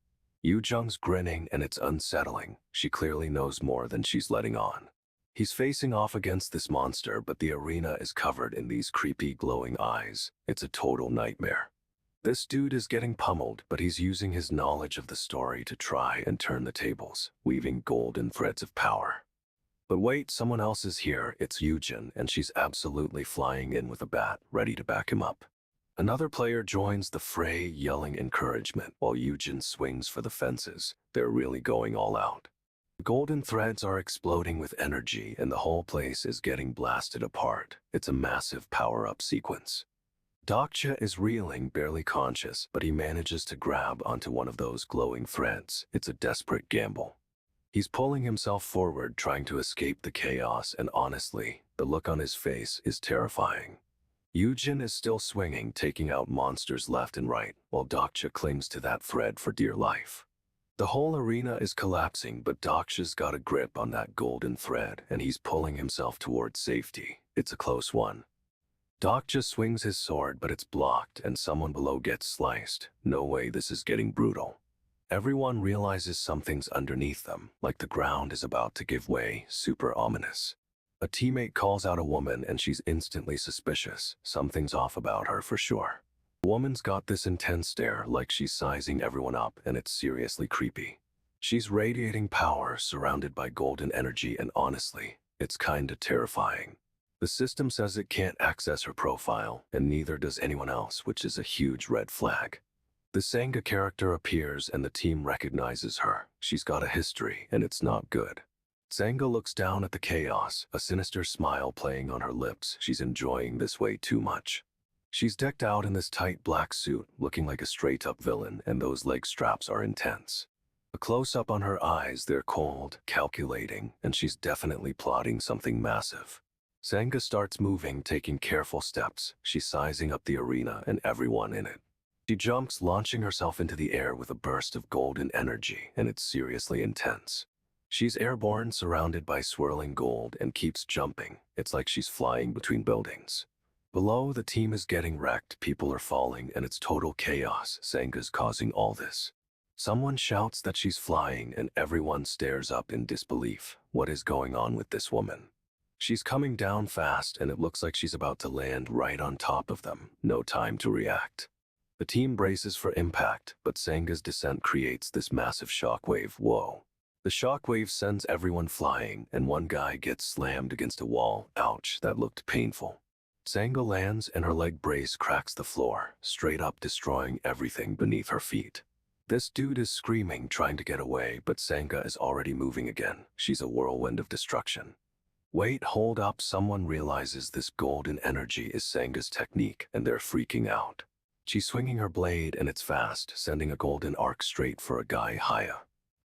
Yoo-jung's grinning, and it's unsettling. She clearly knows more than she's letting on. He's facing off against this monster, but the arena is covered in these creepy glowing eyes. It's a total nightmare. This dude is getting pummeled, but he's using his knowledge of the story to try and turn the tables, weaving golden threads of power. But wait, someone else is here. It's Yoo-jun, and she's absolutely flying in with a bat, ready to back him up. Another player joins the fray, yelling encouragement, while Yoo-jun swings for the fences. They're really going all out. Golden threads are exploding with energy, and the whole place is getting blasted apart. It's a massive power-up sequence. Dokja is reeling, barely conscious, but he manages to grab onto one of those glowing threads. It's a desperate gamble. He's pulling himself forward, trying to escape the chaos, and honestly, the look on his face is terrifying. Yoo-jun is still swinging, taking out monsters left and right, while Dokja clings to that thread for dear life. The whole arena is collapsing, but Dokja's got a grip on that golden thread, and he's pulling himself towards safety. It's a close one. Dokja swings his sword, but it's blocked, and someone below gets sliced. No way, this is getting brutal. Everyone realizes something's underneath them, like the ground is about to give way, super ominous. A teammate calls out a woman, and she's instantly suspicious. Something's off about her for sure. The woman's got this intense stare, like she's sizing everyone up, and it's seriously creepy. She's radiating power, surrounded by golden energy, and honestly, it's kinda terrifying. The system says it can't access her profile, and neither does anyone else, which is a huge red flag. The Sangha character appears, and the team recognizes her. She's got a history, and it's not good. Sangha looks down at the chaos, a sinister smile playing on her lips. She's enjoying this way too much. She's decked out in this tight black suit, looking like a straight-up villain, and those leg straps are intense. A close-up on her eyes, they're cold, calculating, and she's definitely plotting something massive. Sangha starts moving, taking careful steps. She's sizing up the arena and everyone in it. She jumps, launching herself into the air with a burst of golden energy, and it's seriously intense. She's airborne, surrounded by swirling gold, and keeps jumping. It's like she's flying between buildings. Below, the team is getting wrecked, people are falling, and it's total chaos. Sangha's causing all this. Someone shouts that she's flying, and everyone stares up in disbelief. What is going on with this woman? She's coming down fast, and it looks like she's about to land right on top of them. No time to react. The team braces for impact, but Sangha's descent creates this massive shockwave. Whoa. The shockwave sends everyone flying, and one guy gets slammed against a wall. Ouch, that looked painful. Sangha lands, and her leg brace cracks the floor, straight up destroying everything beneath her feet. This dude is screaming, trying to get away, but Sangha is already moving again. She's a whirlwind of destruction. Wait, hold up, someone realizes this golden energy is Sangha's technique, and they're freaking out. She's swinging her blade, and it's fast, sending a golden arc straight for a guy Haya.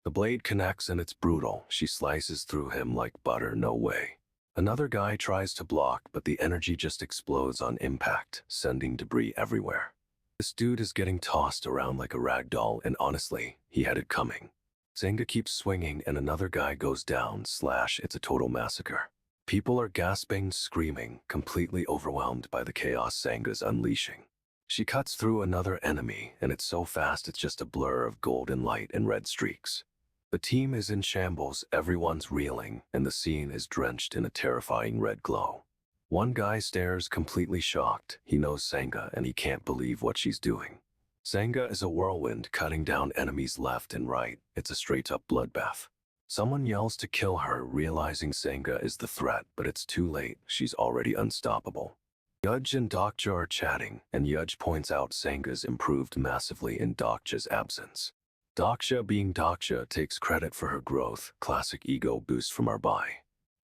The blade connects, and it's brutal. She slices through him like butter. No way. Another guy tries to block, but the energy just explodes on impact, sending debris everywhere. This dude is getting tossed around like a rag doll, and honestly, he had it coming. Sangha keeps swinging, and another guy goes down. It's a total massacre. People are gasping, screaming, completely overwhelmed by the chaos Sangha's unleashing. She cuts through another enemy, and it's so fast it's just a blur of golden light and red streaks. The team is in shambles, everyone's reeling, and the scene is drenched in a terrifying red glow. One guy stares, completely shocked. He knows Sangha, and he can't believe what she's doing. Sangha is a whirlwind, cutting down enemies left and right. It's a straight-up bloodbath. Someone yells to kill her, realizing Sangha is the threat, but it's too late. She's already unstoppable. Yudge and Dokja are chatting, and Yudge points out Sanga's improved massively in Dokja's absence. Dokja, being Dokja, takes credit for her growth, classic ego boost from our boy.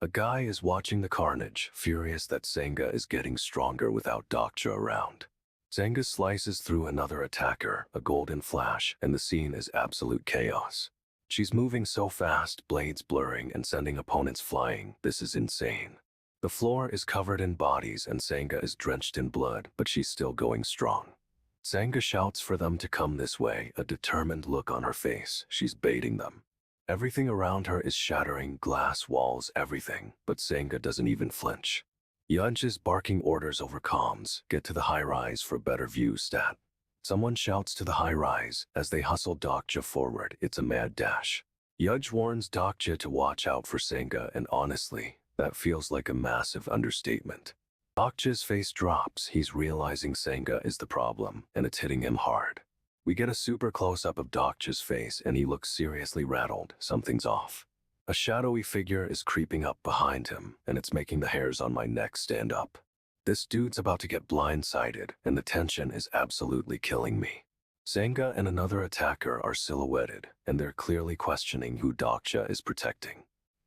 A guy is watching the carnage, furious that Sanga is getting stronger without Dokja around. Sanga slices through another attacker, a golden flash, and the scene is absolute chaos. She's moving so fast, blades blurring and sending opponents flying. This is insane. The floor is covered in bodies and Sanga is drenched in blood, but she's still going strong. Sanga shouts for them to come this way, a determined look on her face. She's baiting them. Everything around her is shattering, glass, walls, everything, but Sanga doesn't even flinch. Yudge is barking orders over comms, get to the high-rise for better view stat. Someone shouts to the high-rise as they hustle Dokja forward. It's a mad dash. Yudge warns Dokja to watch out for Sanga, and honestly, that feels like a massive understatement. Dokja's face drops. He's realizing Sanga is the problem, and it's hitting him hard. We get a super close-up of Dokja's face, and he looks seriously rattled. Something's off. A shadowy figure is creeping up behind him, and it's making the hairs on my neck stand up. This dude's about to get blindsided, and the tension is absolutely killing me. Sanga and another attacker are silhouetted, and they're clearly questioning who Dokja is protecting.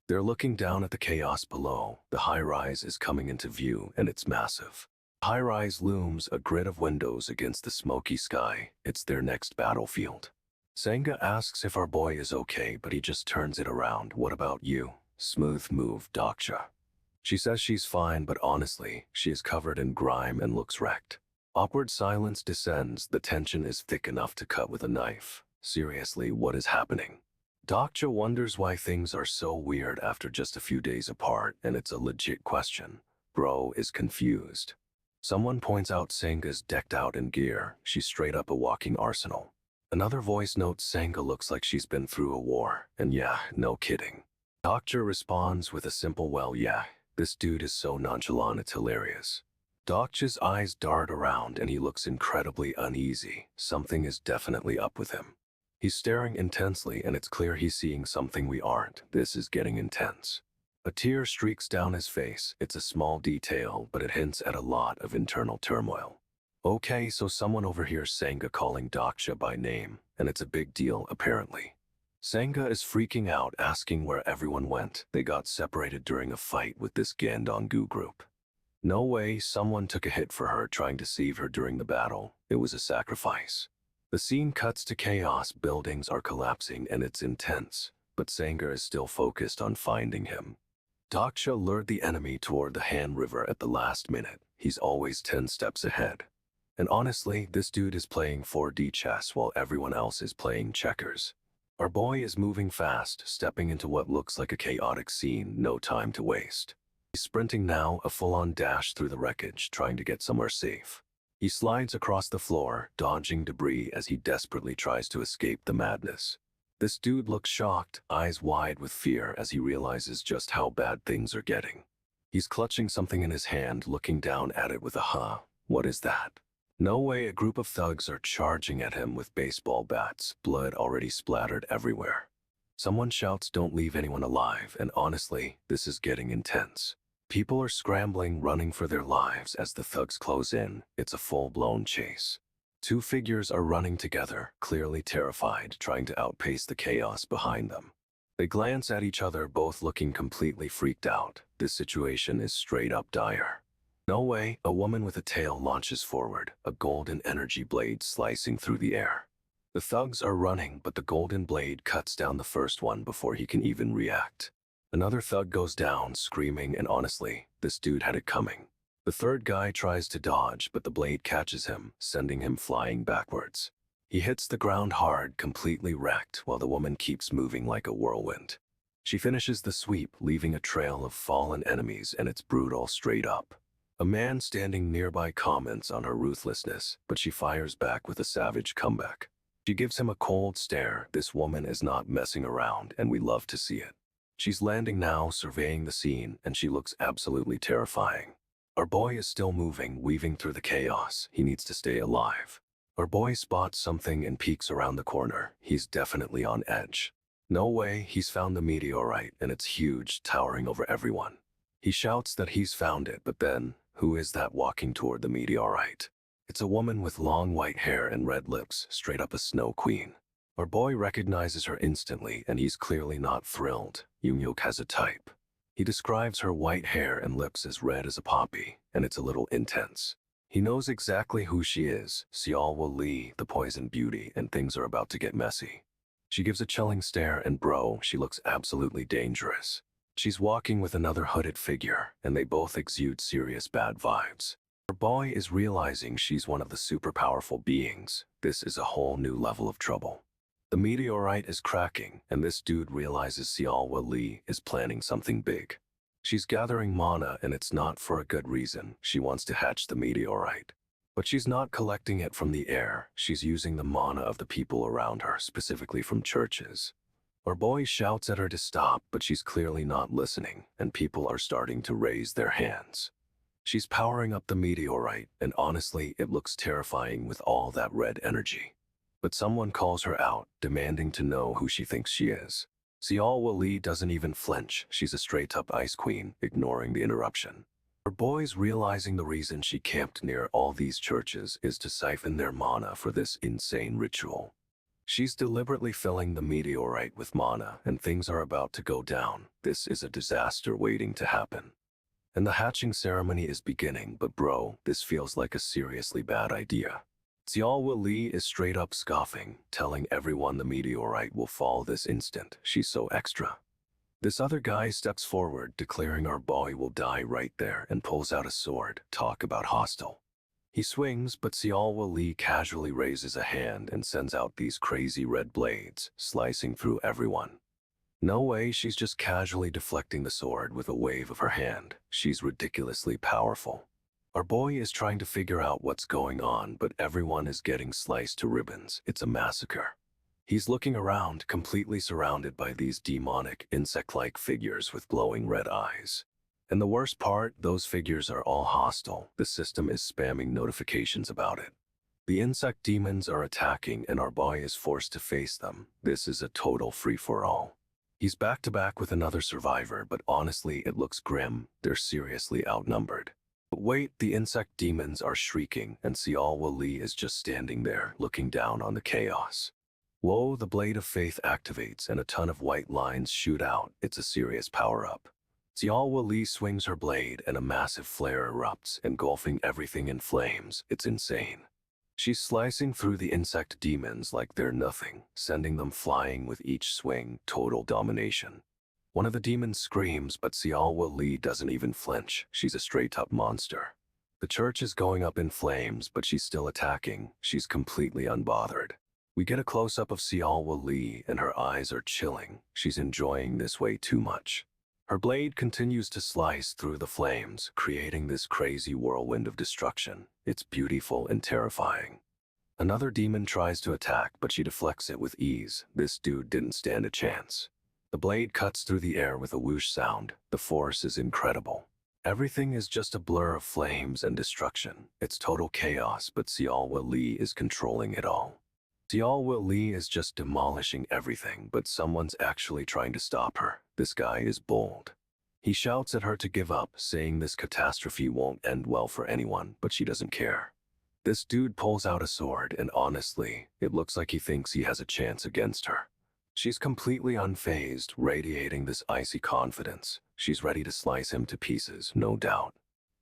They're looking down at the chaos below. The high-rise is coming into view, and it's massive. The high-rise looms, a grid of windows against the smoky sky. It's their next battlefield. Sanga asks if our boy is okay, but he just turns it around. What about you? Smooth move, Dokja. She says she's fine, but honestly, she is covered in grime and looks wrecked. Awkward silence descends. The tension is thick enough to cut with a knife. Seriously, what is happening? Dokja wonders why things are so weird after just a few days apart, and it's a legit question. Bro is confused. Someone points out Sanga's decked out in gear. She's straight up a walking arsenal. Another voice notes Sanga looks like she's been through a war, and yeah, no kidding. Dokja responds with a simple well, yeah, this dude is so nonchalant it's hilarious. Dokja's eyes dart around and he looks incredibly uneasy. Something is definitely up with him. He's staring intensely and it's clear he's seeing something we aren't. This is getting intense. A tear streaks down his face. It's a small detail, but it hints at a lot of internal turmoil. Okay, so someone overhears Sanga calling Dokja by name, and it's a big deal apparently. Sanga is freaking out, asking where everyone went. They got separated during a fight with this Gandongu group. No way, someone took a hit for her trying to save her during the battle. It was a sacrifice. The scene cuts to chaos, buildings are collapsing and it's intense, but Sanga is still focused on finding him. Dokja lured the enemy toward the Han River at the last minute. He's always 10 steps ahead. And honestly, this dude is playing 4D chess while everyone else is playing checkers. Our boy is moving fast, stepping into what looks like a chaotic scene, no time to waste. He's sprinting now, a full-on dash through the wreckage, trying to get somewhere safe. He slides across the floor, dodging debris as he desperately tries to escape the madness. This dude looks shocked, eyes wide with fear as he realizes just how bad things are getting. He's clutching something in his hand, looking down at it with a huh. What is that? No way, a group of thugs are charging at him with baseball bats, blood already splattered everywhere. Someone shouts, "Don't leave anyone alive," and honestly, this is getting intense. People are scrambling, running for their lives as the thugs close in. It's a full-blown chase. Two figures are running together, clearly terrified, trying to outpace the chaos behind them. They glance at each other, both looking completely freaked out. This situation is straight up dire. No way, a woman with a tail launches forward, a golden energy blade slicing through the air. The thugs are running, but the golden blade cuts down the first one before he can even react. Another thug goes down, screaming, and honestly, this dude had it coming. The third guy tries to dodge, but the blade catches him, sending him flying backwards. He hits the ground hard, completely wrecked, while the woman keeps moving like a whirlwind. She finishes the sweep, leaving a trail of fallen enemies, and it's brutal straight up. A man standing nearby comments on her ruthlessness, but she fires back with a savage comeback. She gives him a cold stare. This woman is not messing around, and we love to see it. She's landing now, surveying the scene, and she looks absolutely terrifying. Our boy is still moving, weaving through the chaos. He needs to stay alive. Our boy spots something and peeks around the corner. He's definitely on edge. No way, he's found the meteorite, and it's huge, towering over everyone. He shouts that he's found it, but then, Who is that walking toward the meteorite? It's a woman with long white hair and red lips, straight up a snow queen. Our boy recognizes her instantly, and he's clearly not thrilled. Yoongyuk has a type. He describes her white hair and lips as red as a poppy, and it's a little intense. He knows exactly who she is, Seolwa Lee, the poison beauty, and things are about to get messy. She gives a chilling stare, and bro, she looks absolutely dangerous. She's walking with another hooded figure, and they both exude serious bad vibes. Her boy is realizing she's one of the super powerful beings. This is a whole new level of trouble. The meteorite is cracking, and this dude realizes Seolwa Lee is planning something big. She's gathering mana, and it's not for a good reason. She wants to hatch the meteorite. But she's not collecting it from the air. She's using the mana of the people around her, specifically from churches. Our boy shouts at her to stop, but she's clearly not listening, and people are starting to raise their hands. She's powering up the meteorite, and honestly, it looks terrifying with all that red energy. But someone calls her out, demanding to know who she thinks she is. Seolwa Lee doesn't even flinch. She's a straight-up ice queen, ignoring the interruption. Her boy's realizing the reason she camped near all these churches is to siphon their mana for this insane ritual. She's deliberately filling the meteorite with mana, and things are about to go down. This is a disaster waiting to happen. And the hatching ceremony is beginning, but bro, this feels like a seriously bad idea. Seolwa Lee is straight up scoffing, telling everyone the meteorite will fall this instant. She's so extra. This other guy steps forward, declaring our boy will die right there, and pulls out a sword. Talk about hostile. He swings, but Seolwa Lee casually raises a hand and sends out these crazy red blades, slicing through everyone. No way, she's just casually deflecting the sword with a wave of her hand. She's ridiculously powerful. Our boy is trying to figure out what's going on, but everyone is getting sliced to ribbons. It's a massacre. He's looking around, completely surrounded by these demonic, insect-like figures with glowing red eyes. And the worst part, those figures are all hostile. The system is spamming notifications about it. The insect demons are attacking, and our boy is forced to face them. This is a total free-for-all. He's back-to-back with another survivor, but honestly, it looks grim. They're seriously outnumbered. But wait, the insect demons are shrieking, and Seolwa Lee is just standing there, looking down on the chaos. Whoa, the Blade of Faith activates, and a ton of white lines shoot out. It's a serious power-up. Seolwa Lee swings her blade, and a massive flare erupts, engulfing everything in flames. It's insane. She's slicing through the insect demons like they're nothing, sending them flying with each swing. Total domination. One of the demons screams, but Seolwa Lee doesn't even flinch. She's a straight-up monster. The church is going up in flames, but she's still attacking. She's completely unbothered. We get a close-up of Seolwa Lee, and her eyes are chilling. She's enjoying this way too much. Her blade continues to slice through the flames, creating this crazy whirlwind of destruction. It's beautiful and terrifying. Another demon tries to attack, but she deflects it with ease. This dude didn't stand a chance. The blade cuts through the air with a whoosh sound. The force is incredible. Everything is just a blur of flames and destruction. It's total chaos, but Seolwa Lee is controlling it all. Seolwa Lee is just demolishing everything, but someone's actually trying to stop her. This guy is bold. He shouts at her to give up, saying this catastrophe won't end well for anyone, but she doesn't care. This dude pulls out a sword, and honestly, it looks like he thinks he has a chance against her. She's completely unfazed, radiating this icy confidence. She's ready to slice him to pieces, no doubt.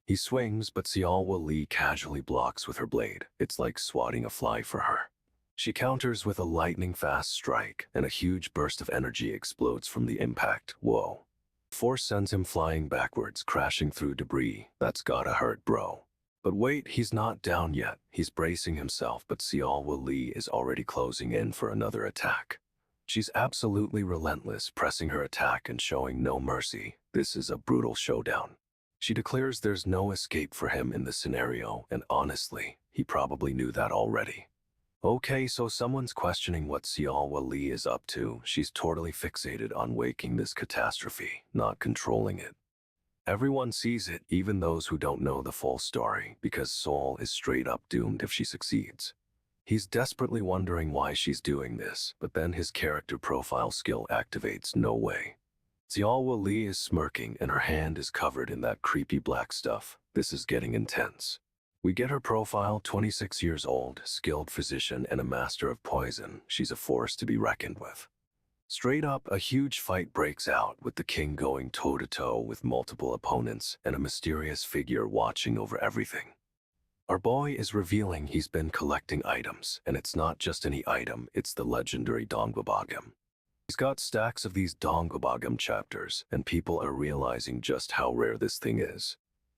He swings, but Seolwa Lee casually blocks with her blade. It's like swatting a fly for her. She counters with a lightning-fast strike, and a huge burst of energy explodes from the impact. Whoa. Force sends him flying backwards, crashing through debris. That's gotta hurt, bro. But wait, he's not down yet. He's bracing himself, but Seolwa Lee is already closing in for another attack. She's absolutely relentless, pressing her attack and showing no mercy. This is a brutal showdown. She declares there's no escape for him in this scenario, and honestly, he probably knew that already. Okay, so someone's questioning what Seolwa Lee is up to. She's totally fixated on waking this catastrophe, not controlling it. Everyone sees it, even those who don't know the full story, because Seol is straight up doomed if she succeeds. He's desperately wondering why she's doing this, but then his character profile skill activates. No way. Xiaowa Li is smirking and her hand is covered in that creepy black stuff. This is getting intense. We get her profile: 26 years old, skilled physician and a master of poison. She's a force to be reckoned with. Straight up, a huge fight breaks out with the king going toe-to-toe with multiple opponents and a mysterious figure watching over everything. Our boy is revealing he's been collecting items, and it's not just any item, it's the legendary Dongbabagam. He's got stacks of these Dongbabagam chapters, and people are realizing just how rare this thing is.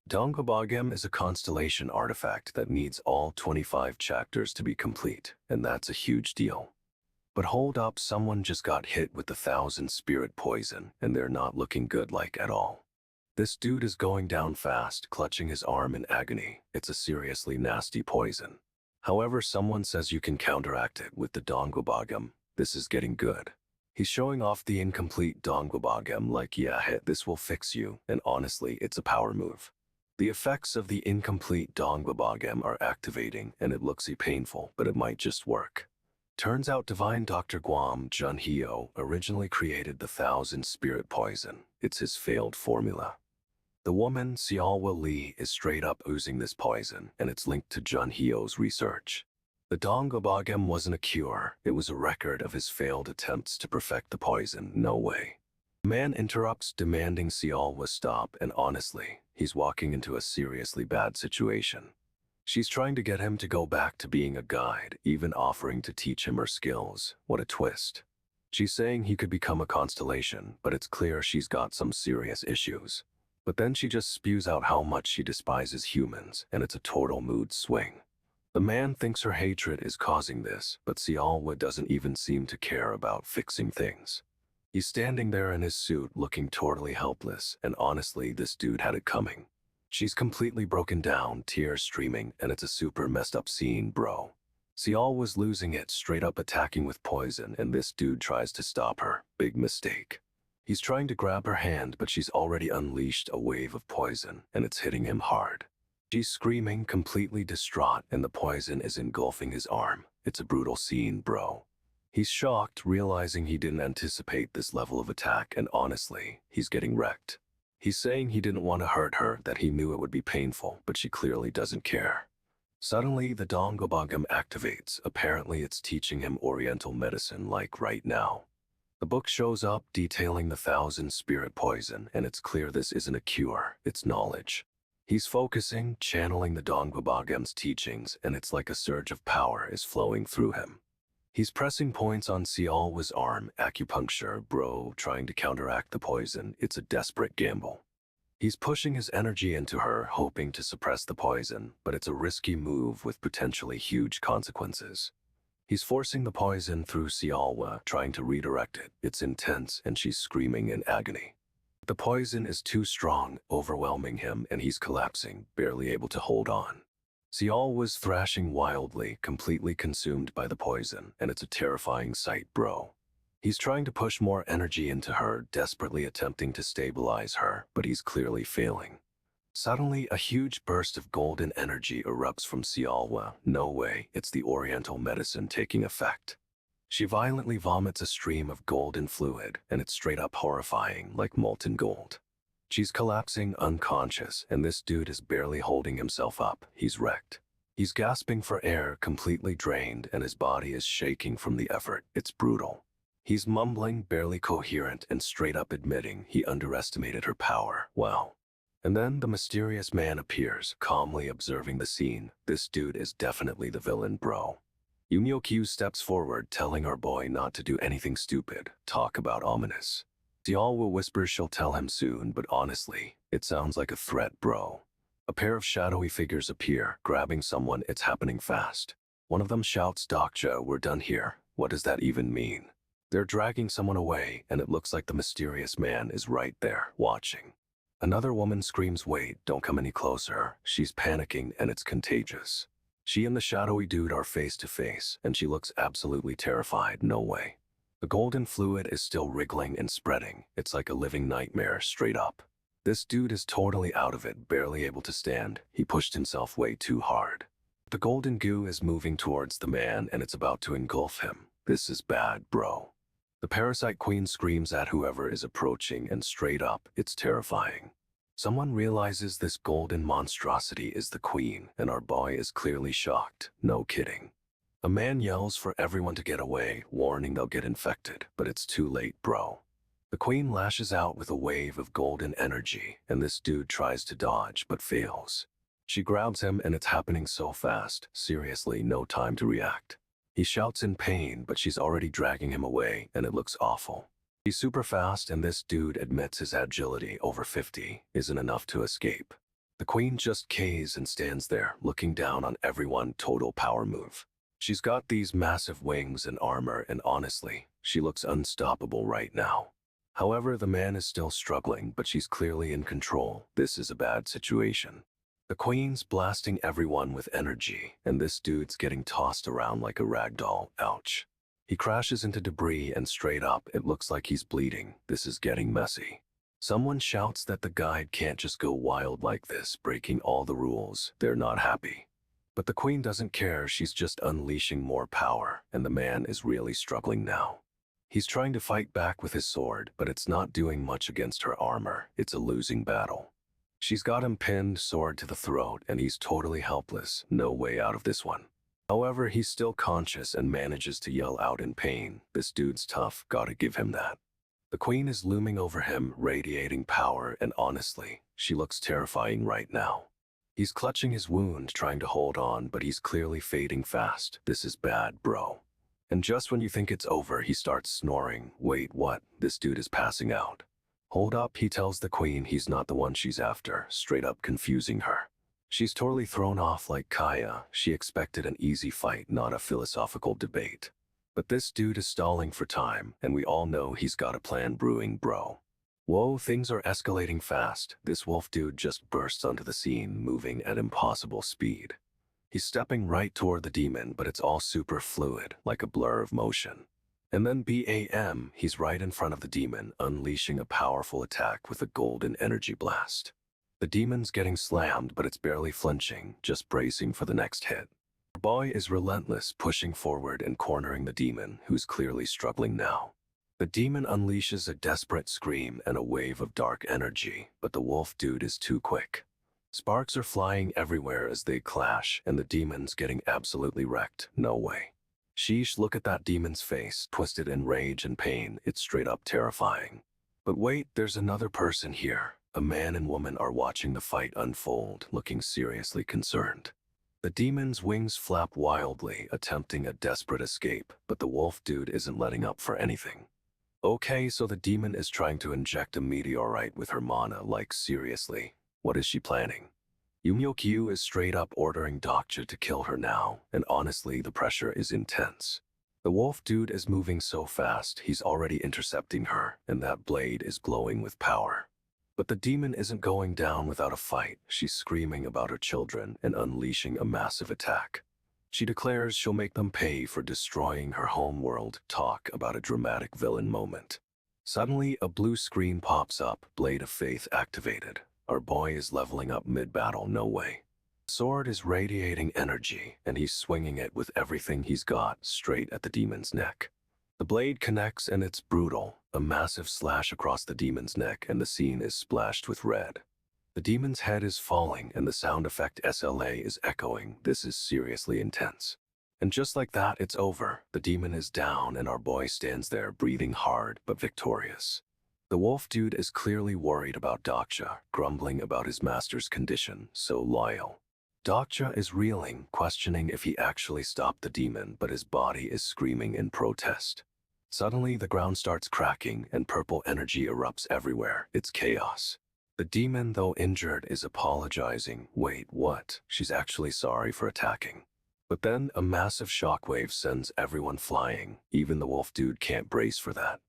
Dongbabagam is a constellation artifact that needs all 25 chapters to be complete, and that's a huge deal. But hold up, someone just got hit with the 1,000 spirit poison, and they're not looking good like at all. This dude is going down fast, clutching his arm in agony. It's a seriously nasty poison. However, someone says you can counteract it with the Dongbabagam. This is getting good. He's showing off the incomplete Dongbabagam like, yeah, this will fix you, and honestly, it's a power move. The effects of the incomplete Dongbabagam are activating, and it looks painful, but it might just work. Turns out Divine Dr. Guam Junhyo originally created the 1,000 spirit poison. It's his failed formula. The woman, Xiaowa Li, is straight up oozing this poison, and it's linked to Junhyo's research. The Dongbabagam wasn't a cure, it was a record of his failed attempts to perfect the poison. No way. The man interrupts, demanding Xiaowa stop, and honestly, he's walking into a seriously bad situation. She's trying to get him to go back to being a guide, even offering to teach him her skills. What a twist. She's saying he could become a constellation, but it's clear she's got some serious issues. But then she just spews out how much she despises humans, and it's a total mood swing. The man thinks her hatred is causing this, but Xiaowa doesn't even seem to care about fixing things. He's standing there in his suit looking totally helpless, and honestly, this dude had it coming. She's completely broken down, tears streaming, and it's a super messed up scene, bro. Xiao was losing it, straight up attacking with poison, and this dude tries to stop her. Big mistake. He's trying to grab her hand, but she's already unleashed a wave of poison, and it's hitting him hard. She's screaming, completely distraught, and the poison is engulfing his arm. It's a brutal scene, bro. He's shocked, realizing he didn't anticipate this level of attack, and honestly, he's getting wrecked. He's saying he didn't want to hurt her, that he knew it would be painful, but she clearly doesn't care. Suddenly, the Dongbabagam activates. Apparently, it's teaching him Oriental medicine like right now. The book shows up detailing the 1,000 spirit poison, and it's clear this isn't a cure, it's knowledge. He's focusing, channeling the Dongbabagam's teachings, and it's like a surge of power is flowing through him. He's pressing points on Xiaowa's arm, acupuncture, bro, trying to counteract the poison. It's a desperate gamble. He's pushing his energy into her, hoping to suppress the poison, but it's a risky move with potentially huge consequences. He's forcing the poison through Xiaowa, trying to redirect it. It's intense, and she's screaming in agony. The poison is too strong, overwhelming him, and he's collapsing, barely able to hold on. Xiao was thrashing wildly, completely consumed by the poison, and it's a terrifying sight, bro. He's trying to push more energy into her, desperately attempting to stabilize her, but he's clearly failing. Suddenly, a huge burst of golden energy erupts from Xiaowa. No way, it's the Oriental medicine taking effect. She violently vomits a stream of golden fluid, and it's straight up horrifying, like molten gold. She's collapsing unconscious, and this dude is barely holding himself up. He's wrecked. He's gasping for air, completely drained, and his body is shaking from the effort. It's brutal. He's mumbling, barely coherent, and straight up admitting he underestimated her power. Wow. And then the mysterious man appears, calmly observing the scene. This dude is definitely the villain, bro. Yumio-Kyu steps forward, telling our boy not to do anything stupid. Talk about ominous. Xiaowa whispers she'll tell him soon, but honestly, it sounds like a threat, bro. A pair of shadowy figures appear, grabbing someone. It's happening fast. One of them shouts, "Dokja, we're done here." What does that even mean? They're dragging someone away, and it looks like the mysterious man is right there, watching. Another woman screams, "Wait, don't come any closer." She's panicking, and it's contagious. She and the shadowy dude are face to face, and she looks absolutely terrified. No way. The golden fluid is still wriggling and spreading. It's like a living nightmare, straight up. This dude is totally out of it, barely able to stand. He pushed himself way too hard. The golden goo is moving towards the man, and it's about to engulf him. This is bad, bro. The parasite queen screams at whoever is approaching, and straight up, it's terrifying. Someone realizes this golden monstrosity is the queen, and our boy is clearly shocked. No kidding. A man yells for everyone to get away, warning they'll get infected, but it's too late, bro. The queen lashes out with a wave of golden energy, and this dude tries to dodge but fails. She grabs him, and it's happening so fast, seriously, no time to react. He shouts in pain, but she's already dragging him away, and it looks awful. He's super fast, and this dude admits his agility, over 50, isn't enough to escape. The queen just caves and stands there, looking down on everyone. Total power move. She's got these massive wings and armor, and honestly, she looks unstoppable right now. However, the man is still struggling, but she's clearly in control. This is a bad situation. The queen's blasting everyone with energy, and this dude's getting tossed around like a rag doll. Ouch. He crashes into debris, and straight up, it looks like he's bleeding. This is getting messy. Someone shouts that the guide can't just go wild like this, breaking all the rules. They're not happy. But the queen doesn't care, she's just unleashing more power, and the man is really struggling now. He's trying to fight back with his sword, but it's not doing much against her armor. It's a losing battle. She's got him pinned, sword to the throat, and he's totally helpless. No way out of this one. However, he's still conscious and manages to yell out in pain. This dude's tough, gotta give him that. The queen is looming over him, radiating power, and honestly, she looks terrifying right now. He's clutching his wound, trying to hold on, but he's clearly fading fast. This is bad, bro. And just when you think it's over, he starts snoring. Wait, what? This dude is passing out. Hold up, he tells the queen he's not the one she's after, straight up confusing her. She's totally thrown off like Kaya. She expected an easy fight, not a philosophical debate. But this dude is stalling for time, and we all know he's got a plan brewing, bro. Whoa, things are escalating fast. This wolf dude just bursts onto the scene, moving at impossible speed. He's stepping right toward the demon, but it's all super fluid, like a blur of motion. And then BAM, he's right in front of the demon, unleashing a powerful attack with a golden energy blast. The demon's getting slammed, but it's barely flinching, just bracing for the next hit. Our boy is relentless, pushing forward and cornering the demon, who's clearly struggling now. The demon unleashes a desperate scream and a wave of dark energy, but the wolf dude is too quick. Sparks are flying everywhere as they clash, and the demon's getting absolutely wrecked. No way. Sheesh, look at that demon's face, twisted in rage and pain. It's straight up terrifying. But wait, there's another person here. A man and woman are watching the fight unfold, looking seriously concerned. The demon's wings flap wildly, attempting a desperate escape, but the wolf dude isn't letting up for anything. Okay, so the demon is trying to inject a meteorite with her mana, like seriously. What is she planning? Yumyokyu is straight up ordering Dokja to kill her now, and honestly, the pressure is intense. The wolf dude is moving so fast, he's already intercepting her, and that blade is glowing with power. But the demon isn't going down without a fight. She's screaming about her children and unleashing a massive attack. She declares she'll make them pay for destroying her homeworld. Talk about a dramatic villain moment. Suddenly, a blue screen pops up, Blade of Faith activated. Our boy is leveling up mid-battle, no way. Sword is radiating energy, and he's swinging it with everything he's got, straight at the demon's neck. The blade connects, and it's brutal. A massive slash across the demon's neck, and the scene is splashed with red. The demon's head is falling, and the sound effect SLA is echoing. This is seriously intense. And just like that, it's over. The demon is down, and our boy stands there, breathing hard, but victorious. The wolf dude is clearly worried about Dokja, grumbling about his master's condition, so loyal. Dokja is reeling, questioning if he actually stopped the demon, but his body is screaming in protest. Suddenly, the ground starts cracking, and purple energy erupts everywhere. It's chaos. The demon, though injured, is apologizing. Wait, what? She's actually sorry for attacking. But then, a massive shockwave sends everyone flying. Even the wolf dude can't brace for that.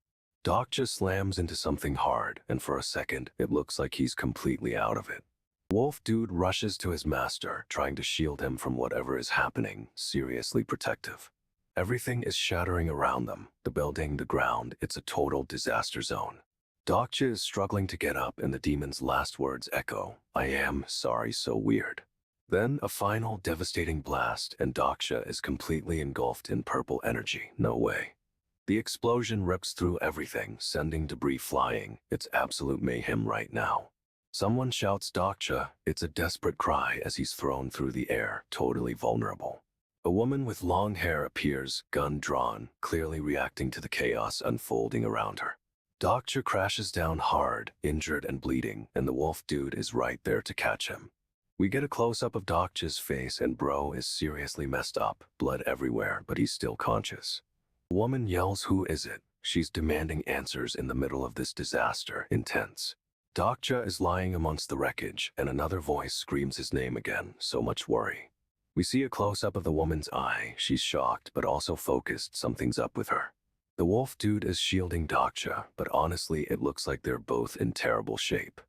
Dokja slams into something hard, and for a second, it looks like he's completely out of it. Wolf dude rushes to his master, trying to shield him from whatever is happening, seriously protective. Everything is shattering around them. The building, the ground, it's a total disaster zone. Dokja is struggling to get up, and the demon's last words echo, "I am sorry, so weird." Then a final devastating blast, and Dokja is completely engulfed in purple energy. No way. The explosion rips through everything, sending debris flying. It's absolute mayhem right now. Someone shouts Dokja. It's a desperate cry as he's thrown through the air, totally vulnerable. A woman with long hair appears, gun drawn, clearly reacting to the chaos unfolding around her. Dokja crashes down hard, injured and bleeding, and the wolf dude is right there to catch him. We get a close-up of Dokja's face and bro is seriously messed up, blood everywhere, but he's still conscious. The woman yells, "Who is it?" She's demanding answers in the middle of this disaster, intense. Dokja is lying amongst the wreckage, and another voice screams his name again, so much worry. We see a close-up of the woman's eye. She's shocked, but also focused. Something's up with her. The wolf dude is shielding Dokja, but honestly, it looks like they're both in terrible shape.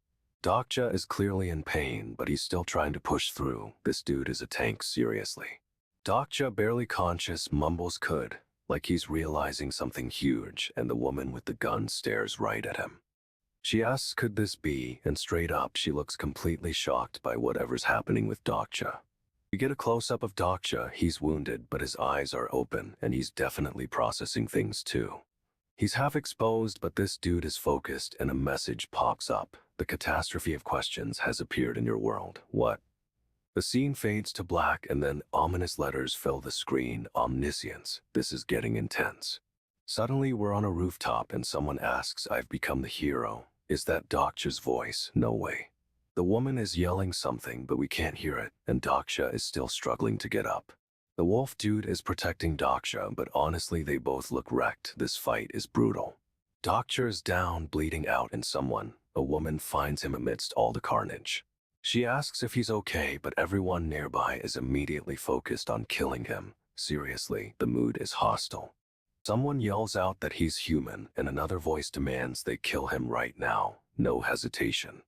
Dokja is clearly in pain, but he's still trying to push through. This dude is a tank, seriously. Dokja, barely conscious, mumbles "could," like he's realizing something huge, and the woman with the gun stares right at him. She asks, "Could this be?" And straight up, she looks completely shocked by whatever's happening with Dokja. We get a close-up of Dokja. He's wounded, but his eyes are open, and he's definitely processing things too. He's half exposed, but this dude is focused, and a message pops up. "The catastrophe of questions has appeared in your world." What? The scene fades to black, and then ominous letters fill the screen. Omniscience. This is getting intense. Suddenly, we're on a rooftop, and someone asks, "I've become the hero." Is that Dokja's voice? No way. The woman is yelling something, but we can't hear it, and Dokja is still struggling to get up. The wolf dude is protecting Dokja, but honestly, they both look wrecked. This fight is brutal. Dokja is down, bleeding out, and a woman, finds him amidst all the carnage. She asks if he's okay, but everyone nearby is immediately focused on killing him. Seriously, the mood is hostile. Someone yells out that he's human, and another voice demands they kill him right now. No hesitation.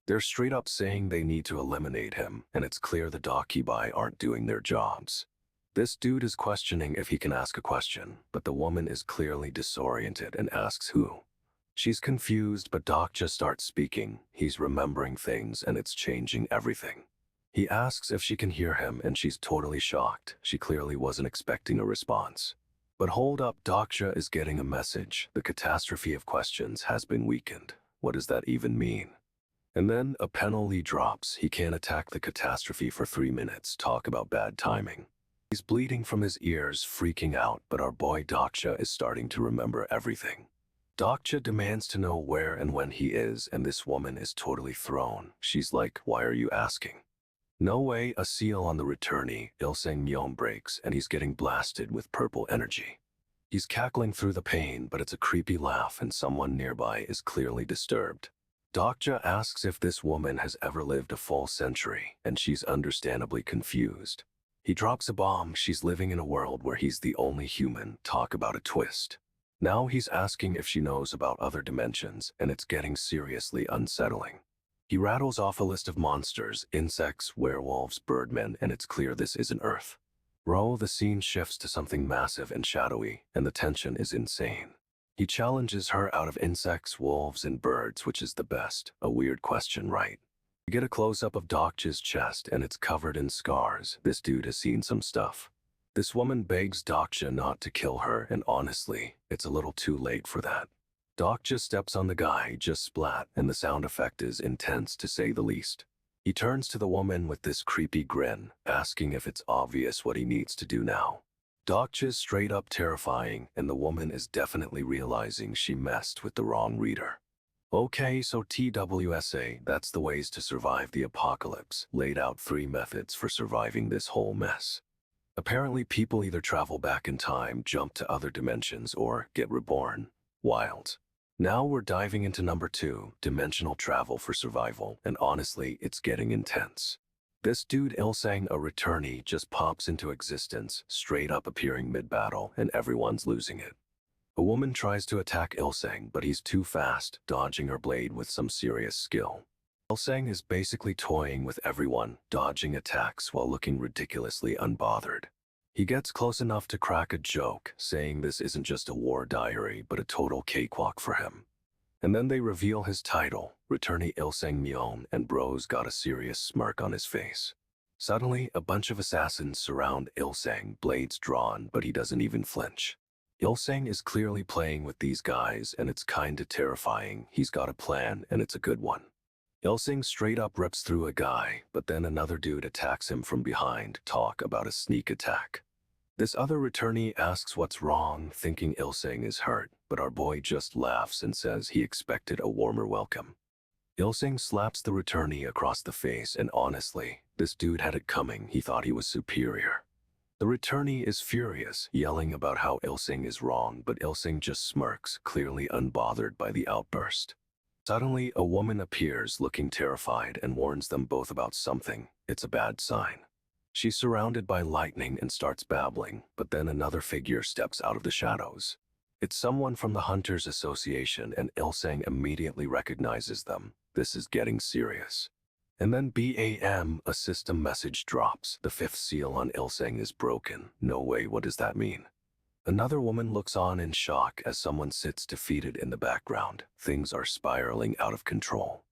They're straight up saying they need to eliminate him, and it's clear the Dokkaebi aren't doing their jobs. This dude is questioning if he can ask a question, but the woman is clearly disoriented and asks who. She's confused, but Dokja starts speaking. He's remembering things, and it's changing everything. He asks if she can hear him, and she's totally shocked. She clearly wasn't expecting a response. But hold up, Dokja is getting a message. The catastrophe of questions has been weakened. What does that even mean? And then a penalty drops. He can't attack the catastrophe for 3 minutes. Talk about bad timing. He's bleeding from his ears, freaking out, but our boy Dokja is starting to remember everything. Dokja demands to know where and when he is, and this woman is totally thrown. She's like, "Why are you asking?" No way. A seal on the returnee, Ilseng Myeon, breaks, and he's getting blasted with purple energy. He's cackling through the pain, but it's a creepy laugh, and someone nearby is clearly disturbed. Dokja asks if this woman has ever lived a full century, and she's understandably confused. He drops a bomb. She's living in a world where he's the only human. Talk about a twist. Now he's asking if she knows about other dimensions, and it's getting seriously unsettling. He rattles off a list of monsters, insects, werewolves, birdmen, and it's clear this isn't Earth. The scene shifts to something massive and shadowy, and the tension is insane. He challenges her out of insects, wolves, and birds, which is the best. A weird question, right? We get a close-up of Dokja's chest, and it's covered in scars. This dude has seen some stuff. This woman begs Dokja not to kill her, and honestly, it's a little too late for that. Dokja steps on the guy, just splat, and the sound effect is intense to say the least. He turns to the woman with this creepy grin, asking if it's obvious what he needs to do now. Dokja's straight up terrifying, and the woman is definitely realizing she messed with the wrong reader. Okay, so TWSA, that's the ways to survive the apocalypse. Laid out 3 methods for surviving this whole mess. Apparently people either travel back in time, jump to other dimensions, or get reborn. Wild. Now we're diving into number 2, dimensional travel for survival, and honestly, it's getting intense. This dude Ilseng, a returnee, just pops into existence, straight up appearing mid-battle, and everyone's losing it. A woman tries to attack Ilseng, but he's too fast, dodging her blade with some serious skill. Ilseng is basically toying with everyone, dodging attacks while looking ridiculously unbothered. He gets close enough to crack a joke, saying this isn't just a war diary, but a total cakewalk for him. And then they reveal his title, Returnee Ilseng Myeon, and bro's got a serious smirk on his face. Suddenly, a bunch of assassins surround Ilseng, blades drawn, but he doesn't even flinch. Ilseng is clearly playing with these guys, and it's kinda terrifying. He's got a plan, and it's a good one. Ilseng straight up rips through a guy, but then another dude attacks him from behind. Talk about a sneak attack. This other returnee asks what's wrong, thinking Ilseng is hurt, but our boy just laughs and says he expected a warmer welcome. Ilseng slaps the returnee across the face, and honestly, this dude had it coming. He thought he was superior. The returnee is furious, yelling about how Ilseng is wrong, but Ilseng just smirks, clearly unbothered by the outburst. Suddenly, a woman appears looking terrified and warns them both about something. It's a bad sign. She's surrounded by lightning and starts babbling, but then another figure steps out of the shadows. It's someone from the Hunters Association, and Ilseng immediately recognizes them. This is getting serious. And then BAM, a system message drops. The fifth seal on Ilseng is broken. No way, what does that mean? Another woman looks on in shock as someone sits defeated in the background. Things are spiraling out of control.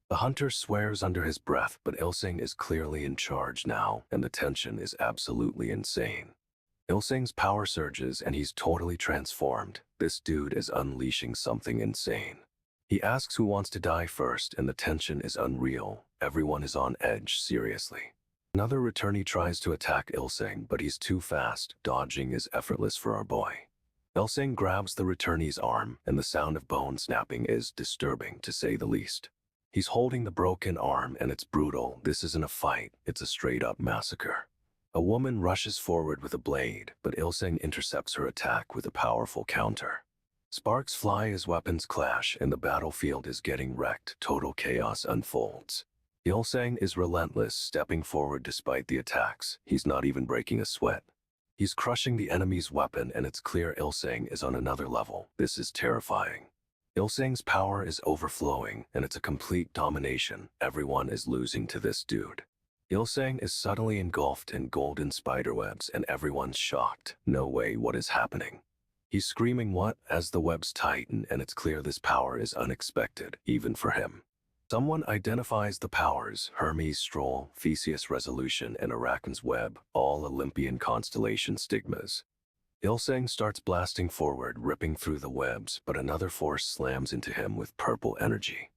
The hunter swears under his breath, but Ilseng is clearly in charge now, and the tension is absolutely insane. Ilseng's power surges and he's totally transformed. This dude is unleashing something insane. He asks who wants to die first, and the tension is unreal. Everyone is on edge, seriously. Another returnee tries to attack Ilseng, but he's too fast. Dodging is effortless for our boy. Ilseng grabs the returnee's arm, and the sound of bone snapping is disturbing, to say the least. He's holding the broken arm, and it's brutal. This isn't a fight, it's a straight-up massacre. A woman rushes forward with a blade, but Ilseng intercepts her attack with a powerful counter. Sparks fly as weapons clash, and the battlefield is getting wrecked. Total chaos unfolds. Ilseng is relentless, stepping forward despite the attacks. He's not even breaking a sweat. He's crushing the enemy's weapon, and it's clear Ilseng is on another level. This is terrifying. Ilseng's power is overflowing, and it's a complete domination. Everyone is losing to this dude. Ilseng is suddenly engulfed in golden spiderwebs, and everyone's shocked. No way, what is happening? He's screaming what as the webs tighten, and it's clear this power is unexpected, even for him. Someone identifies the powers: Hermes' Stroll, Theseus' Resolution, and Arachne's Web, all Olympian constellation stigmas. Ilseng starts blasting forward, ripping through the webs, but another force slams into him with purple energy.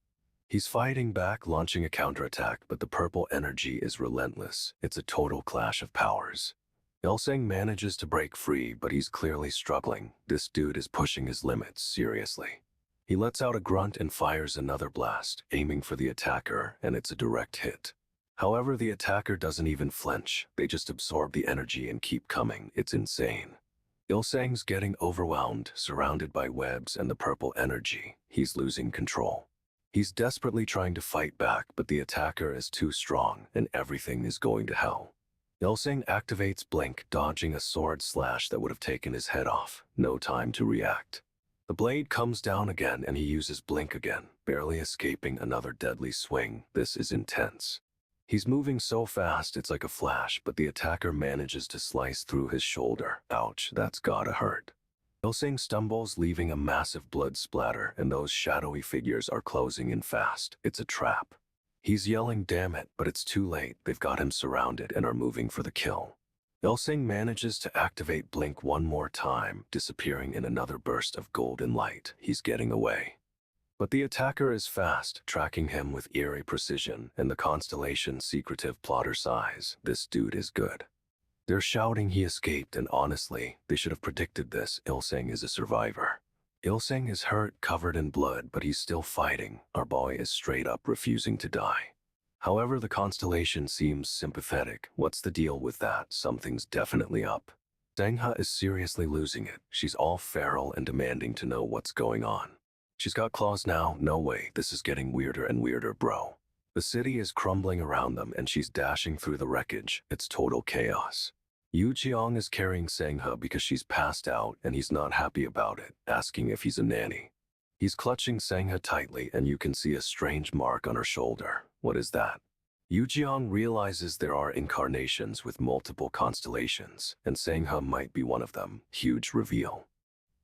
He's fighting back, launching a counterattack, but the purple energy is relentless. It's a total clash of powers. Ilseng manages to break free, but he's clearly struggling. This dude is pushing his limits, seriously. He lets out a grunt and fires another blast, aiming for the attacker, and it's a direct hit. However, the attacker doesn't even flinch. They just absorb the energy and keep coming. It's insane. Ilseng's getting overwhelmed, surrounded by webs and the purple energy. He's losing control. He's desperately trying to fight back, but the attacker is too strong, and everything is going to hell. Ilseng activates Blink, dodging a sword slash that would have taken his head off. No time to react. The blade comes down again, and he uses Blink again, barely escaping another deadly swing. This is intense. He's moving so fast it's like a flash, but the attacker manages to slice through his shoulder. Ouch, that's gotta hurt. Ilseng stumbles, leaving a massive blood splatter, and those shadowy figures are closing in fast. It's a trap. He's yelling, damn it, but it's too late. They've got him surrounded and are moving for the kill. Ilseng manages to activate Blink one more time, disappearing in another burst of golden light. He's getting away. But the attacker is fast, tracking him with eerie precision, and the constellation's secretive plotter sighs. This dude is good. They're shouting he escaped, and honestly, they should have predicted this. Ilseng is a survivor. Ilseng is hurt, covered in blood, but he's still fighting. Our boy is straight up refusing to die. However, the constellation seems sympathetic. What's the deal with that? Something's definitely up. Sangha is seriously losing it. She's all feral and demanding to know what's going on. She's got claws now. No way, this is getting weirder and weirder, bro. The city is crumbling around them, and she's dashing through the wreckage. It's total chaos. Yu Jiang is carrying Sangha because she's passed out, and he's not happy about it, asking if he's a nanny. He's clutching Sangha tightly, and you can see a strange mark on her shoulder. What is that? Yu Jiang realizes there are incarnations with multiple constellations, and Sangha might be one of them. Huge reveal.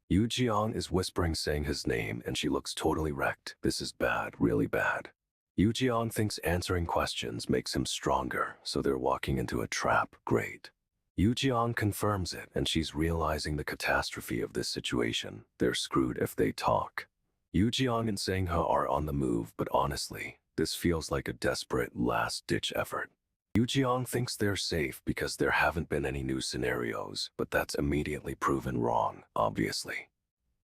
Yu Jiang is whispering Sangha's name, and she looks totally wrecked. This is bad, really bad. Yu Jiang thinks answering questions makes him stronger, so they're walking into a trap. Great. Yu confirms it, and she's realizing the catastrophe of this situation. They're screwed if they talk. Yu and Sangha are on the move, but honestly, this feels like a desperate last-ditch effort. Yu thinks they're safe because there haven't been any new scenarios, but that's immediately proven wrong, obviously.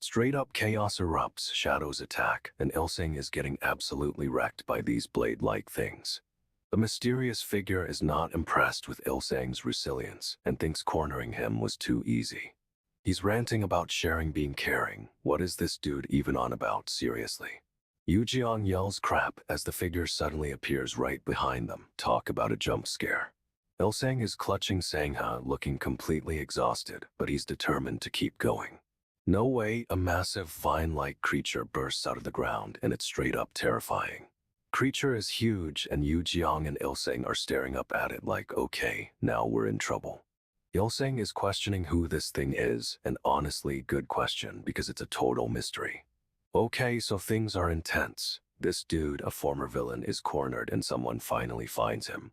Straight-up chaos erupts, shadows attack, and Ilsing is getting absolutely wrecked by these blade-like things. The mysterious figure is not impressed with Ilsang's resilience and thinks cornering him was too easy. He's ranting about sharing being caring. What is this dude even on about, seriously? Yu yells crap as the figure suddenly appears right behind them. Talk about a jump scare. Ilsang is clutching Sangha, looking completely exhausted, but he's determined to keep going. No way, a massive vine-like creature bursts out of the ground, and it's straight up terrifying. Creature is huge, and Yu and Ilsang are staring up at it like, okay, now we're in trouble. Ilsang is questioning who this thing is, and honestly, good question because it's a total mystery. Okay, so things are intense. This dude, a former villain, is cornered and someone finally finds him.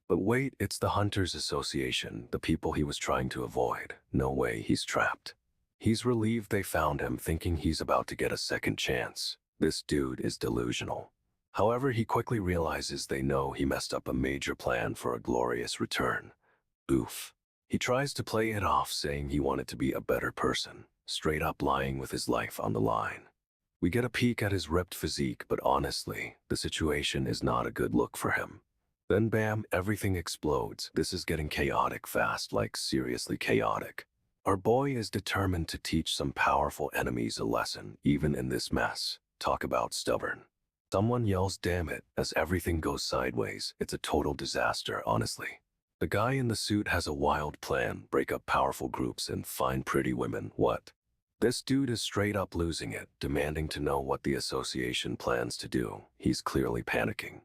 But wait, it's the Hunters Association, the people he was trying to avoid. No way, he's trapped. He's relieved they found him, thinking he's about to get a second chance. This dude is delusional. However, he quickly realizes they know he messed up a major plan for a glorious return. Oof. He tries to play it off, saying he wanted to be a better person, straight up lying with his life on the line. We get a peek at his ripped physique, but honestly, the situation is not a good look for him. Then bam, everything explodes. This is getting chaotic fast, like seriously chaotic. Our boy is determined to teach some powerful enemies a lesson, even in this mess. Talk about stubborn. Someone yells damn it as everything goes sideways. It's a total disaster, honestly. The guy in the suit has a wild plan, break up powerful groups and find pretty women. What? This dude is straight up losing it, demanding to know what the association plans to do. He's clearly panicking.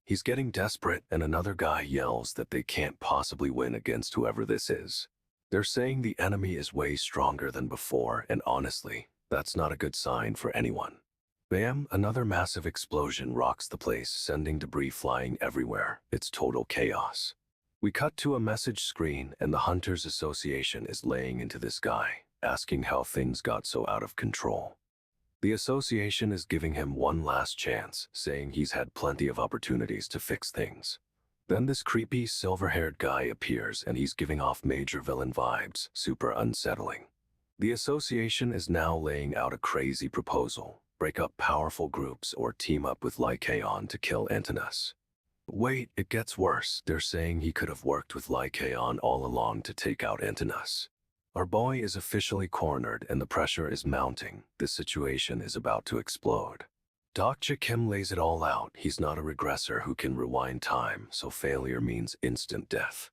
He's getting desperate, and another guy yells that they can't possibly win against whoever this is. They're saying the enemy is way stronger than before, and honestly, that's not a good sign for anyone. Bam, another massive explosion rocks the place, sending debris flying everywhere. It's total chaos. We cut to a message screen, and the Hunters Association is laying into this guy, asking how things got so out of control. The association is giving him one last chance, saying he's had plenty of opportunities to fix things. Then this creepy silver-haired guy appears, and he's giving off major villain vibes, super unsettling. The association is now laying out a crazy proposal: break up powerful groups or team up with Lycaon to kill Antinous. Wait, it gets worse. They're saying he could have worked with Lycaon all along to take out Antinous. Our boy is officially cornered, and the pressure is mounting. This situation is about to explode. Dokja Kim lays it all out. He's not a regressor who can rewind time, so failure means instant death.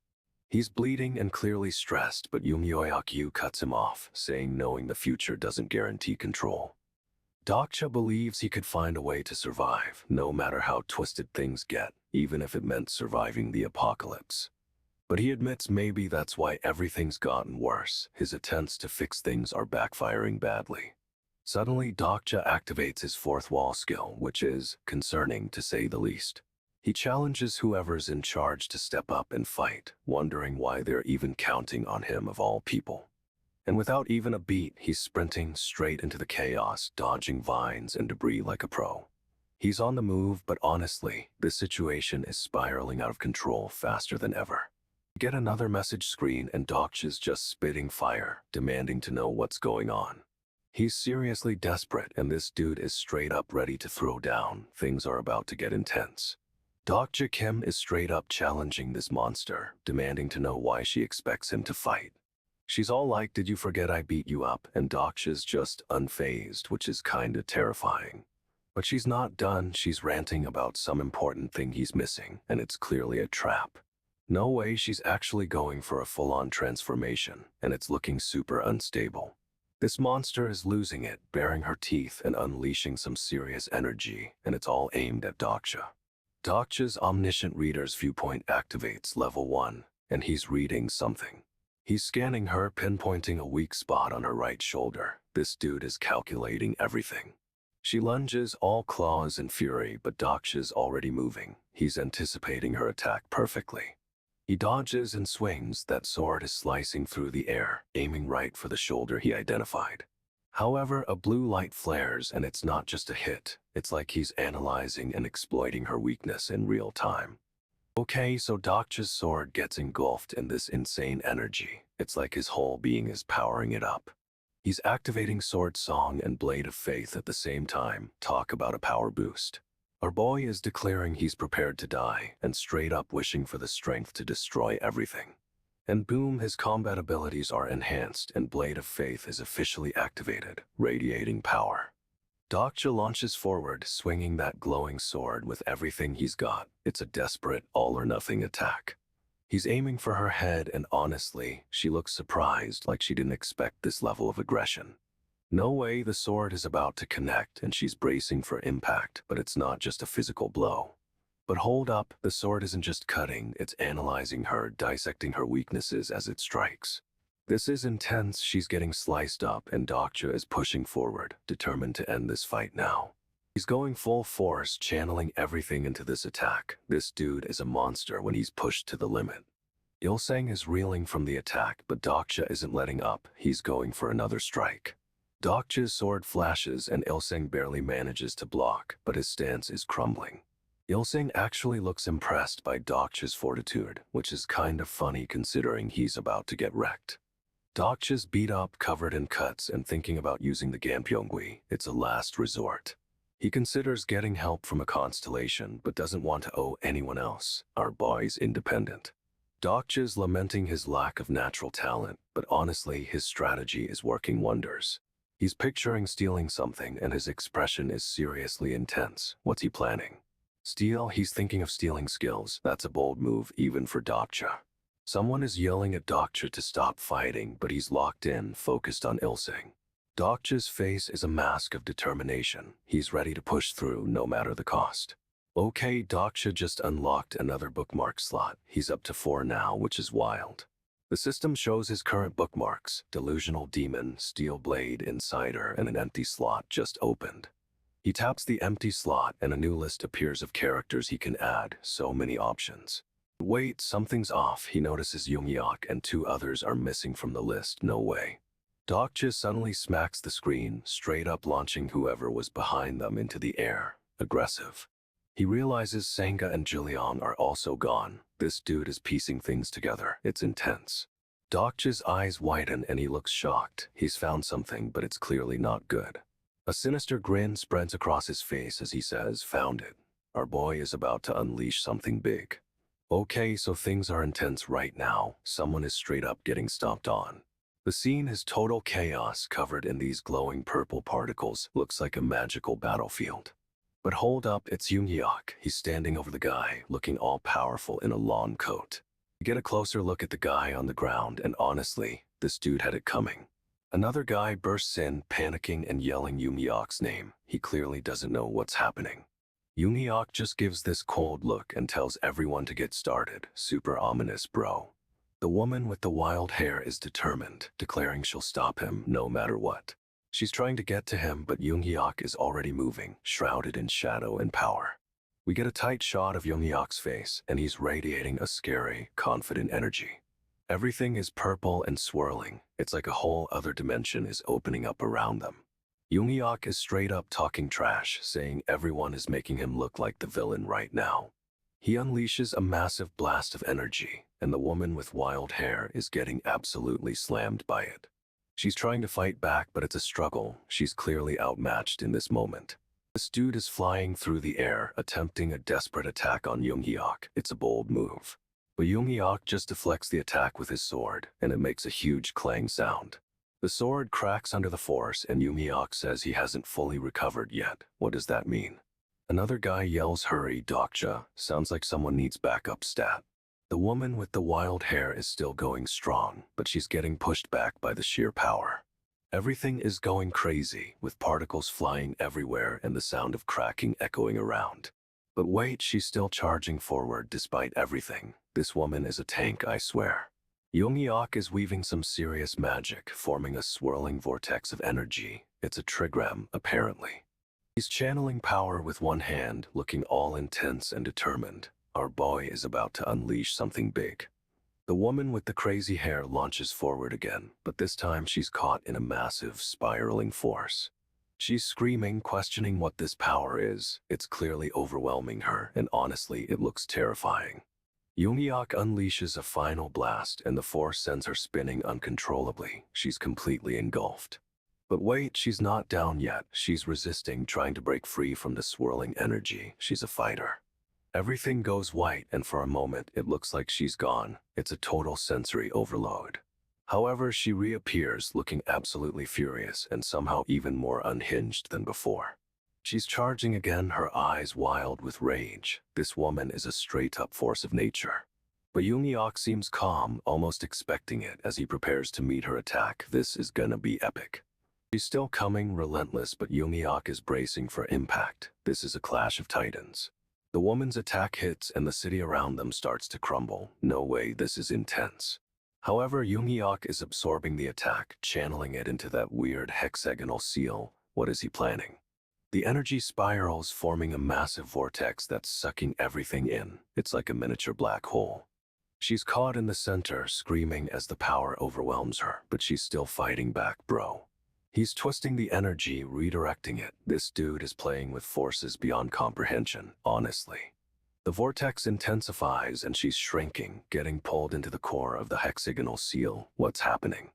He's bleeding and clearly stressed, but Yu cuts him off, saying knowing the future doesn't guarantee control. Dokja believes he could find a way to survive, no matter how twisted things get, even if it meant surviving the apocalypse. But he admits maybe that's why everything's gotten worse. His attempts to fix things are backfiring badly. Suddenly, Dokja activates his fourth wall skill, which is concerning to say the least. He challenges whoever's in charge to step up and fight, wondering why they're even counting on him of all people. And without even a beat, he's sprinting straight into the chaos, dodging vines and debris like a pro. He's on the move, but honestly, this situation is spiraling out of control faster than ever. We get another message screen, and Dokja's just spitting fire, demanding to know what's going on. He's seriously desperate, and this dude is straight up ready to throw down. Things are about to get intense. Dokja Kim is straight up challenging this monster, demanding to know why she expects him to fight. She's all like, did you forget I beat you up? And Dokja's just unfazed, which is kinda terrifying. But she's not done. She's ranting about some important thing he's missing, and it's clearly a trap. No way, she's actually going for a full-on transformation, and it's looking super unstable. This monster is losing it, baring her teeth and unleashing some serious energy, and it's all aimed at Dokja. Dokja's Omniscient Reader's Viewpoint activates level 1, and he's reading something. He's scanning her, pinpointing a weak spot on her right shoulder. This dude is calculating everything. She lunges, all claws and fury, but Dokja's already moving. He's anticipating her attack perfectly. He dodges and swings. That sword is slicing through the air, aiming right for the shoulder he identified. However, a blue light flares and it's not just a hit. It's like he's analyzing and exploiting her weakness in real time. Okay, so Dokja's sword gets engulfed in this insane energy. It's like his whole being is powering it up. He's activating Sword Song and Blade of Faith at the same time. Talk about a power boost. Our boy is declaring he's prepared to die and straight up wishing for the strength to destroy everything. And boom, his combat abilities are enhanced and Blade of Faith is officially activated, radiating power. Dokja launches forward, swinging that glowing sword with everything he's got. It's a desperate, all-or-nothing attack. He's aiming for her head and honestly, she looks surprised like she didn't expect this level of aggression. No way, the sword is about to connect and she's bracing for impact, but it's not just a physical blow. But hold up, the sword isn't just cutting, it's analyzing her, dissecting her weaknesses as it strikes. This is intense, she's getting sliced up and Dokja is pushing forward, determined to end this fight now. He's going full force, channeling everything into this attack. This dude is a monster when he's pushed to the limit. Ilsang is reeling from the attack, but Dokja isn't letting up, he's going for another strike. Dokja's sword flashes and Ilsang barely manages to block, but his stance is crumbling. Ilsang actually looks impressed by Dokja's fortitude, which is kind of funny considering he's about to get wrecked. Dokja's beat up, covered in cuts, and thinking about using the Gampyeongui. It's a last resort. He considers getting help from a constellation, but doesn't want to owe anyone else. Our boy's independent. Dokja's lamenting his lack of natural talent, but honestly, his strategy is working wonders. He's picturing stealing something, and his expression is seriously intense. What's he planning? Steal? He's thinking of stealing skills. That's a bold move, even for Dokja. Someone is yelling at Dokja to stop fighting, but he's locked in, focused on Ilsang. Dokja's face is a mask of determination. He's ready to push through, no matter the cost. Okay, Dokja just unlocked another bookmark slot. He's up to 4 now, which is wild. The system shows his current bookmarks: Delusional Demon, Steel Blade, Insider, and an empty slot just opened. He taps the empty slot and a new list appears of characters he can add. So many options. Wait, something's off. He notices Yoongyuk and 2 others are missing from the list. No way. Dokja suddenly smacks the screen, straight up launching whoever was behind them into the air. Aggressive. He realizes Sangha and Juliang are also gone. This dude is piecing things together. It's intense. Dokja's eyes widen and he looks shocked. He's found something, but it's clearly not good. A sinister grin spreads across his face as he says, "Found it. Our boy is about to unleash something big." Okay, so things are intense right now. Someone is straight up getting stomped on. The scene is total chaos, covered in these glowing purple particles. Looks like a magical battlefield. But hold up, it's Yoongyuk. He's standing over the guy, looking all-powerful in a lawn coat. You get a closer look at the guy on the ground, and honestly, this dude had it coming. Another guy bursts in, panicking and yelling Yoongyuk's name. He clearly doesn't know what's happening. Yoongyuk just gives this cold look and tells everyone to get started. Super ominous, bro. The woman with the wild hair is determined, declaring she'll stop him no matter what. She's trying to get to him, but Yoongyuk is already moving, shrouded in shadow and power. We get a tight shot of Yoongyuk's face, and he's radiating a scary, confident energy. Everything is purple and swirling. It's like a whole other dimension is opening up around them. Yoongyuk is straight up talking trash, saying everyone is making him look like the villain right now. He unleashes a massive blast of energy, and the woman with wild hair is getting absolutely slammed by it. She's trying to fight back, but it's a struggle. She's clearly outmatched in this moment. This dude is flying through the air, attempting a desperate attack on Yoongyuk. It's a bold move. But Yoongyuk just deflects the attack with his sword, and it makes a huge clang sound. The sword cracks under the force, and Yoongyuk says he hasn't fully recovered yet. What does that mean? Another guy yells, "Hurry, Dokja." Sounds like someone needs backup stat. The woman with the wild hair is still going strong, but she's getting pushed back by the sheer power. Everything is going crazy, with particles flying everywhere and the sound of cracking echoing around. But wait, she's still charging forward despite everything. This woman is a tank, I swear. Yoongyuk is weaving some serious magic, forming a swirling vortex of energy. It's a trigram, apparently. He's channeling power with one hand, looking all intense and determined. Our boy is about to unleash something big. The woman with the crazy hair launches forward again, but this time she's caught in a massive, spiraling force. She's screaming, questioning what this power is. It's clearly overwhelming her, and honestly, it looks terrifying. Yoongyok unleashes a final blast, and the force sends her spinning uncontrollably. She's completely engulfed. But wait, she's not down yet. She's resisting, trying to break free from the swirling energy. She's a fighter. Everything goes white, and for a moment, it looks like she's gone. It's a total sensory overload. However, she reappears, looking absolutely furious and somehow even more unhinged than before. She's charging again, her eyes wild with rage. This woman is a straight-up force of nature. But Yoongyok seems calm, almost expecting it as he prepares to meet her attack. This is gonna be epic. She's still coming, relentless, but Yoongyok is bracing for impact. This is a clash of titans. The woman's attack hits and the city around them starts to crumble. No way, this is intense. However, Yoongyok is absorbing the attack, channeling it into that weird hexagonal seal. What is he planning? The energy spirals, forming a massive vortex that's sucking everything in. It's like a miniature black hole. She's caught in the center, screaming as the power overwhelms her, but she's still fighting back, bro. He's twisting the energy, redirecting it. This dude is playing with forces beyond comprehension, honestly. The vortex intensifies and she's shrinking, getting pulled into the core of the hexagonal seal. What's happening?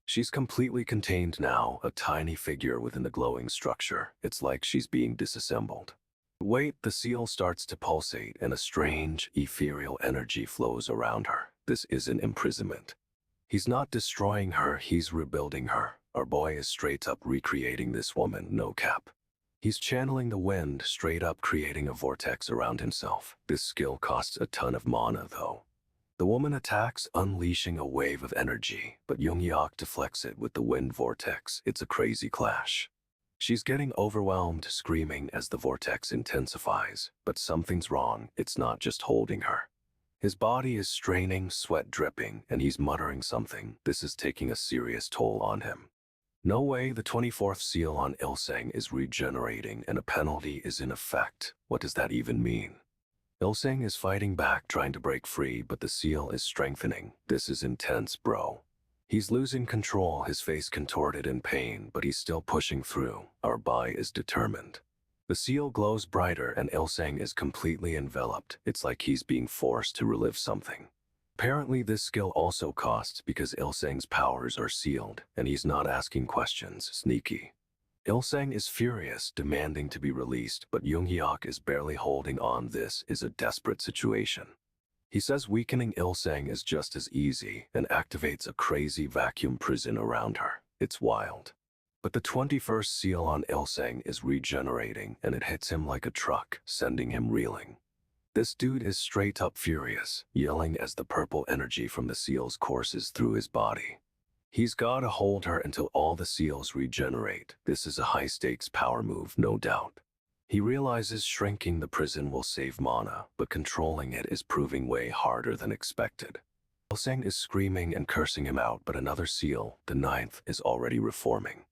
She's completely contained now, a tiny figure within the glowing structure. It's like she's being disassembled. Wait, the seal starts to pulsate and a strange, ethereal energy flows around her. This isn't imprisonment. He's not destroying her, he's rebuilding her. Our boy is straight up recreating this woman, no cap. He's channeling the wind, straight up creating a vortex around himself. This skill costs a ton of mana, though. The woman attacks, unleashing a wave of energy, but Yoongyok deflects it with the wind vortex. It's a crazy clash. She's getting overwhelmed, screaming as the vortex intensifies. But something's wrong, it's not just holding her. His body is straining, sweat dripping, and he's muttering something. This is taking a serious toll on him. No way, the 24th seal on Ilseng is regenerating and a penalty is in effect. What does that even mean? Ilseng is fighting back, trying to break free, but the seal is strengthening. This is intense, bro. He's losing control, his face contorted in pain, but he's still pushing through. Our boy is determined. The seal glows brighter and Ilseng is completely enveloped. It's like he's being forced to relive something. Apparently this skill also costs because Ilseng's powers are sealed, and he's not asking questions. Sneaky. Ilseng is furious, demanding to be released, but Yoongyok is barely holding on. This is a desperate situation. He says weakening Ilseng is just as easy and activates a crazy vacuum prison around her. It's wild. But the 21st seal on Ilseng is regenerating and it hits him like a truck, sending him reeling. This dude is straight up furious, yelling as the purple energy from the seals courses through his body. He's gotta hold her until all the seals regenerate. This is a high-stakes power move, no doubt. He realizes shrinking the prison will save mana, but controlling it is proving way harder than expected. Ilseng is screaming and cursing him out, but another seal, the 9th, is already reforming.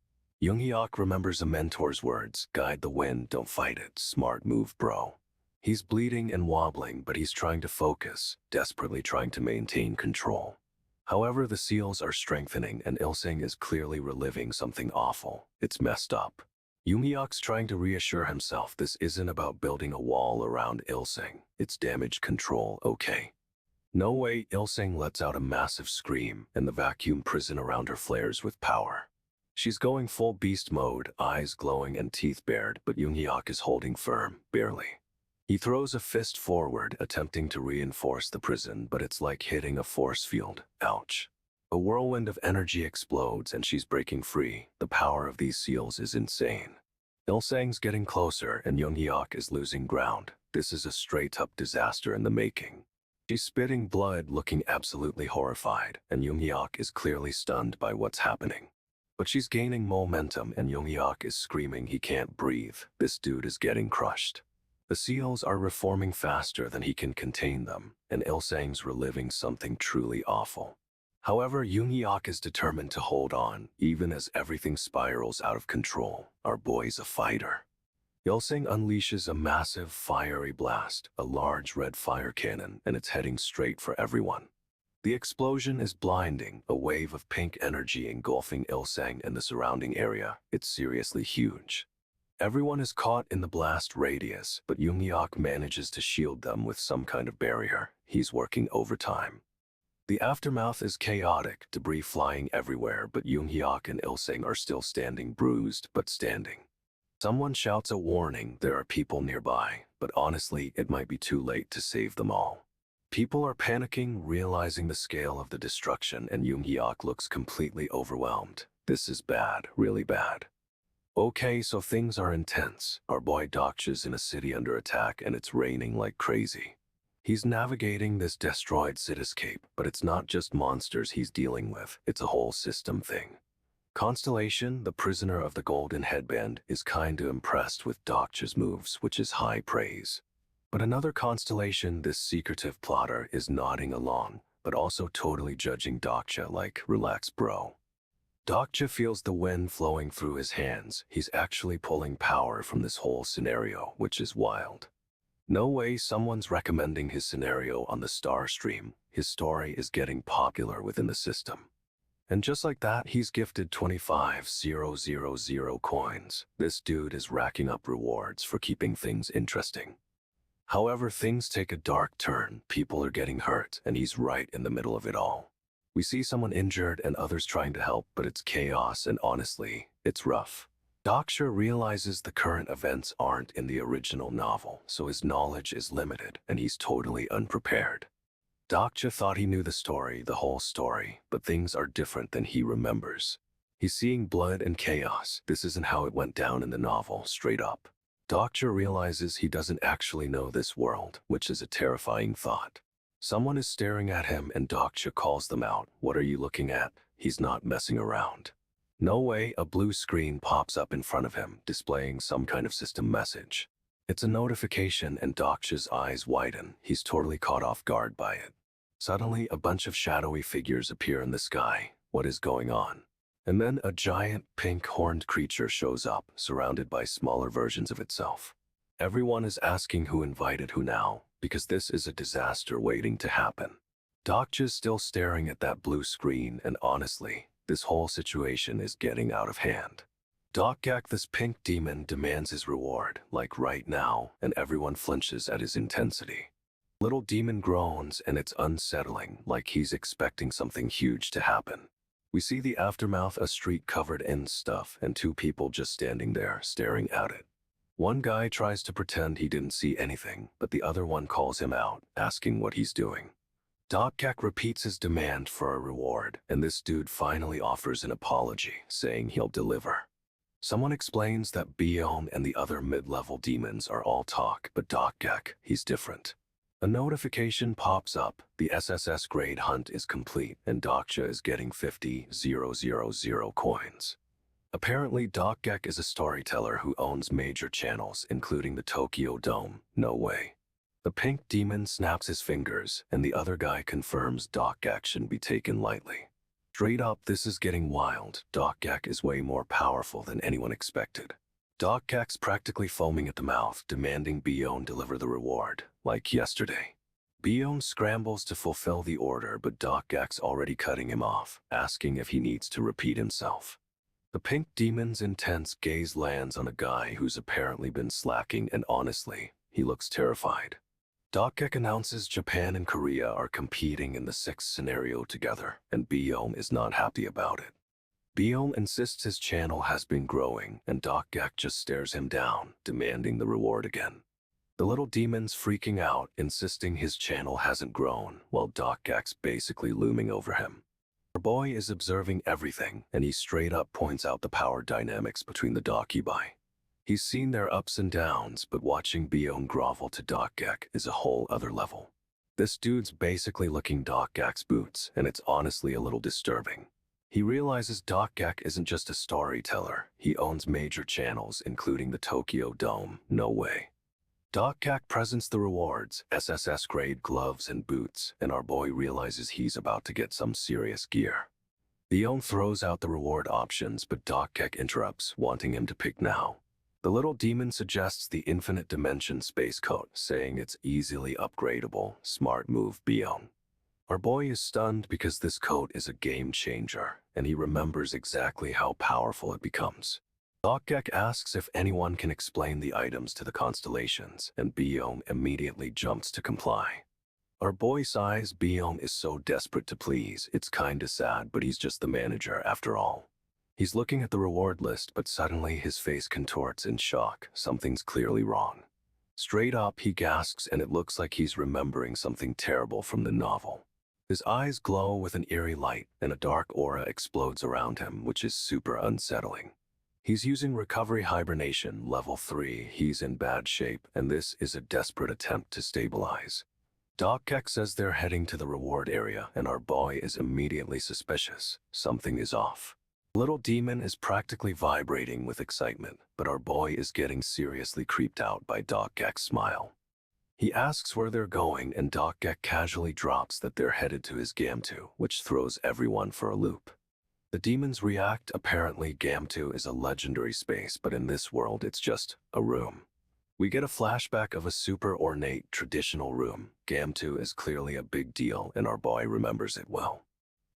Yoongyok remembers a mentor's words, guide the wind, don't fight it. Smart move, bro. He's bleeding and wobbling, but he's trying to focus, desperately trying to maintain control. However, the seals are strengthening and Ilseng is clearly reliving something awful. It's messed up. Yoongyok's trying to reassure himself this isn't about building a wall around Ilseng. It's damage control, okay? No way. Ilseng lets out a massive scream and the vacuum prison around her flares with power. She's going full beast mode, eyes glowing and teeth bared, but Yoongyok is holding firm, barely. He throws a fist forward, attempting to reinforce the prison, but it's like hitting a force field. Ouch. A whirlwind of energy explodes and she's breaking free. The power of these seals is insane. Ilseng's getting closer and Yoongyok is losing ground. This is a straight-up disaster in the making. She's spitting blood, looking absolutely horrified, and Yoongyok is clearly stunned by what's happening. But she's gaining momentum and Yoongyok is screaming he can't breathe. This dude is getting crushed. The seals are reforming faster than he can contain them, and Ilseng's reliving something truly awful. However, Yoongyok is determined to hold on, even as everything spirals out of control. Our boy's a fighter. Ilseng unleashes a massive fiery blast, a large red fire cannon, and it's heading straight for everyone. The explosion is blinding, a wave of pink energy engulfing Ilsang and the surrounding area. It's seriously huge. Everyone is caught in the blast radius, but Yoongyok manages to shield them with some kind of barrier. He's working overtime. The aftermath is chaotic, debris flying everywhere, but Yoongyok and Ilsang are still standing, bruised but standing. Someone shouts a warning, there are people nearby, but honestly, it might be too late to save them all. People are panicking, realizing the scale of the destruction, and Yoongyok looks completely overwhelmed. This is bad, really bad. Okay, so things are intense. Our boy Dokja's in a city under attack and it's raining like crazy. He's navigating this destroyed cityscape, but it's not just monsters he's dealing with, it's a whole system thing. Constellation, the prisoner of the golden headband, is kinda impressed with Dokja's moves, which is high praise. But another Constellation, this secretive plotter, is nodding along, but also totally judging Dokja like, relax bro. Dokja feels the wind flowing through his hands. He's actually pulling power from this whole scenario, which is wild. No way someone's recommending his scenario on the star stream. His story is getting popular within the system. And just like that, he's gifted 25,000 coins. This dude is racking up rewards for keeping things interesting. However, things take a dark turn. People are getting hurt, and he's right in the middle of it all. We see someone injured and others trying to help, but it's chaos and honestly, it's rough. Dokja realizes the current events aren't in the original novel, so his knowledge is limited and he's totally unprepared. Dokja thought he knew the whole story, but things are different than he remembers. He's seeing blood and chaos. This isn't how it went down in the novel, straight up. Dokja realizes he doesn't actually know this world, which is a terrifying thought. Someone is staring at him and Dokja calls them out. What are you looking at? He's not messing around. No way, a blue screen pops up in front of him, displaying some kind of system message. It's a notification and Dokja's eyes widen. He's totally caught off guard by it. Suddenly, a bunch of shadowy figures appear in the sky. What is going on? And then a giant pink-horned creature shows up, surrounded by smaller versions of itself. Everyone is asking who invited who now, because this is a disaster waiting to happen. Dokja's still staring at that blue screen, and honestly, this whole situation is getting out of hand. Dokja, this pink demon, demands his reward, like right now, and everyone flinches at his intensity. Little demon groans, and it's unsettling, like he's expecting something huge to happen. We see the aftermath, a street covered in stuff, and two people just standing there, staring at it. One guy tries to pretend he didn't see anything, but the other one calls him out, asking what he's doing. Dokja repeats his demand for a reward, and this dude finally offers an apology, saying he'll deliver. Someone explains that Bion and the other mid-level demons are all talk, but Dokja, he's different. A notification pops up, the SSS grade hunt is complete, and Dokja is getting 50,000 coins. Apparently, Dokja is a storyteller who owns major channels, including the Tokyo Dome. No way. The pink demon snaps his fingers, and the other guy confirms Dokja shouldn't be taken lightly. Straight up, this is getting wild. Dokja is way more powerful than anyone expected. Dokja's practically foaming at the mouth, demanding Bion deliver the reward, like yesterday. Bion scrambles to fulfill the order, but Dokja's already cutting him off, asking if he needs to repeat himself. The pink demon's intense gaze lands on a guy who's apparently been slacking, and honestly, he looks terrified. Dokja announces Japan and Korea are competing in the 6th scenario together, and Bion is not happy about it. Bion insists his channel has been growing, and Dokja just stares him down, demanding the reward again. The little demon's freaking out, insisting his channel hasn't grown, while Dokja's basically looming over him. Our boy is observing everything, and he straight up points out the power dynamics between the Dokkaebi. He's seen their ups and downs, but watching Bion grovel to Dokja is a whole other level. This dude's basically licking Dokja's boots, and it's honestly a little disturbing. He realizes Dokja isn't just a storyteller, he owns major channels, including the Tokyo Dome. No way. Dokja presents the rewards, SSS grade gloves and boots, and our boy realizes he's about to get some serious gear. Bion throws out the reward options, but Dokja interrupts, wanting him to pick now. The little demon suggests the infinite dimension space coat, saying it's easily upgradable. Smart move, Bion. Our boy is stunned because this coat is a game changer, and he remembers exactly how powerful it becomes. Dokkaebi asks if anyone can explain the items to the constellations, and Byung immediately jumps to comply. Our boy sighs. Byung is so desperate to please, it's kinda sad, but he's just the manager after all. He's looking at the reward list, but suddenly his face contorts in shock. Something's clearly wrong. Straight up, he gasps, and it looks like he's remembering something terrible from the novel. His eyes glow with an eerie light, and a dark aura explodes around him, which is super unsettling. He's using recovery hibernation, level 3. He's in bad shape, and this is a desperate attempt to stabilize. Dokkaebi says they're heading to the reward area, and our boy is immediately suspicious. Something is off. Little Demon is practically vibrating with excitement, but our boy is getting seriously creeped out by Dokkaebi's smile. He asks where they're going, and Dokkaebi casually drops that they're headed to his Gamtu, which throws everyone for a loop. The demons react. Apparently, Gamtu is a legendary space, but in this world it's just a room. We get a flashback of a super ornate traditional room. Gamtu is clearly a big deal, and our boy remembers it well.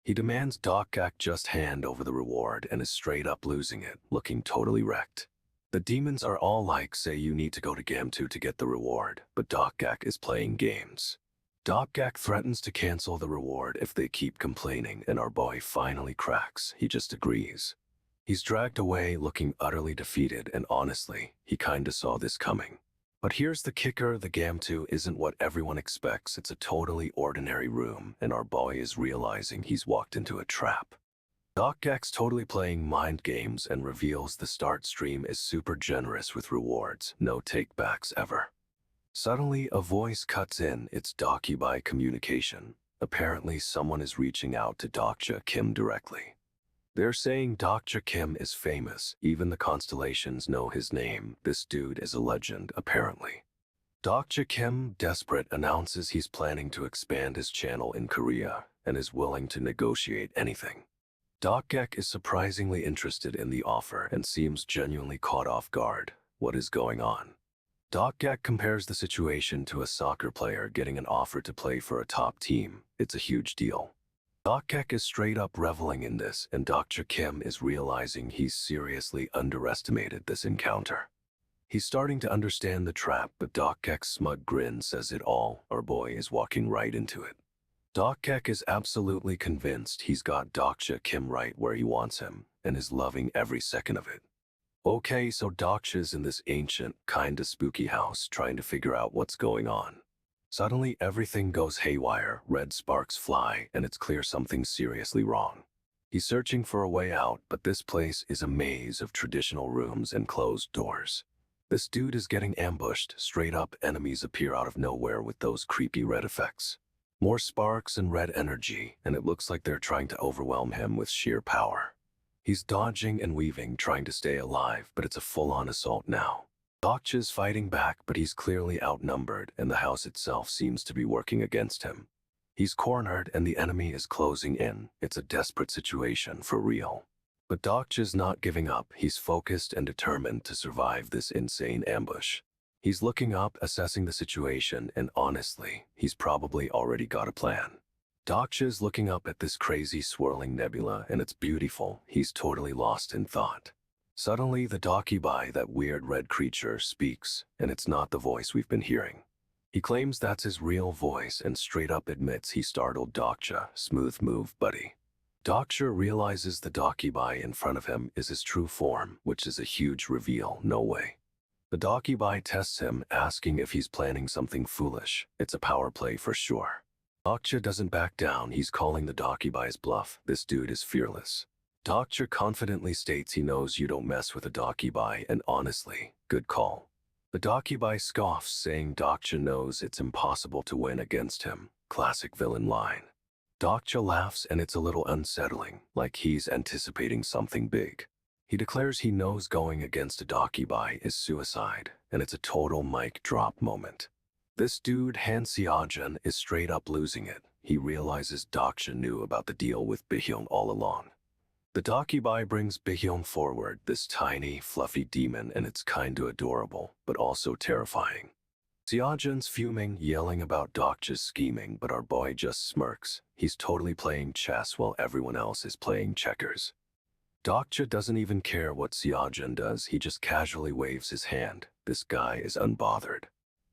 He demands Dokkaebi just hand over the reward and is straight up losing it, looking totally wrecked. The demons are all like, say you need to go to Gamtu to get the reward, but Dokkaebi is playing games. Dokkaebi threatens to cancel the reward if they keep complaining, and our boy finally cracks. He just agrees. He's dragged away looking utterly defeated, and honestly, he kinda saw this coming. But here's the kicker, the Gamtu isn't what everyone expects. It's a totally ordinary room, and our boy is realizing he's walked into a trap. Dokkaebi's totally playing mind games and reveals the start stream is super generous with rewards, no takebacks ever. Suddenly, a voice cuts in. It's Dokkaebi communication. Apparently, someone is reaching out to Dokja Kim directly. They're saying Dokja Kim is famous. Even the constellations know his name. This dude is a legend, apparently. Dokja Kim, desperate, announces he's planning to expand his channel in Korea and is willing to negotiate anything. Dokkaebi is surprisingly interested in the offer and seems genuinely caught off guard. What is going on? Dokkaebi compares the situation to a soccer player getting an offer to play for a top team. It's a huge deal. Dokkaebi is straight up reveling in this, and Dokja Kim is realizing he's seriously underestimated this encounter. He's starting to understand the trap, but Dokkaebi's smug grin says it all. Our boy is walking right into it. Dokkaebi is absolutely convinced he's got Dokja Kim right where he wants him, and is loving every second of it. Okay, so Dokja's in this ancient, kinda spooky house trying to figure out what's going on. Suddenly, everything goes haywire, red sparks fly, and it's clear something's seriously wrong. He's searching for a way out, but this place is a maze of traditional rooms and closed doors. This dude is getting ambushed. Straight up, enemies appear out of nowhere with those creepy red effects. More sparks and red energy, and it looks like they're trying to overwhelm him with sheer power. He's dodging and weaving, trying to stay alive, but it's a full-on assault now. Dokja's fighting back, but he's clearly outnumbered, and the house itself seems to be working against him. He's cornered, and the enemy is closing in. It's a desperate situation, for real. But Dokja's not giving up. He's focused and determined to survive this insane ambush. He's looking up, assessing the situation, and honestly, he's probably already got a plan. Dokja's looking up at this crazy swirling nebula, and it's beautiful. He's totally lost in thought. Suddenly, the Dokkaebi, that weird red creature, speaks, and it's not the voice we've been hearing. He claims that's his real voice and straight up admits he startled Dokja. Smooth move, buddy. Dokja realizes the Dokkaebi in front of him is his true form, which is a huge reveal. No way. The Dokkaebi tests him, asking if he's planning something foolish. It's a power play for sure. Dokja doesn't back down. He's calling the Dokkaebi's bluff. This dude is fearless. Dokja confidently states he knows you don't mess with a Dokkaebi, and honestly, good call. The Dokkaebi scoffs, saying Dokja knows it's impossible to win against him. Classic villain line. Dokja laughs, and it's a little unsettling, like he's anticipating something big. He declares he knows going against a Dokkaebi is suicide, and it's a total mic drop moment. This dude, Han Seojun, is straight up losing it. He realizes Dokja knew about the deal with Byung all along. The Dokkaebi brings Byung forward, this tiny, fluffy demon, and it's kinda adorable, but also terrifying. Seojin's fuming, yelling about Dokja's scheming, but our boy just smirks. He's totally playing chess while everyone else is playing checkers. Dokja doesn't even care what Seojin does, he just casually waves his hand. This guy is unbothered.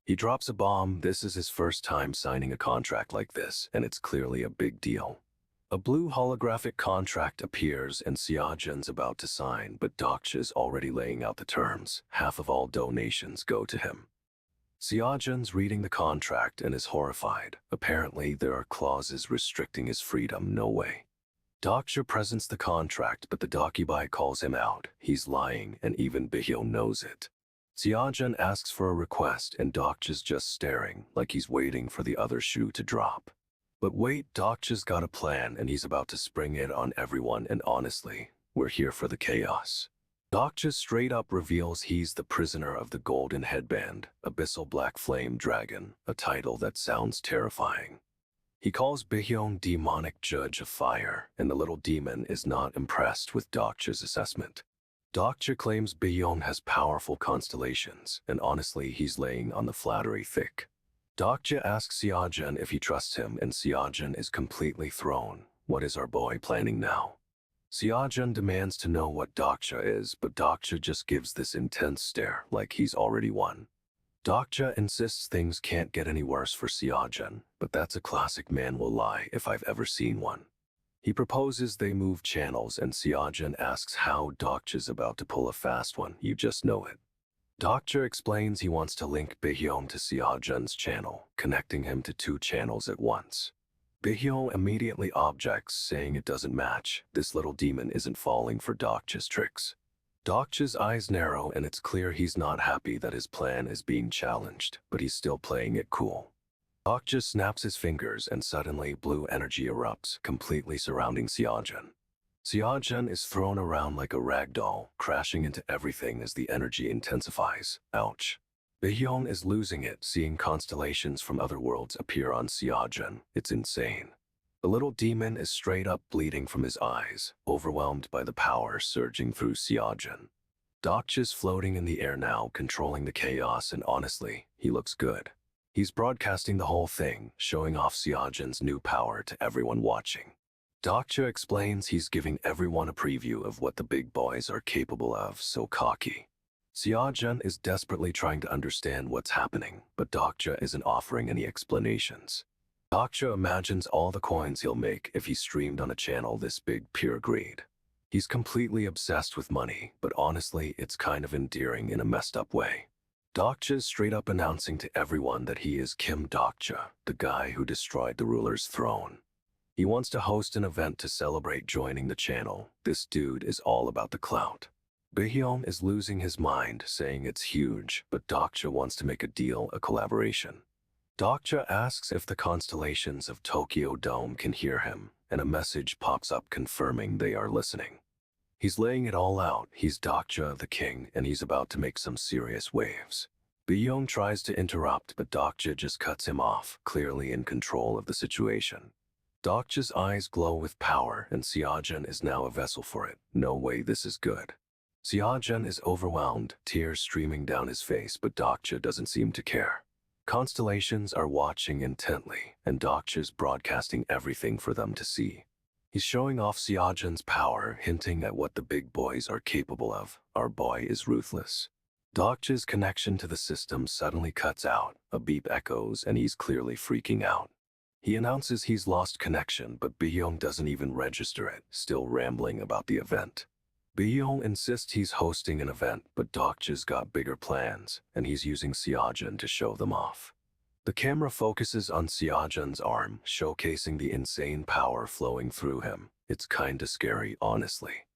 He drops a bomb. This is his first time signing a contract like this, and it's clearly a big deal. A blue holographic contract appears and Seojin's about to sign, but Dokja's already laying out the terms. Half of all donations go to him. Seojin's reading the contract and is horrified. Apparently, there are clauses restricting his freedom. No way. Dokja presents the contract, but the Dokkaebi calls him out. He's lying, and even Bihyo knows it. Seojin asks for a request, and Dokja's just staring, like he's waiting for the other shoe to drop. But wait, Dokja's got a plan, and he's about to spring it on everyone, and honestly, we're here for the chaos. Dokja straight up reveals he's the prisoner of the golden headband, Abyssal Black Flame Dragon, a title that sounds terrifying. He calls Bihyon demonic judge of fire, and the little demon is not impressed with Dokja's assessment. Dokja claims Bihyon has powerful constellations, and honestly, he's laying on the flattery thick. Dokja asks Seojin if he trusts him, and Seojin is completely thrown. What is our boy planning now? Seojin demands to know what Dokja is, but Dokja just gives this intense stare like he's already won. Dokja insists things can't get any worse for Seojin, but that's a classic Manhwa lie if I've ever seen one. He proposes they move channels, and Seojin asks how Dokja's about to pull a fast one. You just know it. Dokja explains he wants to link Bihyon to Seojin's channel, connecting him to two channels at once. Bihyon immediately objects, saying it doesn't match. This little demon isn't falling for Dokja's tricks. Dokja's eyes narrow, and it's clear he's not happy that his plan is being challenged, but he's still playing it cool. Dokja snaps his fingers, and suddenly blue energy erupts, completely surrounding Seojin. Seojin is thrown around like a rag doll, crashing into everything as the energy intensifies. Ouch. Bihyon is losing it, seeing constellations from other worlds appear on Seojin. It's insane. The little demon is straight up bleeding from his eyes, overwhelmed by the power surging through Seojin. Dokja's floating in the air now, controlling the chaos, and honestly, he looks good. He's broadcasting the whole thing, showing off Seojin's new power to everyone watching. Dokja explains he's giving everyone a preview of what the big boys are capable of, so cocky. Seojin is desperately trying to understand what's happening, but Dokja isn't offering any explanations. Dokja imagines all the coins he'll make if he streamed on a channel this big, pure greed. He's completely obsessed with money, but honestly, it's kind of endearing in a messed up way. Dokja's straight up announcing to everyone that he is Kim Dokja, the guy who destroyed the ruler's throne. He wants to host an event to celebrate joining the channel. This dude is all about the clout. Bihyon is losing his mind, saying it's huge, but Dokja wants to make a deal, a collaboration. Dokja asks if the constellations of Tokyo Dome can hear him, and a message pops up confirming they are listening. He's laying it all out. He's Dokja, the king, and he's about to make some serious waves. Bihyon tries to interrupt, but Dokja just cuts him off, clearly in control of the situation. Dokja's eyes glow with power, and Seojin is now a vessel for it. No way, this is good. Seojin is overwhelmed, tears streaming down his face, but Dokja doesn't seem to care. Constellations are watching intently, and Dokja's broadcasting everything for them to see. He's showing off Seojin's power, hinting at what the big boys are capable of. Our boy is ruthless. Dokja's connection to the system suddenly cuts out. A beep echoes, and he's clearly freaking out. He announces he's lost connection, but Bihyon doesn't even register it, still rambling about the event. Bihyon insists he's hosting an event, but Dokja's got bigger plans, and he's using Seojin to show them off. The camera focuses on Seojin's arm, showcasing the insane power flowing through him. It's kinda scary, honestly.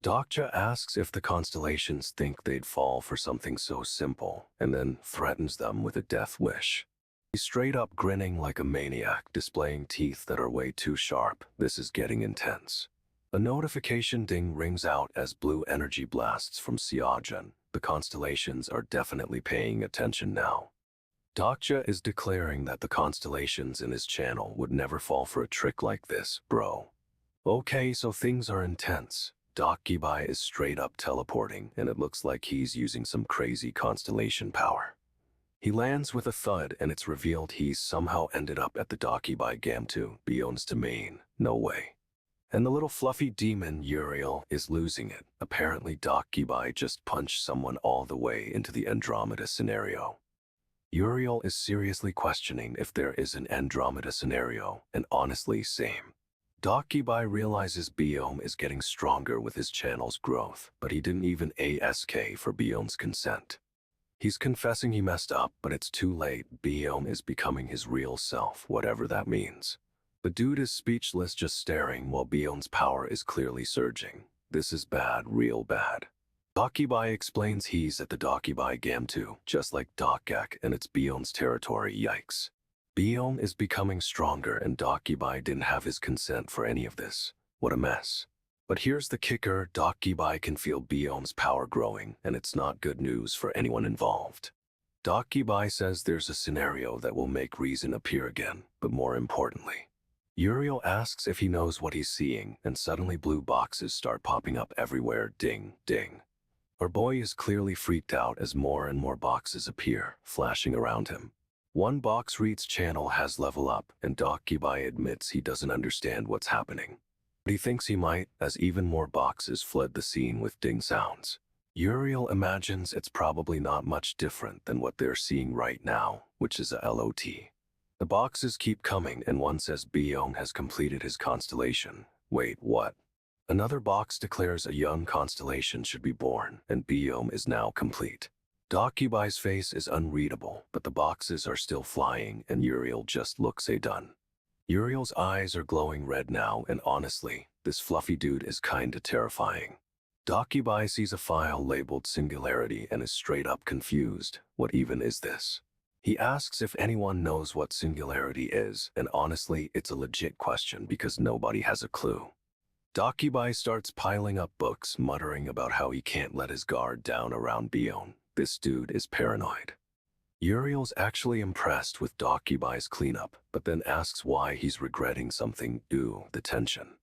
Dokja asks if the constellations think they'd fall for something so simple, and then threatens them with a death wish. He's straight up grinning like a maniac, displaying teeth that are way too sharp. This is getting intense. A notification ding rings out as blue energy blasts from Seojin. The constellations are definitely paying attention now. Dokja is declaring that the constellations in his channel would never fall for a trick like this, bro. Okay, so things are intense. Dokkaebi is straight up teleporting, and it looks like he's using some crazy constellation power. He lands with a thud and it's revealed he's somehow ended up at the Dokkaebi Gamtu, Bion's domain. No way. And the little fluffy demon Uriel is losing it. Apparently Dokkaebi just punched someone all the way into the Andromeda scenario. Uriel is seriously questioning if there is an Andromeda scenario, and honestly, same. Dokkaebi realizes Biome is getting stronger with his channel's growth, but he didn't even ask for Biome's consent. He's confessing he messed up, but it's too late. Biome is becoming his real self, whatever that means. The dude is speechless, just staring while Biome's power is clearly surging. This is bad, real bad. Dokkaebi explains he's at the Dokkaebi Gamtu, just like Dokgak, and it's Biome's territory. Yikes. Biome is becoming stronger and Dokkaebi didn't have his consent for any of this. What a mess. But here's the kicker, Dokkaebi can feel Biome's power growing, and it's not good news for anyone involved. Dokkaebi says there's a scenario that will make reason appear again, but more importantly, Uriel asks if he knows what he's seeing, and suddenly blue boxes start popping up everywhere. Ding, ding. Our boy is clearly freaked out as more and more boxes appear, flashing around him. One box reads channel has level up, and Dokkaebi admits he doesn't understand what's happening. But he thinks he might, as even more boxes flood the scene with ding sounds. Uriel imagines it's probably not much different than what they're seeing right now, which is a LOT. The boxes keep coming and one says Biome has completed his constellation. Wait, what? Another box declares a young constellation should be born, and Biome is now complete. Dokkaebi's face is unreadable, but the boxes are still flying and Uriel just looks done. Uriel's eyes are glowing red now, and honestly, this fluffy dude is kinda terrifying. Dokkaebi sees a file labeled Singularity and is straight up confused. What even is this? He asks if anyone knows what Singularity is, and honestly, it's a legit question because nobody has a clue. Dokkaebi starts piling up books, muttering about how he can't let his guard down around Biome. This dude is paranoid. Uriel's actually impressed with Dokkaebi's cleanup, but then asks why he's regretting something. The tension.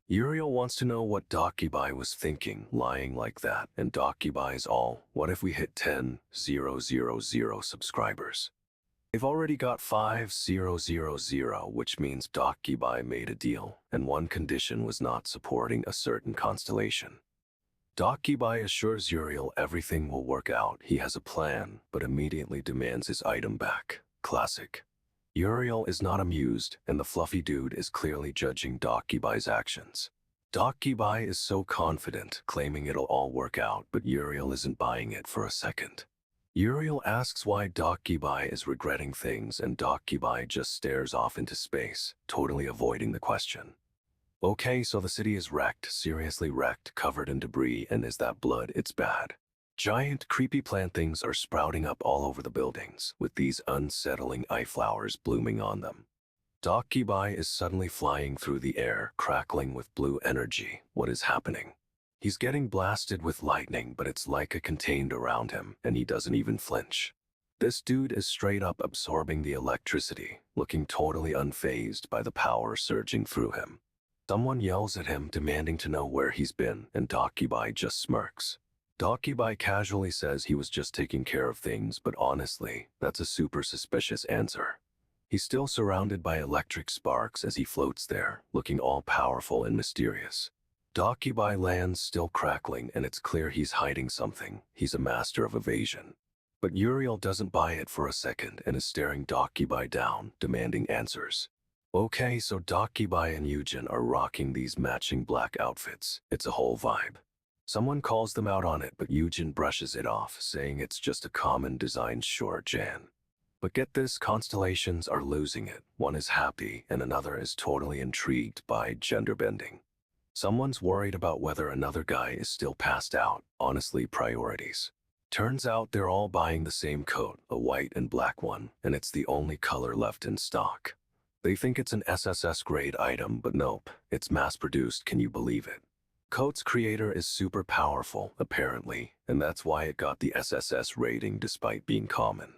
Uriel wants to know what Dokkaebi was thinking, lying like that, and Dokkaebi's all, what if we hit 10,000 subscribers? They've already got 5,000, which means Dokkaebi made a deal, and one condition was not supporting a certain constellation. Dokkaebi assures Uriel everything will work out, he has a plan, but immediately demands his item back. Classic. Uriel is not amused, and the fluffy dude is clearly judging Dokkaebi's actions. Dokkaebi is so confident, claiming it'll all work out, but Uriel isn't buying it for a second. Uriel asks why Dokkaebi is regretting things, and Dokkaebi just stares off into space, totally avoiding the question. Okay, so the city is wrecked, seriously wrecked, covered in debris, and is that blood? It's bad. Giant, creepy plant things are sprouting up all over the buildings, with these unsettling eye flowers blooming on them. Dokkaebi is suddenly flying through the air, crackling with blue energy. What is happening? He's getting blasted with lightning, but it's like a contained around him, and he doesn't even flinch. This dude is straight up absorbing the electricity, looking totally unfazed by the power surging through him. Someone yells at him, demanding to know where he's been, and Dokkaebi just smirks. Dokkaebi casually says he was just taking care of things, but honestly, that's a super suspicious answer. He's still surrounded by electric sparks as he floats there, looking all powerful and mysterious. Dokkaebi lands still crackling, and it's clear he's hiding something. He's a master of evasion. But Uriel doesn't buy it for a second and is staring Dokkaebi down, demanding answers. Okay, so Dokkaebi and Eugen are rocking these matching black outfits. It's a whole vibe. Someone calls them out on it, but Eugen brushes it off, saying it's just a common design short Jan. But get this, constellations are losing it. One is happy, and another is totally intrigued by gender bending. Someone's worried about whether another guy is still passed out. Honestly, priorities. Turns out they're all buying the same coat, a white and black one, and it's the only color left in stock. They think it's an SSS grade item, but nope, it's mass-produced, can you believe it? Coat's creator is super powerful, apparently, and that's why it got the SSS rating despite being common.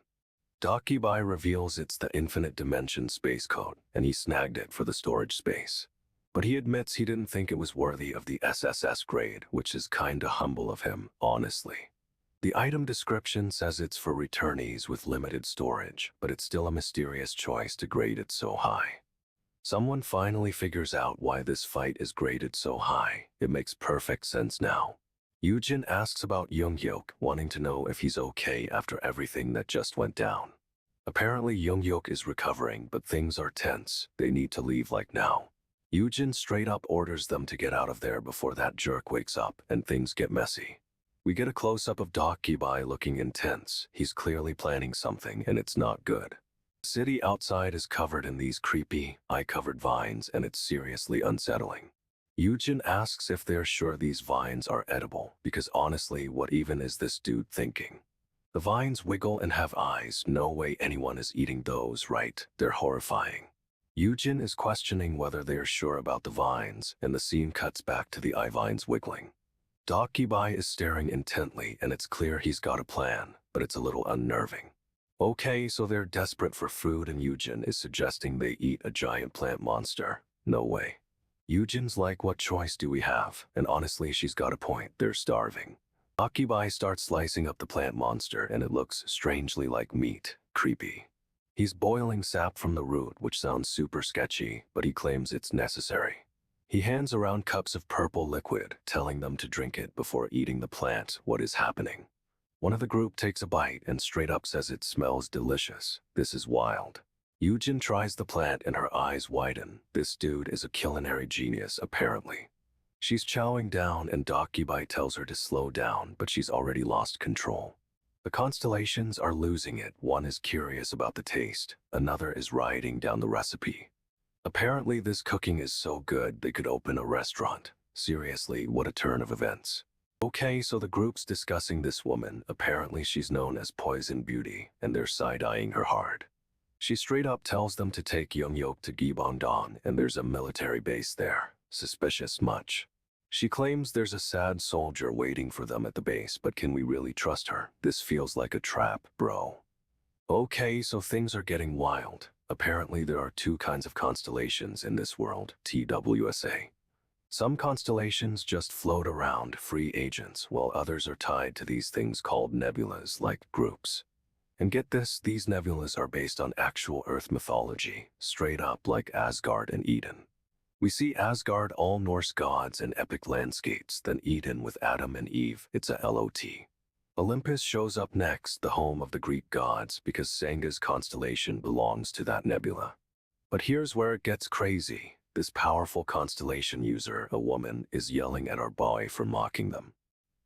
Dokkaebi reveals it's the infinite dimension space coat, and he snagged it for the storage space. But he admits he didn't think it was worthy of the SSS grade, which is kinda humble of him, honestly. The item description says it's for returnees with limited storage, but it's still a mysterious choice to grade it so high. Someone finally figures out why this fight is graded so high. It makes perfect sense now. Yujin asks about Yoongyuk, wanting to know if he's okay after everything that just went down. Apparently Yoongyuk is recovering, but things are tense. They need to leave like now. Yujin straight up orders them to get out of there before that jerk wakes up and things get messy. We get a close-up of Dokkaebi looking intense. He's clearly planning something, and it's not good. The city outside is covered in these creepy, eye-covered vines, and it's seriously unsettling. Yujin asks if they're sure these vines are edible, because honestly, what even is this dude thinking? The vines wiggle and have eyes. No way anyone is eating those, right? They're horrifying. Yujin is questioning whether they're sure about the vines, and the scene cuts back to the eye vines wiggling. Dokkaebi is staring intently, and it's clear he's got a plan, but it's a little unnerving. Okay, so they're desperate for food, and Yujin is suggesting they eat a giant plant monster. No way. Yujin's like, what choice do we have? And honestly, she's got a point. They're starving. Dokkaebi starts slicing up the plant monster, and it looks strangely like meat. Creepy. He's boiling sap from the root, which sounds super sketchy, but he claims it's necessary. He hands around cups of purple liquid, telling them to drink it before eating the plant. What is happening? One of the group takes a bite and straight up says it smells delicious. This is wild. Yujin tries the plant and her eyes widen. This dude is a culinary genius, apparently. She's chowing down and Dokkaebi tells her to slow down, but she's already lost control. The constellations are losing it. One is curious about the taste. Another is writing down the recipe. Apparently this cooking is so good they could open a restaurant. Seriously, what a turn of events. Okay, so the group's discussing this woman. Apparently she's known as Poison Beauty, and they're side-eyeing her hard. She straight up tells them to take Yoongyuk to Gibondon, and there's a military base there. Suspicious much. She claims there's a sad soldier waiting for them at the base, but can we really trust her? This feels like a trap, bro. Okay, so things are getting wild. Apparently there are two kinds of constellations in this world, TWSA. Some constellations just float around, free agents, while others are tied to these things called nebulas, like groups. And get this, these nebulas are based on actual Earth mythology, straight up like Asgard and Eden. We see Asgard, all Norse gods and epic landscapes, then Eden with Adam and Eve, it's a LOT. Olympus shows up next, the home of the Greek gods, because Sanga's constellation belongs to that nebula. But here's where it gets crazy. This powerful constellation user, a woman, is yelling at our boy for mocking them.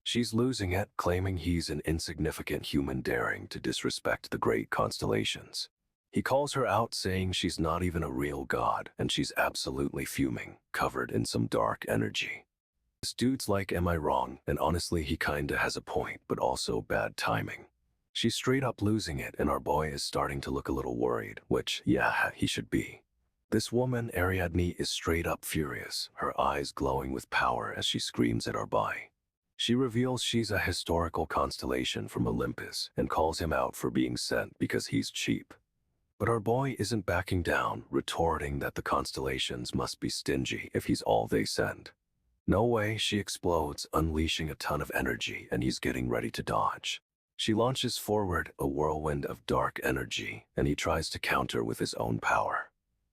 She's losing it, claiming he's an insignificant human daring to disrespect the great constellations. He calls her out, saying she's not even a real god, and she's absolutely fuming, covered in some dark energy. This dude's like, am I wrong? And honestly, he kinda has a point, but also bad timing. She's straight up losing it, and our boy is starting to look a little worried, which, yeah, he should be. This woman, Ariadne, is straight up furious, her eyes glowing with power as she screams at our boy. She reveals she's a historical constellation from Olympus and calls him out for being sent because he's cheap. But our boy isn't backing down, retorting that the constellations must be stingy if he's all they send. No way, she explodes, unleashing a ton of energy, and he's getting ready to dodge. She launches forward, a whirlwind of dark energy, and he tries to counter with his own power.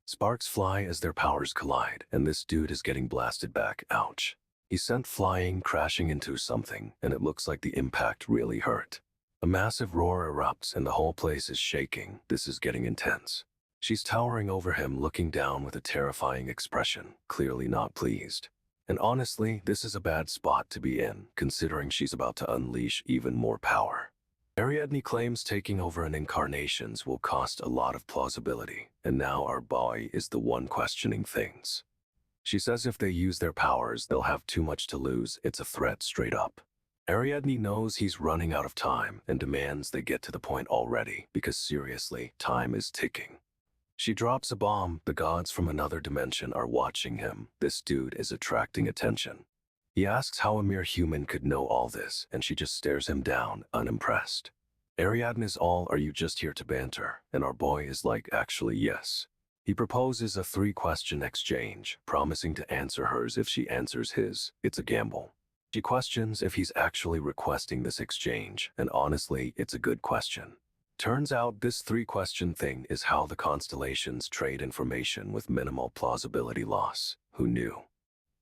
Sparks fly as their powers collide, and this dude is getting blasted back, ouch. He's sent flying, crashing into something, and it looks like the impact really hurt. A massive roar erupts and the whole place is shaking. This is getting intense. She's towering over him, looking down with a terrifying expression, clearly not pleased. And honestly, this is a bad spot to be in, considering she's about to unleash even more power. Ariadne claims taking over an incarnations will cost a lot of plausibility, and now our boy is the one questioning things. She says if they use their powers, they'll have too much to lose. It's a threat straight up. Ariadne knows he's running out of time and demands they get to the point already, because seriously, time is ticking. She drops a bomb. The gods from another dimension are watching him. This dude is attracting attention. He asks how a mere human could know all this, and she just stares him down, unimpressed. Ariadne's all, are you just here to banter? And our boy is like, actually yes. He proposes a 3-question exchange, promising to answer hers if she answers his. It's a gamble. She questions if he's actually requesting this exchange, and honestly, it's a good question. Turns out this three-question thing is how the constellations trade information with minimal plausibility loss. Who knew?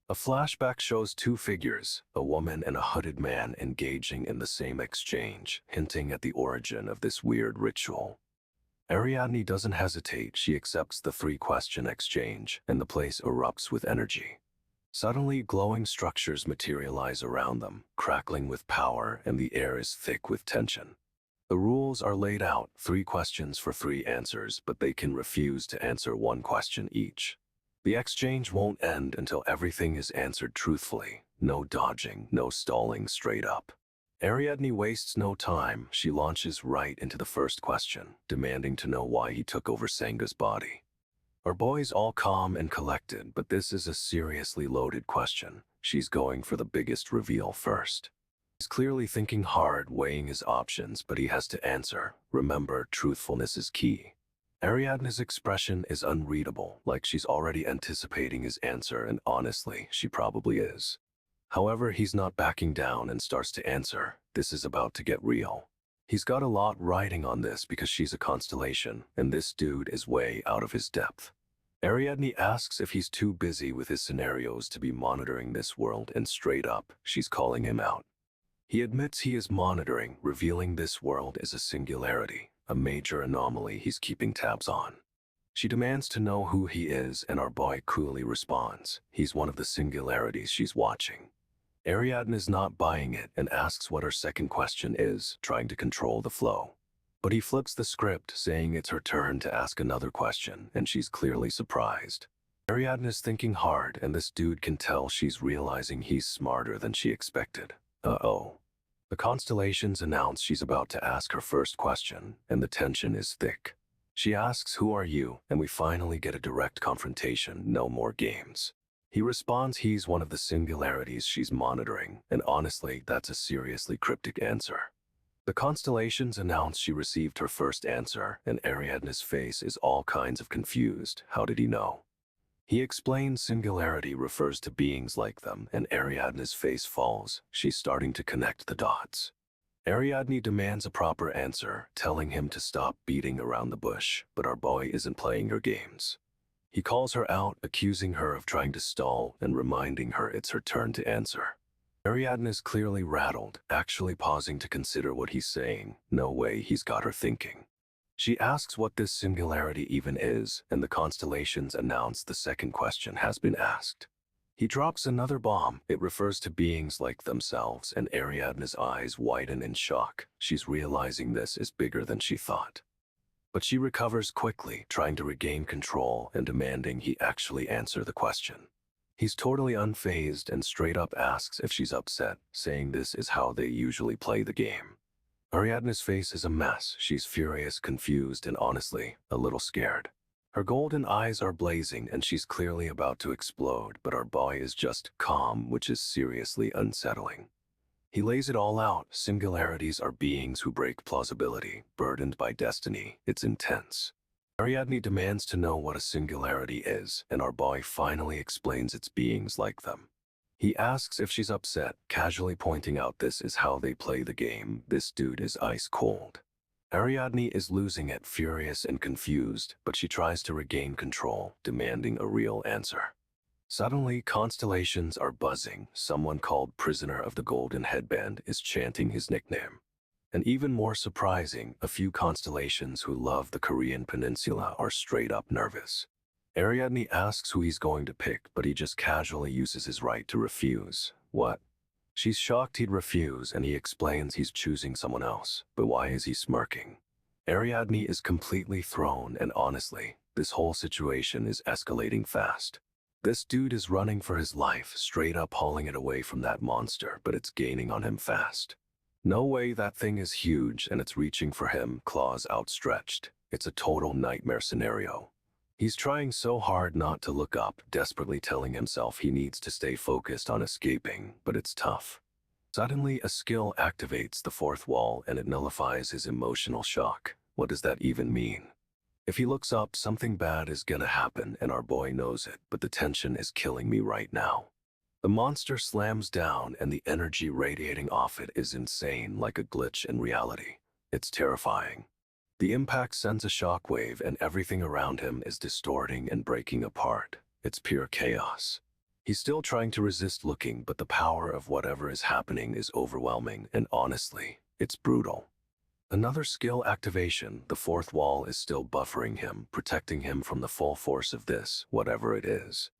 A flashback shows two figures, a woman and a hooded man, engaging in the same exchange, hinting at the origin of this weird ritual. Ariadne doesn't hesitate. She accepts the three-question exchange, and the place erupts with energy. Suddenly, glowing structures materialize around them, crackling with power, and the air is thick with tension. The rules are laid out, 3 questions for 3 answers, but they can refuse to answer 1 question each. The exchange won't end until everything is answered truthfully. No dodging, no stalling, straight up. Ariadne wastes no time. She launches right into the first question, demanding to know why he took over Sanga's body. Our boy's all calm and collected, but this is a seriously loaded question. She's going for the biggest reveal first. He's clearly thinking hard, weighing his options, but he has to answer. Remember, truthfulness is key. Ariadne's expression is unreadable, like she's already anticipating his answer, and honestly, she probably is. However, he's not backing down and starts to answer. This is about to get real. He's got a lot riding on this because she's a constellation, and this dude is way out of his depth. Ariadne asks if he's too busy with his scenarios to be monitoring this world, and straight up, she's calling him out. He admits he is monitoring, revealing this world is a singularity, a major anomaly he's keeping tabs on. She demands to know who he is, and our boy coolly responds. He's one of the singularities she's watching. Ariadne is not buying it and asks what her second question is, trying to control the flow. But he flips the script, saying it's her turn to ask another question, and she's clearly surprised. Ariadne is thinking hard, and this dude can tell she's realizing he's smarter than she expected. Uh-oh. The constellations announce she's about to ask her first question, and the tension is thick. She asks, "Who are you?" and we finally get a direct confrontation, no more games. He responds he's one of the singularities she's monitoring, and honestly, that's a seriously cryptic answer. The constellations announce she received her first answer, and Ariadne's face is all kinds of confused. How did he know? He explains singularity refers to beings like them, and Ariadne's face falls. She's starting to connect the dots. Ariadne demands a proper answer, telling him to stop beating around the bush, but our boy isn't playing her games. He calls her out, accusing her of trying to stall and reminding her it's her turn to answer. Ariadne is clearly rattled, actually pausing to consider what he's saying. No way, he's got her thinking. She asks what this singularity even is, and the constellations announce the second question has been asked. He drops another bomb. It refers to beings like themselves, and Ariadne's eyes widen in shock. She's realizing this is bigger than she thought. But she recovers quickly, trying to regain control and demanding he actually answer the question. He's totally unfazed and straight up asks if she's upset, saying this is how they usually play the game. Ariadne's face is a mess. She's furious, confused, and honestly, a little scared. Her golden eyes are blazing and she's clearly about to explode, but our boy is just calm, which is seriously unsettling. He lays it all out. Singularities are beings who break plausibility, burdened by destiny. It's intense. Ariadne demands to know what a singularity is, and our boy finally explains it's beings like them. He asks if she's upset, casually pointing out this is how they play the game. This dude is ice cold. Ariadne is losing it, furious and confused, but she tries to regain control, demanding a real answer. Suddenly, constellations are buzzing. Someone called Prisoner of the Golden Headband is chanting his nickname. And even more surprising, a few constellations who love the Korean peninsula are straight up nervous. Ariadne asks who he's going to pick, but he just casually uses his right to refuse. What? She's shocked he'd refuse, and he explains he's choosing someone else. But why is he smirking? Ariadne is completely thrown, and honestly, this whole situation is escalating fast. This dude is running for his life, straight up hauling it away from that monster, but it's gaining on him fast. No way, that thing is huge, and it's reaching for him, claws outstretched. It's a total nightmare scenario. He's trying so hard not to look up, desperately telling himself he needs to stay focused on escaping, but it's tough. Suddenly, a skill activates the fourth wall and it nullifies his emotional shock. What does that even mean? If he looks up, something bad is gonna happen, and our boy knows it, but the tension is killing me right now. The monster slams down and the energy radiating off it is insane, like a glitch in reality. It's terrifying. The impact sends a shockwave and everything around him is distorting and breaking apart. It's pure chaos. He's still trying to resist looking, but the power of whatever is happening is overwhelming, and honestly, it's brutal. Another skill activation, the fourth wall is still buffering him, protecting him from the full force of this, whatever it is.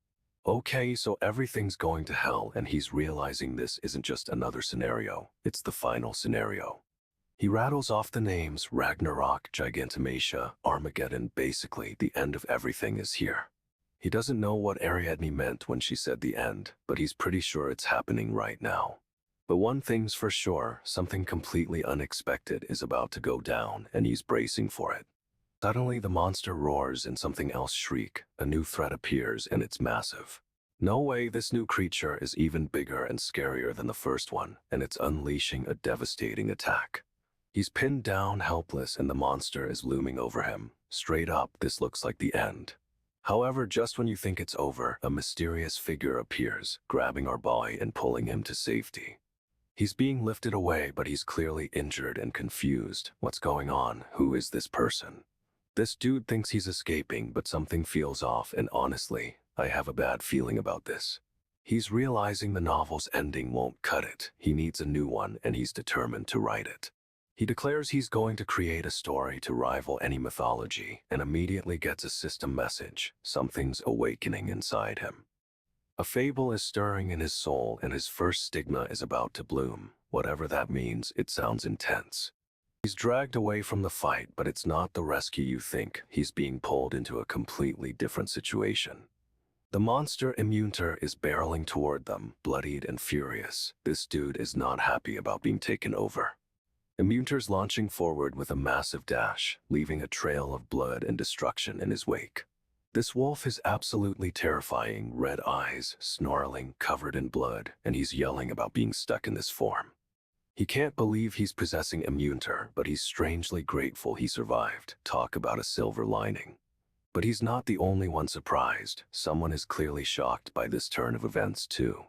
Okay, so everything's going to hell and he's realizing this isn't just another scenario, it's the final scenario. He rattles off the names Ragnarok, Gigantomachia, Armageddon, basically the end of everything is here. He doesn't know what Ariadne meant when she said the end, but he's pretty sure it's happening right now. But one thing's for sure, something completely unexpected is about to go down and he's bracing for it. Suddenly the monster roars and something else shriek, a new threat appears and it's massive. No way, this new creature is even bigger and scarier than the first one, and it's unleashing a devastating attack. He's pinned down, helpless, and the monster is looming over him. Straight up, this looks like the end. However, just when you think it's over, a mysterious figure appears, grabbing our boy and pulling him to safety. He's being lifted away, but he's clearly injured and confused. What's going on? Who is this person? This dude thinks he's escaping, but something feels off, and honestly, I have a bad feeling about this. He's realizing the novel's ending won't cut it. He needs a new one, and he's determined to write it. He declares he's going to create a story to rival any mythology, and immediately gets a system message. Something's awakening inside him. A fable is stirring in his soul, and his first stigma is about to bloom. Whatever that means, it sounds intense. He's dragged away from the fight, but it's not the rescue you think. He's being pulled into a completely different situation. The monster Immunter is barreling toward them, bloodied and furious. This dude is not happy about being taken over. Immunter's launching forward with a massive dash, leaving a trail of blood and destruction in his wake. This wolf is absolutely terrifying, red eyes, snarling, covered in blood, and he's yelling about being stuck in this form. He can't believe he's possessing Immunter, but he's strangely grateful he survived. Talk about a silver lining. But he's not the only one surprised. Someone is clearly shocked by this turn of events too.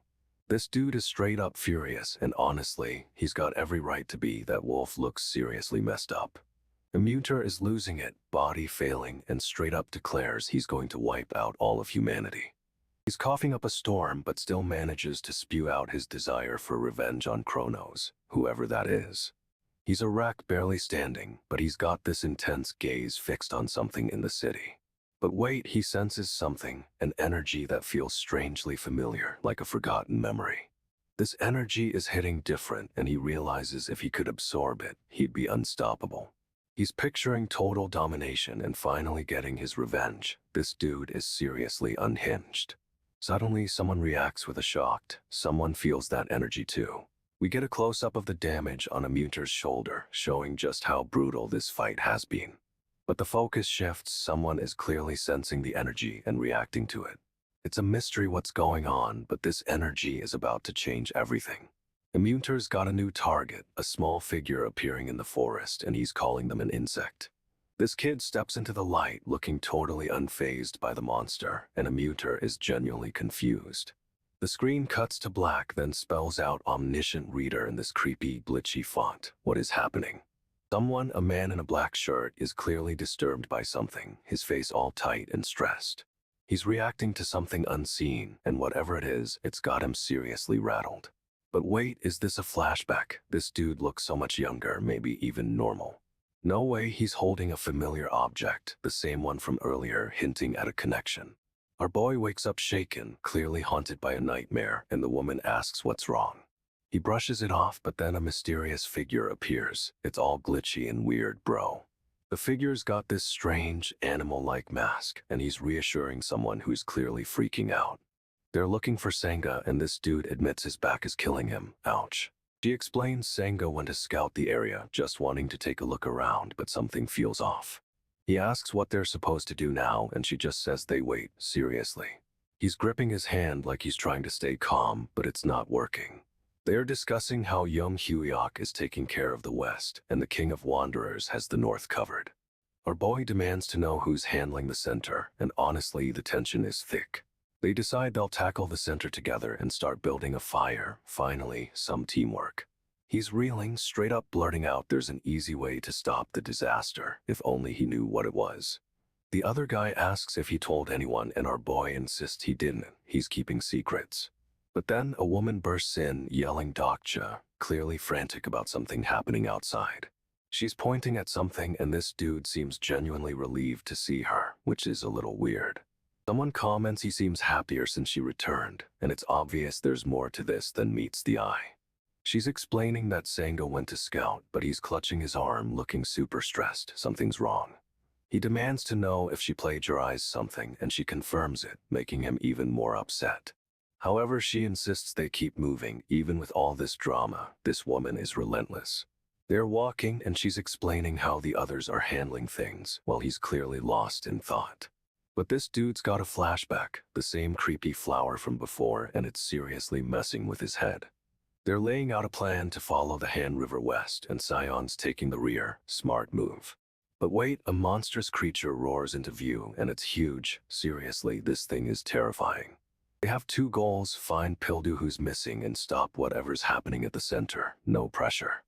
This dude is straight up furious, and honestly, he's got every right to be. That wolf looks seriously messed up. Immunter is losing it, body failing, and straight up declares he's going to wipe out all of humanity. He's coughing up a storm, but still manages to spew out his desire for revenge on Kronos, whoever that is. He's a wreck, barely standing, but he's got this intense gaze fixed on something in the city. But wait, he senses something, an energy that feels strangely familiar, like a forgotten memory. This energy is hitting different, and he realizes if he could absorb it, he'd be unstoppable. He's picturing total domination and finally getting his revenge. This dude is seriously unhinged. Suddenly, someone reacts with a shock. Someone feels that energy too. We get a close-up of the damage on Immunter's shoulder, showing just how brutal this fight has been. But the focus shifts. Someone is clearly sensing the energy and reacting to it. It's a mystery what's going on, but this energy is about to change everything. Immunter's got a new target, a small figure appearing in the forest, and he's calling them an insect. This kid steps into the light, looking totally unfazed by the monster, and Immunter is genuinely confused. The screen cuts to black, then spells out Omniscient Reader in this creepy, glitchy font. What is happening? Someone, a man in a black shirt, is clearly disturbed by something, his face all tight and stressed. He's reacting to something unseen, and whatever it is, it's got him seriously rattled. But wait, is this a flashback? This dude looks so much younger, maybe even normal. No way, he's holding a familiar object, the same one from earlier, hinting at a connection. Our boy wakes up shaken, clearly haunted by a nightmare, and the woman asks what's wrong. He brushes it off, but then a mysterious figure appears. It's all glitchy and weird, bro. The figure's got this strange, animal-like mask, and he's reassuring someone who's clearly freaking out. They're looking for Sangha, and this dude admits his back is killing him. Ouch. She explains Sangha went to scout the area, just wanting to take a look around, but something feels off. He asks what they're supposed to do now, and she just says they wait. Seriously. He's gripping his hand like he's trying to stay calm, but it's not working. They're discussing how Young Huiok is taking care of the West, and the King of Wanderers has the North covered. Our boy demands to know who's handling the center, and honestly, the tension is thick. They decide they'll tackle the center together and start building a fire. Finally, some teamwork. He's reeling, straight up blurting out there's an easy way to stop the disaster, if only he knew what it was. The other guy asks if he told anyone and our boy insists he didn't, he's keeping secrets. But then a woman bursts in, yelling Dokja, clearly frantic about something happening outside. She's pointing at something and this dude seems genuinely relieved to see her, which is a little weird. Someone comments he seems happier since she returned, and it's obvious there's more to this than meets the eye. She's explaining that Sango went to scout, but he's clutching his arm, looking super stressed. Something's wrong. He demands to know if she plagiarized something, and she confirms it, making him even more upset. However, she insists they keep moving, even with all this drama. This woman is relentless. They're walking, and she's explaining how the others are handling things, while he's clearly lost in thought. But this dude's got a flashback, the same creepy flower from before, and it's seriously messing with his head. They're laying out a plan to follow the Han River west, and Sion's taking the rear. Smart move. But wait, a monstrous creature roars into view, and it's huge. Seriously, this thing is terrifying. They have two goals: find Pildu who's missing and stop whatever's happening at the center. No pressure.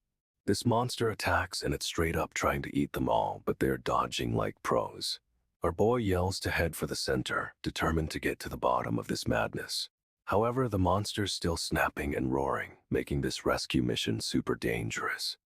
This monster attacks, and it's straight up trying to eat them all, but they're dodging like pros. Our boy yells to head for the center, determined to get to the bottom of this madness. However, the monster's still snapping and roaring, making this rescue mission super dangerous.